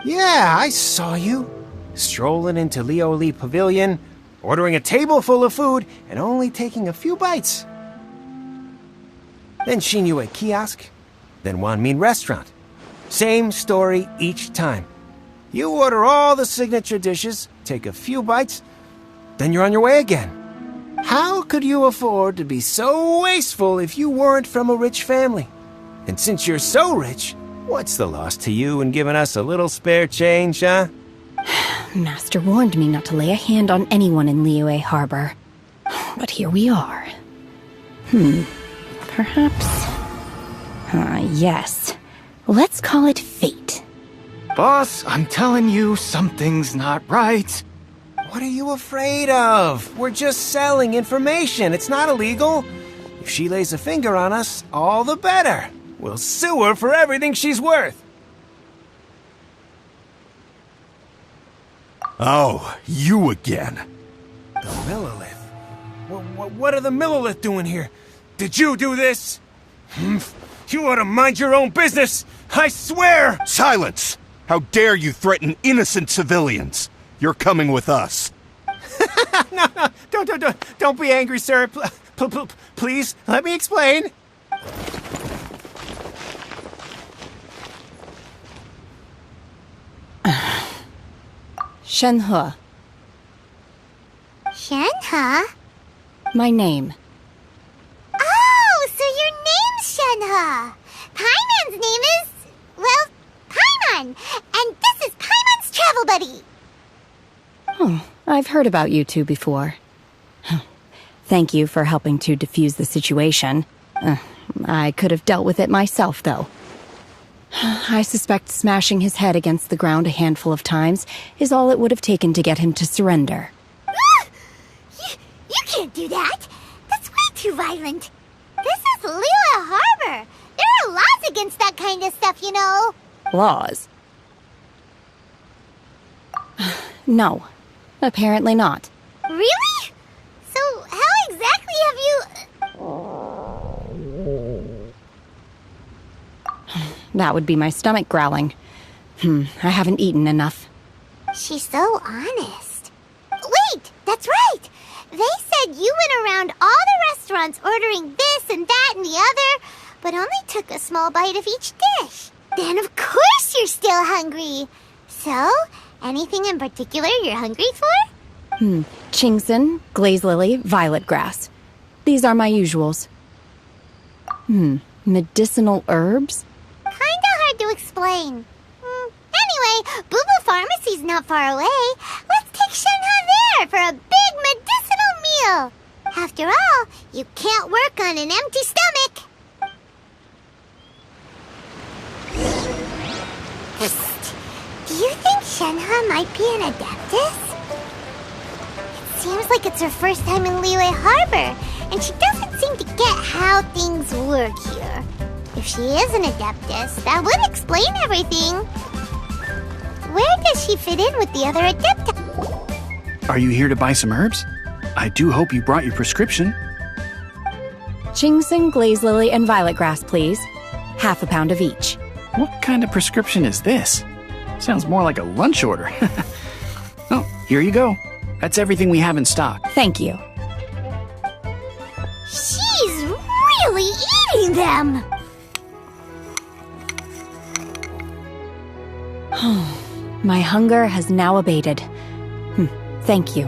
Yeah, I saw you. Strolling into Lioli Pavilion, ordering a table full of food, and only taking a few bites. Then Xinyue Kiosk, then Wanmin Restaurant. Same story each time. You order all the signature dishes, take a few bites, then you're on your way again. How could you afford to be so wasteful if you weren't from a rich family? And since you're so rich, what's the loss to you in giving us a little spare change, huh? Master warned me not to lay a hand on anyone in Liyue Harbor. But here we are. Perhaps... yes. Let's call it fate. Boss, I'm telling you, something's not right. What are you afraid of? We're just selling information. It's not illegal. If she lays a finger on us, all the better. We'll sue her for everything she's worth. Oh, you again. The Millilith. What are the Millilith doing here? Did you do this? You ought to mind your own business! I swear! Silence! How dare you threaten innocent civilians? You're coming with us. No, don't be angry, sir. Please, let me explain. Shenhe. Shenhe? My name. Oh, so your name's Shenhe. Paimon's name is... well, Paimon. And this is Paimon's travel buddy. Oh, I've heard about you two before. Thank you for helping to defuse the situation. I could have dealt with it myself, though. I suspect smashing his head against the ground a handful of times is all it would have taken to get him to surrender. You can't do that. That's way too violent. This is Liyue Harbor. There are laws against that kind of stuff, you know. Laws? No, apparently not. Really? So how exactly have you... That would be my stomach growling. I haven't eaten enough. She's so honest. Wait, that's right. They said you went around all the restaurants ordering this and that and the other, but only took a small bite of each dish. Then of course you're still hungry. So, anything in particular you're hungry for? Chingson, glaze lily, violet grass. These are my usuals. Medicinal herbs? Kinda hard to explain. Anyway, Booba Pharmacy's not far away. Let's take Shenhe there for a big medicinal meal. After all, you can't work on an empty stomach. Do you think Shenhe might be an Adeptus? It seems like it's her first time in Liyue Harbor, and she doesn't seem to get how things work here. If she is an Adeptus, that would explain everything. Where does she fit in with the other Adepti? Are you here to buy some herbs? I do hope you brought your prescription. Chingson, glaze lily, and violet grass, please. Half a pound of each. What kind of prescription is this? Sounds more like a lunch order. Oh, here you go. That's everything we have in stock. Thank you. She's really eating them! My hunger has now abated. Thank you.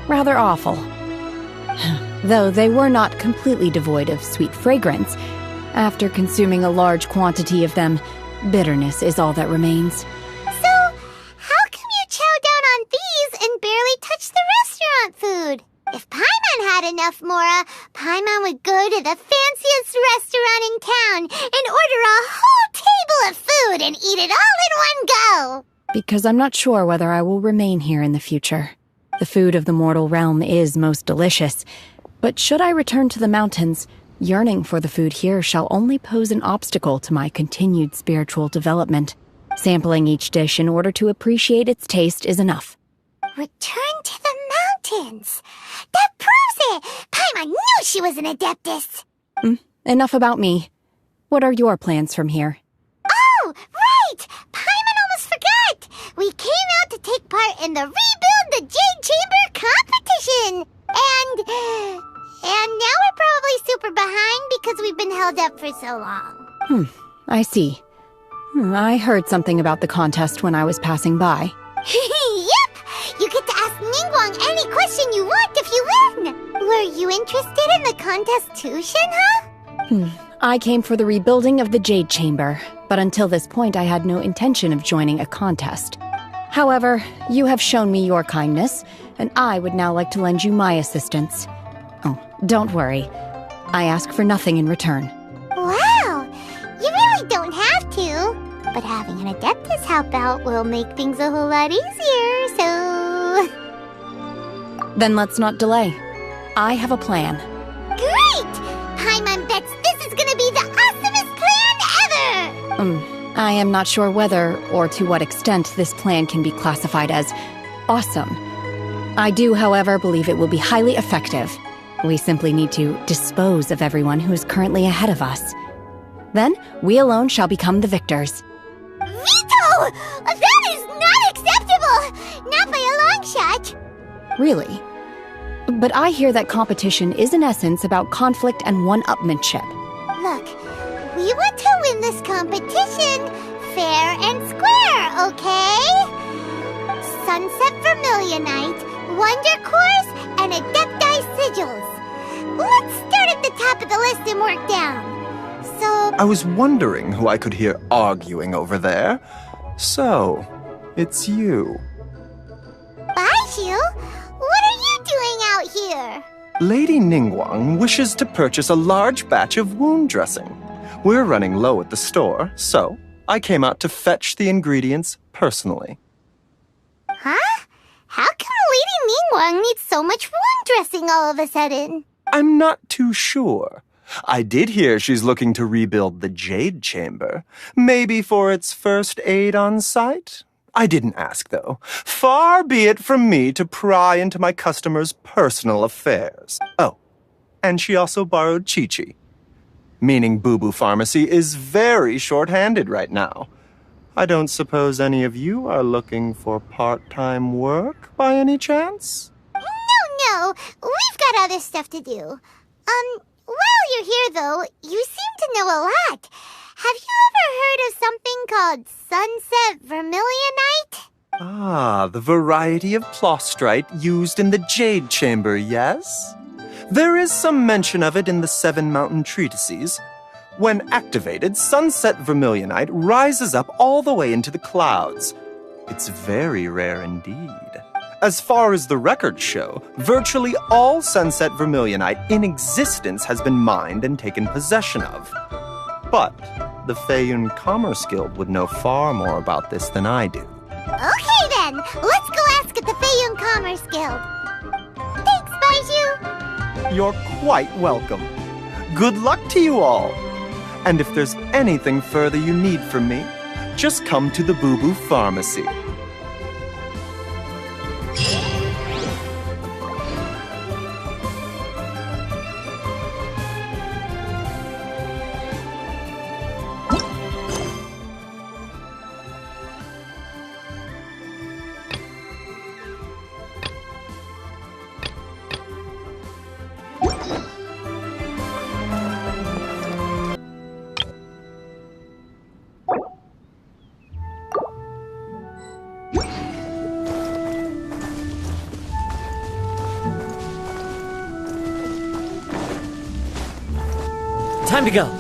Rather awful. Though they were not completely devoid of sweet fragrance. After consuming a large quantity of them, bitterness is all that remains. So, how come you chow down on these and barely touch the restaurant food? If Paimon had enough Mora, Paimon would go to the fanciest restaurant in town and order a whole table of food and eat it all in one go. Because I'm not sure whether I will remain here in the future. The food of the mortal realm is most delicious, but should I return to the mountains, yearning for the food here shall only pose an obstacle to my continued spiritual development. Sampling each dish in order to appreciate its taste is enough. Return to the mountains! That proves it! Paimon knew she was an Adeptus! Enough about me. What are your plans from here? Oh, right! Paimon almost forgot! We came out to take part in the Rebuild the Jade Chamber competition! And now we're probably super behind because we've been held up for so long. I see. I heard something about the contest when I was passing by. Yep! You get to ask Ningguang any question you want if you win! Were you interested in the contest too, Shenhe? I came for the rebuilding of the Jade Chamber, but until this point I had no intention of joining a contest. However, you have shown me your kindness, and I would now like to lend you my assistance. Oh, don't worry. I ask for nothing in return. Wow! You really don't have to. But having an Adeptus help out will make things a whole lot easier, so... Then let's not delay. I have a plan. Great! Paimon bets this is gonna be the awesomest plan ever! I am not sure whether or to what extent this plan can be classified as awesome. I do, however, believe it will be highly effective. We simply need to dispose of everyone who is currently ahead of us. Then, we alone shall become the victors. Veto! That is not acceptable! Not by a long shot! Really? But I hear that competition is in essence about conflict and one-upmanship. Look, we want to win this competition fair and square, okay? Sunset Vermilionite, Wonder Cores, and Adepti Sigils. Let's start at the top of the list and work down. So... I was wondering who I could hear arguing over there. So, it's you. Baizhu? What are you doing out here? Lady Ningguang wishes to purchase a large batch of wound dressing. We're running low at the store, so I came out to fetch the ingredients personally. Huh? How come Lady Ningguang needs so much wound dressing all of a sudden? I'm not too sure. I did hear she's looking to rebuild the Jade Chamber. Maybe for its first aid on site? I didn't ask, though. Far be it from me to pry into my customers' personal affairs. Oh, and she also borrowed Chi-Chi. Meaning Boo Boo Pharmacy is very short-handed right now. I don't suppose any of you are looking for part-time work by any chance? No, we've got other stuff to do. While you're here, though, you seem to know a lot. Have you ever heard of something called Sunset Vermilionite? Ah, the variety of plostrite used in the Jade Chamber, yes? There is some mention of it in the 7 Mountain Treatises. When activated, Sunset Vermilionite rises up all the way into the clouds. It's very rare indeed. As far as the records show, virtually all Sunset Vermilionite in existence has been mined and taken possession of. But the Feiyun Commerce Guild would know far more about this than I do. Okay then, let's go ask at the Feiyun Commerce Guild. Thanks, Baizhu. You're quite welcome. Good luck to you all. And if there's anything further you need from me, just come to the Boo Boo Pharmacy. Time to go.